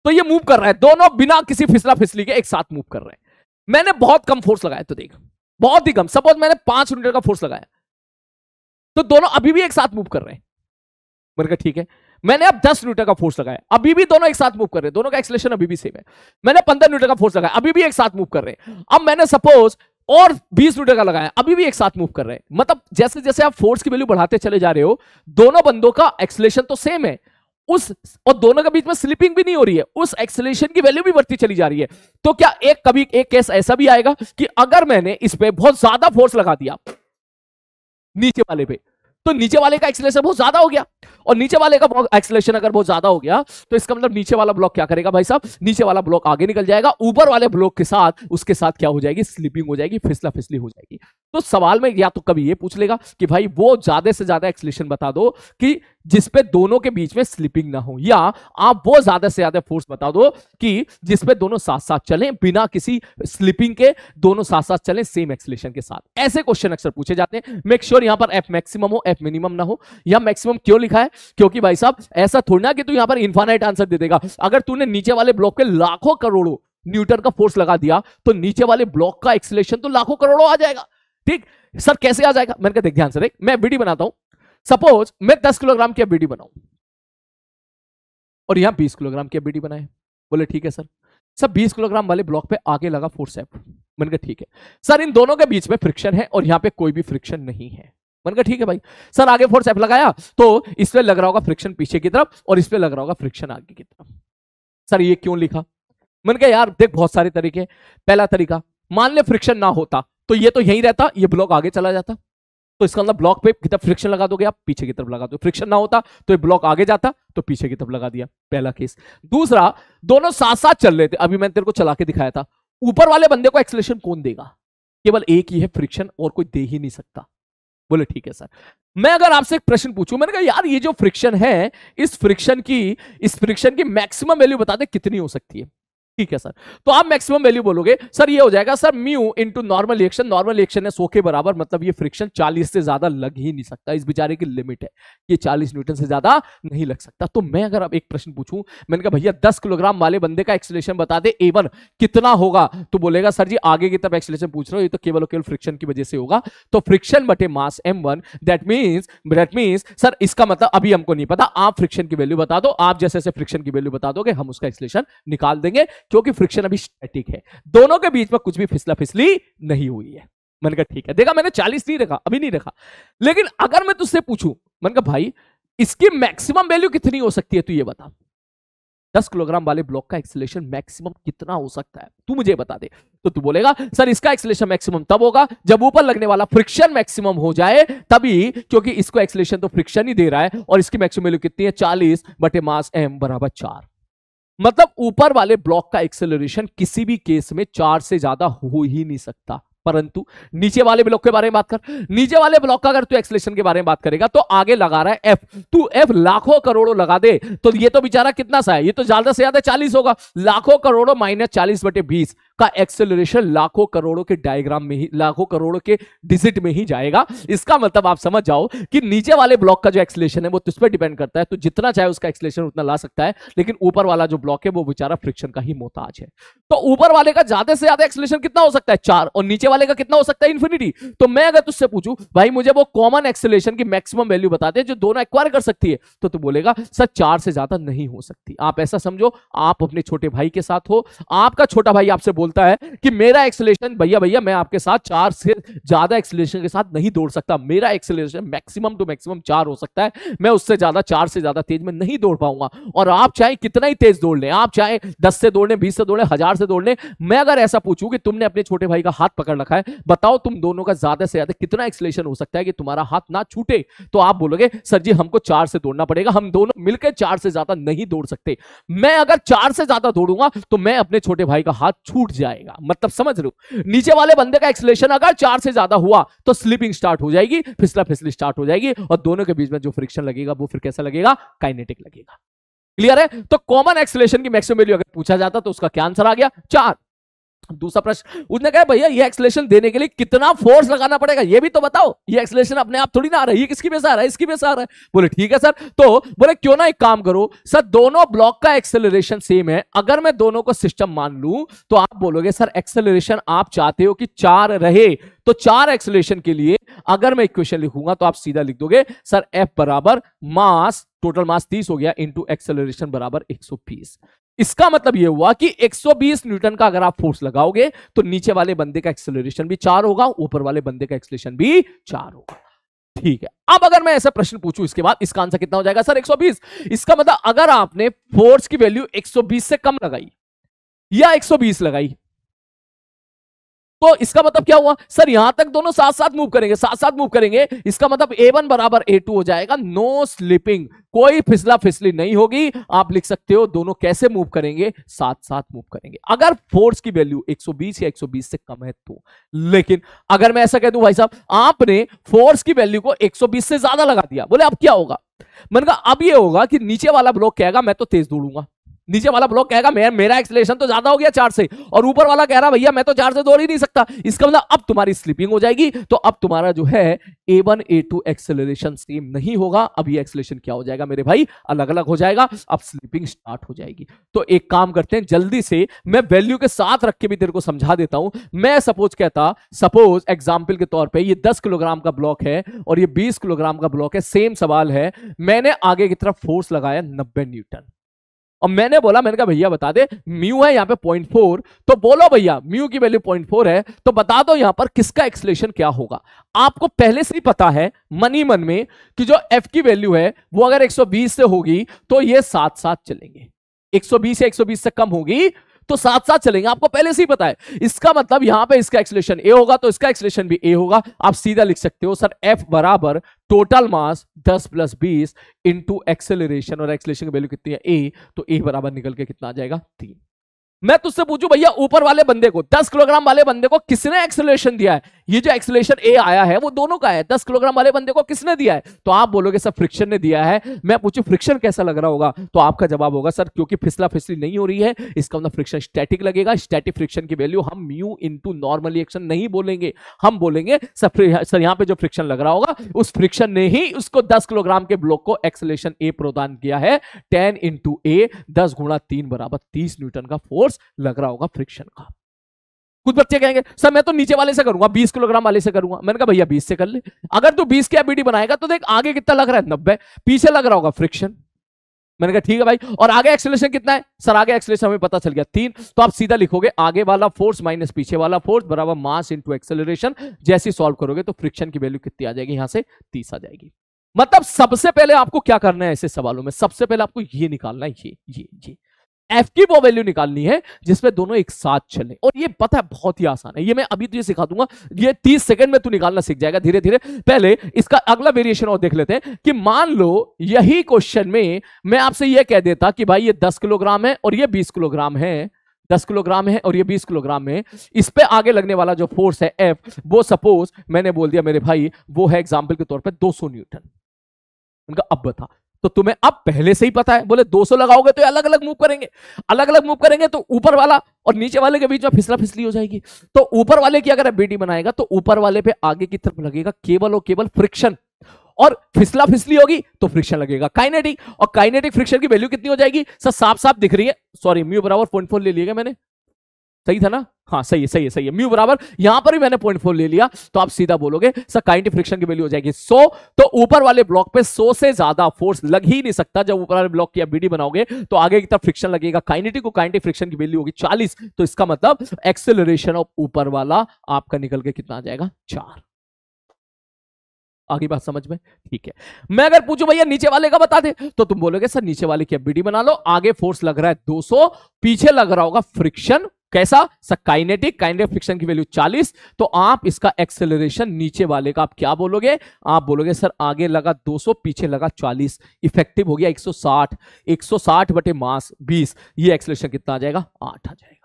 तो ये मूव कर रहा है, दोनों बिना किसी फिसला फिसली के एक साथ मूव कर रहे हैं। मैंने बहुत कम फोर्स लगाया, तो देख बहुत ही कम, सपोज मैंने 5 न्यूटन का फोर्स लगाया, तो दोनों अभी भी एक साथ मूव कर रहे हैं। मैंने कहा ठीक है। मैंने अब 10 न्यूटन का फोर्स लगाया, अभी भी दोनों एक साथ मूव कर रहे हैं, दोनों का एक्सीलरेशन अभी भी सेम है। मैंने 15 न्यूटन का फोर्स लगाया, अभी भी एक साथ मूव कर रहे हैं। अब मैंने सपोज और 20 न्यूटन का लगाया, अभी भी एक साथ मूव कर रहे हैं। मतलब जैसे जैसे आप फोर्स की वैल्यू बढ़ाते चले जा रहे हो, दोनों बंदों का एक्सीलरेशन तो सेम है, और दोनों के बीच में स्लिपिंग भी नहीं हो रही है, उस एक्सीलरेशन की वैल्यू भी बढ़ती चली जा रही है। तो क्या कभी एक केस ऐसा भी आएगा कि अगर मैंने इस पे बहुत ज्यादा फोर्स लगा दिया नीचे वाले पे, तो नीचे वाले का एक्सीलरेशन बहुत ज्यादा हो गया, और नीचे वाले का एक्सीलरेशन अगर बहुत ज्यादा हो गया तो इसका मतलब नीचे वाला ब्लॉक क्या करेगा भाई साहब, नीचे वाला ब्लॉक आगे निकल जाएगा, ऊपर वाले ब्लॉक के साथ उसके साथ क्या हो जाएगी, स्लिपिंग हो जाएगी, फिसला फिसली हो जाएगी। तो सवाल में या तो कभी ये पूछ लेगा कि भाई वो ज्यादा से ज्यादा एक्सीलरेशन बता दो कि जिसपे दोनों के बीच में स्लिपिंग ना हो, या आप वो ज्यादा से ज्यादा फोर्स बता दो कि जिसपे दोनों साथ साथ चलें बिना किसी स्लिपिंग के, दोनों साथ साथ चलें सेम एक्सीलरेशन के साथ। ऐसे क्वेश्चन अक्सर पूछे जाते हैं। मेक श्योर यहां पर एफ मैक्सिमम हो, एफ मिनिमम ना हो। यहां मैक्सिमम क्यों लिखा है? क्योंकि भाई साहब ऐसा थोड़ी ना कि तू यहां पर इनफाइनाइट आंसर दे देगा। अगर तूने नीचे वाले ब्लॉक पे लाखों करोड़ों न्यूटन का फोर्स लगा दिया तो नीचे वाले ब्लॉक का एक्सीलरेशन तो लाखों करोड़ों आ जाएगा। ठीक सर, कैसे आ जाएगा? मैंने कहा देख ध्यान से देख, मैं बीडी बनाता हूं। सपोज मैं 10 किलोग्राम की बीडी बनाऊं और यहां 20 किलोग्राम की बीडी बनाए। बोले ठीक है सर। सर 20 किलोग्राम वाले ब्लॉक पे आगे लगा फोर्स एफ। मैंने कहा ठीक है सर, इन दोनों के बीच में फ्रिक्शन है और यहां पे कोई भी फ्रिक्शन नहीं है। मैंने कहा ठीक है भाई। सर आगे फोर्स एफ लगाया तो इस पे लग रहा होगा फ्रिक्शन पीछे की तरफ और इस पे लग रहा होगा फ्रिक्शन आगे की तरफ। सर ये क्यों लिखा? मैंने कहा यार देख बहुत सारे तरीके। पहला तरीका, मान ले फ्रिक्शन ना होता तो ये तो यहीं रहता, ये ब्लॉक आगे चला जाता, तो इसका मतलब ब्लॉक पे कितना फ्रिक्शन लगा दोगे आप, पीछे की तरफ लगा दो। फ्रिक्शन ना होता तो ये ब्लॉक आगे जाता तो पीछे की तरफ लगा दिया, पहला केस। दूसरा, दोनों साथ साथ चल रहे थे, अभी मैंने तेरे को चला के दिखाया था। ऊपर वाले बंदे को एक्सीलरेशन कौन देगा? केवल एक ही है फ्रिक्शन, और कोई दे ही नहीं सकता। बोले ठीक है सर। मैं अगर आपसे एक प्रश्न पूछूं, मैंने कहा यार ये जो फ्रिक्शन है, इस फ्रिक्शन की मैक्सिमम वैल्यू बता दे कितनी हो सकती है। ठीक है सर, तो आप मैक्सिमम वैल्यू बोलोगे सर ये हो जाएगा sir mu into normal reaction. Normal reaction है 100 के बराबर, मतलब ये फ्रिक्शन 40 से ज्यादा लग ही नहीं सकता। इस बेचारे की लिमिट है, ये 40 न्यूटन से ज्यादा नहीं लग सकता। तो मैं अगर अब एक प्रश्न पूछूं, मैंने कहा भैया 10 किलोग्राम वाले बंदे का एक्सीलरेशन बता दे A1 कितना होगा, तो बोलेगा सर जी आगे की तरफ एक्सीलरेशन पूछ रहे हो, ये तो केवल फ्रिक्शन की वजह से होगा। तो फ्रिक्शन बटे मास m1, दैट मींस सर इसका मतलब अभी हमको नहीं पता, आप फ्रिक्शन की वैल्यू बता दो। आप जैसे फ्रिक्शन की वैल्यू बता दोगे हम उसका एक्सीलरेशन निकाल देंगे, क्योंकि फ्रिक्शन अभी स्टैटिक है, दोनों के बीच में कुछ भी फिसला फिसली नहीं हुई है। मैंने कहा ठीक है। देखा मैंने 40 नहीं रखा, अभी नहीं रखा। लेकिन अगर मैं तुझसे पूछूं, मैंने कहा भाई इसकी मैक्सिमम वैल्यू कितनी हो सकती है, तू ये बता। 10 किलोग्राम वाले ब्लॉक का एक्सीलरेशन मैक्सिमम कितना हो सकता है, तू मुझे बता दे। तो तू बोलेगा सर इसका एक्सीलरेशन मैक्सिमम तब होगा जब ऊपर लगने वाला फ्रिक्शन मैक्सिमम हो जाए, तभी, क्योंकि इसको एक्सीलरेशन तो फ्रिक्शन ही दे रहा है और इसकी मैक्सिमम वैल्यू कितनी है 40 बटे मास m बराबर 4। मतलब ऊपर वाले ब्लॉक का एक्सेलरेशन किसी भी केस में 4 से ज्यादा हो ही नहीं सकता। परंतु नीचे वाले ब्लॉक के बारे में बात कर, नीचे वाले ब्लॉक का अगर तू एक्सेलरेशन के बारे में बात करेगा तो आगे लगा रहा है एफ, तू एफ लाखों करोड़ों लगा दे तो ये तो बेचारा कितना सा है, ये तो ज्यादा से ज्यादा 40 होगा। लाखों करोड़ों माइनस 40 बटे 20 का एक्सेलरेशन लाखों करोड़ों के डायग्राम में ही, लाखों करोड़ों के डिजिट में ही जाएगा। इसका मतलब आप समझ जाओ कि नीचे वाले ब्लॉक का जो एक्सेलरेशन है वो तुझ पर डिपेंड करता है, तो जितना चाहे उसका एक्सेलरेशन उतना ला सकता है, लेकिन ऊपर वाला जो ब्लॉक है वो बेचारा फ्रिक्शन का ही मोहताज है। तो ऊपर वाले का ज्यादा से ज्यादा एक्सेलरेशन कितना हो सकता है 4, और नीचे वाले का कितना हो सकता है इन्फिनिटी। तो मैं अगर तुझसे पूछूं भाई मुझे वो कॉमन एक्सेलरेशन की मैक्सिमम वैल्यू बता दे जो दोनों एक्वायर कर सकती है, तो तू बोलेगा सर 4 से ज्यादा नहीं हो सकती। आप ऐसा समझो आप अपने छोटे भाई के साथ हो, आपका छोटा भाई आपसे बोलता है कि मेरा एक्सेलरेशन भैया मैं आपके साथ 4 से ज्यादा एक्सेलरेशन के साथ नहीं दौड़ सकता, मेरा एक्सेलरेशन मैक्सिमम टू मैक्सिमम 4 हो सकता है, मैं उससे ज्यादा 4 से ज्यादा तेज में नहीं दौड़ पाऊंगा। और आप चाहे कितना ही तेज दौड़ लें, आप चाहे 10 से दौड़ लें, 20 से दौड़ लें, 1000 से दौड़ लें, मैं अगर ऐसा पूछूं कि तुमने अपने छोटे भाई का हाथ पकड़ रखा है, बताओ तुम दोनों का ज्यादा से ज्यादा कितना एक्सेलरेशन हो सकता है कि तुम्हारा हाथ ना छूटे, तो आप बोलोगे सर जी हमको 4 से दौड़ना पड़ेगा, हम दोनों मिलकर 4 से ज्यादा नहीं दौड़ सकते। मैं अगर 4 से ज्यादा दौड़ूंगा तो मैं अपने छोटे भाई का हाथ छूट जाएगा। मतलब समझ लो नीचे वाले बंदे का एक्सेलरेशन अगर 4 से ज्यादा हुआ तो स्लिपिंग स्टार्ट हो जाएगी, फिसला फिसली स्टार्ट हो जाएगी, और दोनों के बीच में जो फ्रिक्शन लगेगा वो फिर कैसा लगेगा, काइनेटिक लगेगा। क्लियर है? तो कॉमन एक्सेलरेशन की मैक्सिमम वैल्यू अगर पूछा जाता तो उसका क्या आंसर आ गया 4। दूसरा प्रश्न उसने कहा भैया ये एक्सेलरेशन देने के लिए कितना फोर्स लगाना पड़ेगा ये भी तो बताओ, ये एक्सेलरेशन अपने आप थोड़ी ना आ रहा है, ये किसकी वजह से आ रहा है, इसकी वजह से आ रहा है। बोले ठीक है सर, तो बोले क्यों ना एक काम करो सर, दोनों ब्लॉक का एक्सेलरेशन सेम है, अगर मैं दोनों को सिस्टम मान लूं तो आप बोलोगे सर एक्सेलरेशन आप चाहते हो कि 4 रहे, तो 4 एक्सेलरेशन के लिए अगर मैं इक्वेशन लिखूंगा तो आप सीधा लिख दोगे सर एफ बराबर मास, टोटल मास 30 हो गया, इंटू एक्सेलरेशन बराबर 120। इसका मतलब यह हुआ कि 120 न्यूटन का अगर आप फोर्स लगाओगे तो नीचे वाले बंदे का एक्सेलरेशन भी 4 होगा, ऊपर वाले बंदे का एक्सेलरेशन भी 4 होगा। ठीक है, अब अगर मैं ऐसा प्रश्न पूछूं इसके बाद इसका आंसर कितना हो जाएगा सर 120। इसका मतलब अगर आपने फोर्स की वैल्यू 120 से कम लगाई या 120 लगाई, तो इसका मतलब क्या हुआ सर, यहां तक दोनों साथ साथ मूव करेंगे, साथ साथ मूव करेंगे, इसका मतलब A1 बराबर A2 हो जाएगा। नो स्लिपिंग, कोई फिसला फिसली नहीं होगी। आप लिख सकते हो दोनों कैसे मूव करेंगे, साथ साथ मूव करेंगे, अगर फोर्स की वैल्यू 120 या 120 से कम है तो। लेकिन अगर मैं ऐसा कह दूं भाई साहब आपने फोर्स की वैल्यू को 120 से ज्यादा लगा दिया, बोले अब क्या होगा? मैंने कहा अब ये होगा कि नीचे वाला ब्लॉक कहेगा मैं तो तेज दौड़ूंगा, नीचे वाला ब्लॉक कहेगा मेरा एक्सेलरेशन तो ज्यादा हो गया 4 से, और ऊपर वाला कह रहा भैया मैं तो 4 से दौड़ ही नहीं सकता। इसका मतलब अब तुम्हारी स्लिपिंग हो जाएगी, तो अब तुम्हारा जो है A1 A2 एक्सेलरेशन सेम नहीं होगा। अब ये एक्सेलरेशन क्या हो जाएगा मेरे भाई, अलग अलग हो जाएगा। अब स्लिपिंग स्टार्ट हो जाएगी। तो एक काम करते हैं जल्दी से, मैं वैल्यू के साथ रख के भी तेरे को समझा देता हूं। मैं सपोज एग्जाम्पल के तौर पर ये 10 किलोग्राम का ब्लॉक है और ये 20 किलोग्राम का ब्लॉक है, सेम सवाल है। मैंने आगे की तरफ फोर्स लगाया 90 न्यूटन और मैंने कहा भैया बता दे म्यू है यहाँ पे 0.4, तो बोलो भैया म्यू की वैल्यू 0.4 है, तो बता दो यहाँ पर किसका एक्सेलरेशन क्या होगा। आपको पहले से ही पता है मन में कि जो एफ की वैल्यू है वो अगर 120 से होगी तो ये साथ साथ चलेंगे, 120 या 120 से कम होगी तो साथ साथ चलेंगे, आपको पहले से ही पता है। इसका मतलब यहां पे इसका एक्सेलरेशन ए होगा तो इसका एक्सेलरेशन भी ए होगा। आप सीधा लिख सकते हो सर एफ बराबर टोटल मास 10 + 20 इंटू एक्सेलरेशन, और एक्सेलरेशन की वैल्यू कितनी है ए, तो ए बराबर निकल के कितना आ जाएगा 3। मैं तुझसे पूछूं भैया ऊपर वाले बंदे को 10 किलोग्राम वाले बंदे को किसने एक्सेलरेशन दिया है? ये जो एक्सेलरेशन ए आया है वो दोनों का है, 10 किलोग्राम वाले बंदे को किसने दिया है? तो आप बोलोगे सर फ्रिक्शन ने दिया है। मैं पूछूं फ्रिक्शन कैसा लग रहा होगा, तो आपका जवाब होगा सर क्योंकि फिसला फिसली नहीं हो रही है इसका मतलब फ्रिक्शन स्टैटिक लगेगा। स्टैटिक फ्रिक्शन की वैल्यू हम म्यू इंटू नॉर्मल रिएक्शन नहीं बोलेंगे, हम बोलेंगे सर यहाँ पे जो फ्रिक्शन लग रहा होगा उस फ्रिक्शन ने ही उसको 10 किलोग्राम के ब्लॉक को एक्सेलरेशन ए प्रदान किया है। 10 इंटू ए 10 गुणा 3 बराबर 30 न्यूटन का फोर्स लग रहा होगा फ्रिक्शन का। कुछ बच्चे कहेंगे सर मैं तो नीचे वाले से करूंगा, 20 किलोग्राम वाले से करूंगा। मैंने कहा भैया 20 से कर ले, अगर तू 20 की एबीडी बनाएगा तो देख आगे कितना लग रहा है 90, पीछे लग रहा होगा फ्रिक्शन। मैंने कहा ठीक है भाई, और आगे एक्सेलरेशन कितना है? सर आगे एक्सेलरेशन हमें पता चल गया 3, तो आप सीधा लिखोगे आगे वाला फोर्स माइनस पीछे वाला फोर्स बराबर मास इंटू एक्सेलरेशन। जैसे सॉल्व करोगे तो फ्रिक्शन की वैल्यू कितनी आ जाएगी, यहां से 30 आ जाएगी। मतलब सबसे पहले आपको क्या करना है ऐसे सवालों में, सबसे पहले आपको ये निकालना है, ये एफ की वो वैल्यू निकालनी है जिसमें दोनों एक साथ चले, और ये पता है बहुत ही आसान है, ये मैं अभी तुझे सिखा दूंगा, ये 30 सेकंड में तू निकालना सीख जाएगा धीरे धीरे। पहले इसका अगला वेरिएशन और देख लेते हैं कि मान लो यही क्वेश्चन में मैं आपसे ये कह देता कि भाई ये 10 किलोग्राम है और ये 20 किलोग्राम है, 10 किलोग्राम है और ये 20 किलोग्राम है, इस पे आगे लगने वाला जो फोर्स है एफ वो सपोज मैंने बोल दिया मेरे भाई वो है एग्जाम्पल के तौर पर 200 न्यूटन। उनका अब बता, तो तुम्हें अब पहले से ही पता है, बोले 200 लगाओगे तो अलग अलग मूव करेंगे, अलग अलग मूव करेंगे तो ऊपर वाला और नीचे वाले के बीच में फिसला फिसली हो जाएगी। तो ऊपर वाले की अगर बीडी बनाएगा तो ऊपर वाले पे आगे की तरफ लगेगा केवल और केवल फ्रिक्शन, और फिसला फिसली होगी तो फ्रिक्शन लगेगा काइनेटिक, और काइनेटिक फ्रिक्शन की वैल्यू कितनी हो जाएगी सर? साफ साफ दिख रही है, सॉरी म्यू बराबर 0.4 ले लिया मैंने, सही था ना? हाँ सही है म्यू बराबर यहां पर भी मैंने 0.4 ले लिया, तो आप सीधा बोलोगे सर काइनेटिक फ्रिक्शन की वैल्यू हो जाएगी 100। तो ऊपर वाले ब्लॉक पे 100 से ज्यादा फोर्स लग ही नहीं सकता। जब ऊपर वाले ब्लॉक की बीडी बनाओगे तो आगे की तरफ फ्रिक्शन लगेगा काइनेटिक, को काइनेटिक फ्रिक्शन की वैल्यू होगी 40, तो इसका मतलब एक्सेलरेशन ऑफ ऊपर वाला आपका निकल के कितना आ जाएगा 4। आगे बात समझ में? ठीक है। मैं अगर पूछूं भैया नीचे वाले का बता दे, तो तुम बोलोगे सर नीचे वाले की बीडी बना लो, आगे फोर्स लग रहा है 200, पीछे लग रहा होगा फ्रिक्शन, कैसा सर? काइनेटिक, काइनेटिक फ्रिक्शन की वैल्यू 40, तो आप इसका एक्सेलरेशन नीचे वाले का आप क्या बोलोगे? आप बोलोगे सर आगे लगा 200 पीछे लगा 40, इफेक्टिव हो गया 160, 160 बटे मास 20, ये एक्सेलरेशन कितना आ जाएगा 8 आ जाएगा।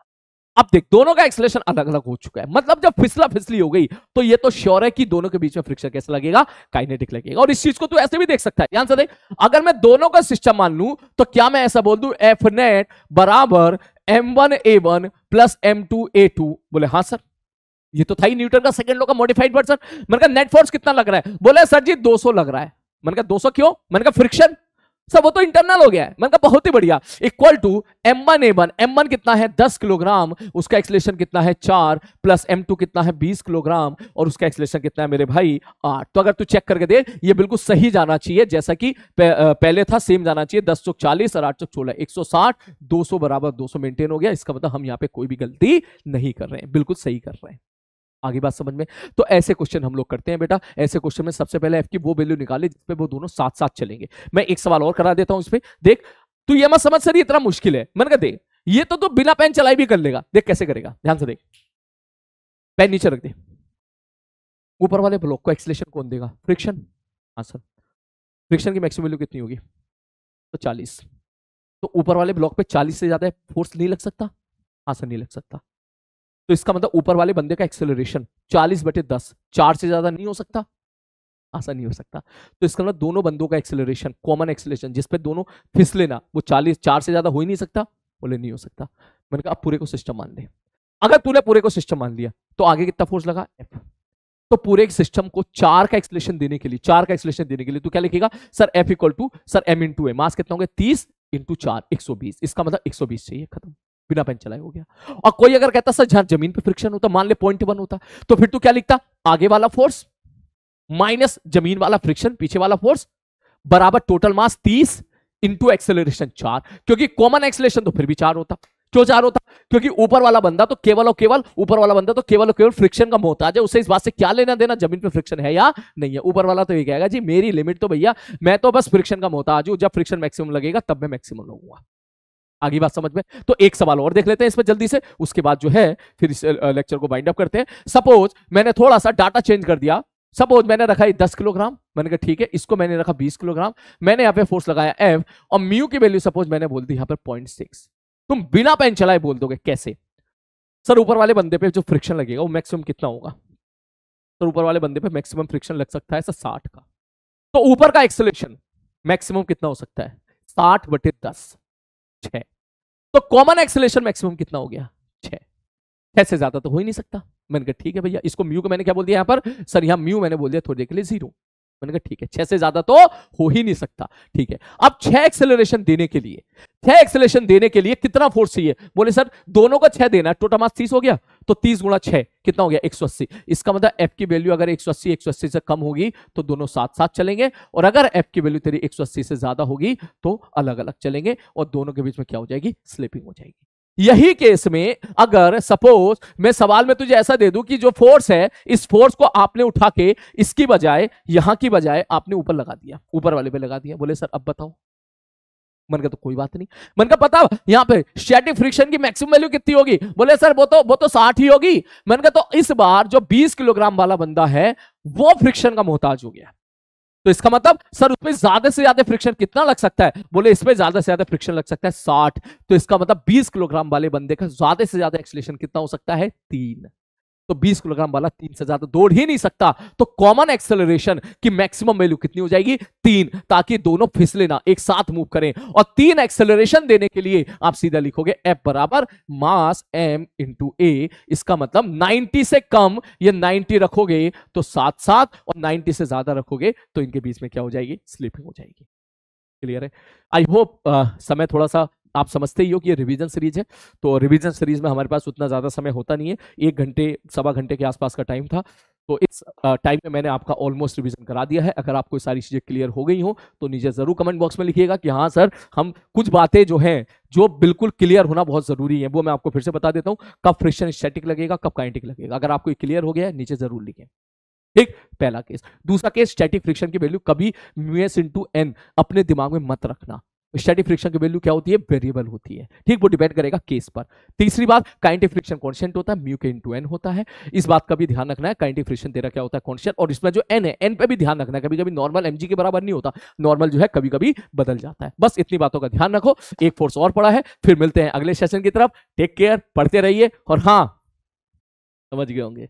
अब देख दोनों का एक्सेलरेशन अलग अलग हो चुका है, मतलब जब फिसला फिसली हो गई तो ये तो श्योर है कि दोनों के बीच में फ्रिक्शन कैसा लगेगा? काइनेटिक लगेगा। और इस चीज को तू ऐसे भी देख सकता है, ध्यान से देख, अगर मैं दोनों का सिस्टम मान लूं तो क्या मैं ऐसा बोल दूं एफ नेट बराबर m1a1 प्लस m2a2? बोले हाँ सर, ये तो था ही न्यूटन का सेकंड लॉ का मॉडिफाइड वर्जन। मैंने कहा नेट फोर्स कितना लग रहा है? बोले सर जी 200 लग रहा है। मैंने कहा 200 क्यों? मैंने कहा फ्रिक्शन सर वो तो इंटरनल हो गया है। मैंने कहा बहुत ही बढ़िया, इक्वल टू m1a1, m1 कितना है 10 किलोग्राम, उसका एक्सेलरेशन कितना है 4, प्लस m2 कितना है 20 किलोग्राम और उसका एक्सेलरेशन कितना है मेरे भाई 8। तो अगर तू चेक करके दे ये बिल्कुल सही जाना चाहिए, जैसा कि पहले था सेम जाना चाहिए, 10 चौक 40 और 8 चौक 16, 160, 200 बराबर 200 मेंटेन हो गया। इसका मतलब हम यहाँ पे कोई भी गलती नहीं कर रहे हैं, बिल्कुल सही कर रहे हैं। आगे बात समझ में? तो ऐसे क्वेश्चन हम लोग करते हैं बेटा। ऐसे क्वेश्चन में सबसे पहले एफ की वो वैल्यू निकाले जिसपे वो दोनों साथ साथ चलेंगे। मैं एक सवाल और करा देता हूं इस पे, देख तू ये मत समझ सर ये इतना मुश्किल है। मैंने कहा देख ये तो तू बिना पेन चलाई भी कर लेगा, देख कैसे करेगा, ध्यान से देख। पेन नीचे रख दे। ऊपर वाले ब्लॉक को एक्सेलरेशन कौन देगा? फ्रिक्शन। हाँ सर, फ्रिक्शन की मैक्सिमम वैल्यू कितनी होगी? तो 40। तो ऊपर वाले ब्लॉक पे 40 से ज्यादा फोर्स नहीं लग सकता? हाँ सर, नहीं लग सकता। तो इसका मतलब ऊपर वाले बंदे का एक्सेलरेशन 40/10, 4 से ज्यादा नहीं हो सकता? आसान नहीं हो सकता। तो इसका मतलब दोनों बंदों का एक्सेलरेशन, कॉमन एक्सेलरेशन जिसपे दोनों फिसले ना, वो 4 से ज्यादा हो ही नहीं सकता? बोले नहीं हो सकता। मैंने कहा अब पूरे को सिस्टम मान ले। अगर तूने पूरे को सिस्टम मान लिया तो आगे कितना फोर्स लगा? F। तो पूरे सिस्टम को 4 का एक्सेलरेशन देने के लिए, 4 का एक्सेलरेशन देने के लिए तू क्या लिखेगा? Sir F equal to sir M into A, mass कितना हो गया? 30 इंटू 4, 120। इसका मतलब 120 चाहिए, खत्म, बिना पेन चलाए हो गया। और कोई अगर कहता सर जहां जमीन पे फ्रिक्शन होता, मान ले 0.1 होता, तो फिर तू क्या लिखता? आगे वाला फोर्स माइनस जमीन वाला फ्रिक्शन, पीछे वाला फोर्स, बराबर टोटल मास 30 इंटू एक्सेलरेशन 4। क्योंकि कॉमन एक्सेलरेशन तो फिर भी 4 होता। क्यों 4 होता? क्योंकि ऊपर वाला बंदा तो केवल और केवल, ऊपर वाला बंदा तो केवल और केवल फ्रिक्शन का मोहताज है। उसे इस बात से क्या लेना देना जमीन पे फ्रिक्शन है या नहीं है। ऊपर वाला तो ये कहेगा जी मेरी लिमिट तो भैया, मैं तो बस फ्रिक्शन का मोहताज हूं, जब फ्रिक्शन मैक्सिमम लगेगा तब मैं मैक्सिमम लगूंगा। आगे बात समझ में? तो एक सवाल और देख लेते हैं इसमें जल्दी से, उसके बाद जो है फिर इस लेक्चर को वाइंड अप करते हैं। सपोज मैंने थोड़ा सा डाटा चेंज कर दिया। सपोज मैंने रखा 10 किलोग्राम, मैंने कहा ठीक है, इसको मैंने रखा 20 किलोग्राम। मैंने यहाँ पे फोर्स लगाया F और म्यू की वैल्यू सपोज मैंने बोल दी यहाँ पर 0.6। तुम बिना पेन चलाए बोल दोगे कैसे? सर ऊपर वाले बंदे पे जो फ्रिक्शन लगेगा वो मैक्सिमम कितना होगा? सर ऊपर वाले बंदे पे मैक्सिमम फ्रिक्शन लग सकता है सर 60 का। तो ऊपर का एक्सेलरेशन मैक्सिमम कितना हो सकता है? 60/10, 6। तो कॉमन एक्सेलरेशन मैक्सिमम कितना हो गया? 6। 6 से ज्यादा तो हो ही नहीं सकता। मैंने कहा ठीक है भैया, इसको म्यू को मैंने क्या बोल दिया यहाँ पर? सर यहाँ म्यू मैंने बोल दिया थोड़ी देर के लिए 0। मैंने कहा ठीक है, 6 से ज्यादा तो हो ही नहीं सकता। ठीक है, अब 6 एक्सेलरेशन देने के लिए, 6 एक्सेलरेशन देने के लिए कितना फोर्स चाहिए? बोले सर दोनों को 6 देना है, टोटल मास 30 हो गया, तो 30 गुणा 6 कितना हो गया? 180। इसका मतलब F की वैल्यू अगर 180 से कम होगी तो दोनों साथ साथ चलेंगे, और अगर F की वैल्यू तेरी 180 से ज्यादा होगी तो अलग अलग चलेंगे, और दोनों के बीच में क्या हो जाएगी? स्लिपिंग हो जाएगी। यही केस में अगर सपोज मैं सवाल में तुझे ऐसा दे दूं कि जो फोर्स है, इस फोर्स को आपने उठा के इसकी बजाय, यहां की बजाय आपने ऊपर लगा दिया, ऊपर वाले पे लगा दिया। बोले सर अब बताओ। मन का तो कोई बात नहीं। मन का पता यहां पे स्टैटिक फ्रिक्शन की मैक्सिमम वैल्यू कितनी होगी? बोले सर वो तो 60 ही होगी। मन का तो इस बार जो 20 किलोग्राम वाला बंदा है वो फ्रिक्शन का मोहताज हो गया। तो इसका मतलब सर उसमें ज्यादा से ज्यादा फ्रिक्शन कितना लग सकता है? बोले इसमें ज्यादा से ज्यादा फ्रिक्शन लग सकता है 60। तो इसका मतलब 20 किलोग्राम वाले बंदे का ज्यादा से ज्यादा एक्सेलरेशन कितना हो सकता है? 3। तो 20 किलोग्राम वाला 3 से ज्यादा दौड़ ही नहीं सकता। तो कॉमन एक्सेलरेशन की मैक्सिमम वैल्यू कितनी हो जाएगी? 3, ताकि दोनों फिसले ना, एक साथ मूव करें। और 3 एक्सेलरेशन देने के लिए आप सीधा लिखोगे F बराबर मास M इंटू A। इसका मतलब 90 से कम, ये 90 रखोगे तो 7, और 90 से ज्यादा रखोगे तो इनके बीच में क्या हो जाएगी? स्लिपिंग हो जाएगी। क्लियर है? आई होप समय थोड़ा सा आप समझते ही हो कि ये रिवीजन सीरीज है, तो रिवीजन सीरीज में हमारे पास उतना ज्यादा समय होता नहीं है, 1 घंटे 1.25 घंटे के आसपास का टाइम था। तो इस टाइम में मैंने आपका ऑलमोस्ट रिवीजन करा दिया है। अगर आपको सारी चीजें क्लियर हो गई हो तो नीचे जरूर कमेंट बॉक्स में लिखिएगा कि हाँ सर, हम कुछ बातें जो हैं जो बिल्कुल क्लियर होना बहुत जरूरी है, वो मैं आपको फिर से बता देता हूँ। कब फ्रिक्शन स्टैटिक लगेगा, कब काइनेटिक लगेगा, अगर आपको क्लियर हो गया है नीचे जरूर लिखें। ठीक, पहला केस। दूसरा केस, स्टैटिक फ्रिक्शन की वैल्यू कभी म्यूएस इंटू एन अपने दिमाग में मत रखना। स्टैटिक फ्रिक्शन की वैल्यू क्या होती है? वेरिएबल होती है। ठीक, वो डिपेंड करेगा केस पर। तीसरी बात, काइनेटिक फ्रिक्शन कांस्टेंट होता है, म्यू के इंटू एन होता है। इस बात का भी ध्यान रखना है, काइनेटिक फ्रिक्शन तेरा क्या होता है? कांस्टेंट। और इसमें जो एन है, एन पे भी ध्यान रखना है, कभी कभी नॉर्मल एमजी के बराबर नहीं होता, नॉर्मल जो है कभी कभी बदल जाता है। बस इतनी बातों का ध्यान रखो। एक फोर्स और पड़ा है, फिर मिलते हैं अगले सेशन की तरफ। टेक केयर, पढ़ते रहिए, और हाँ समझ गए होंगे।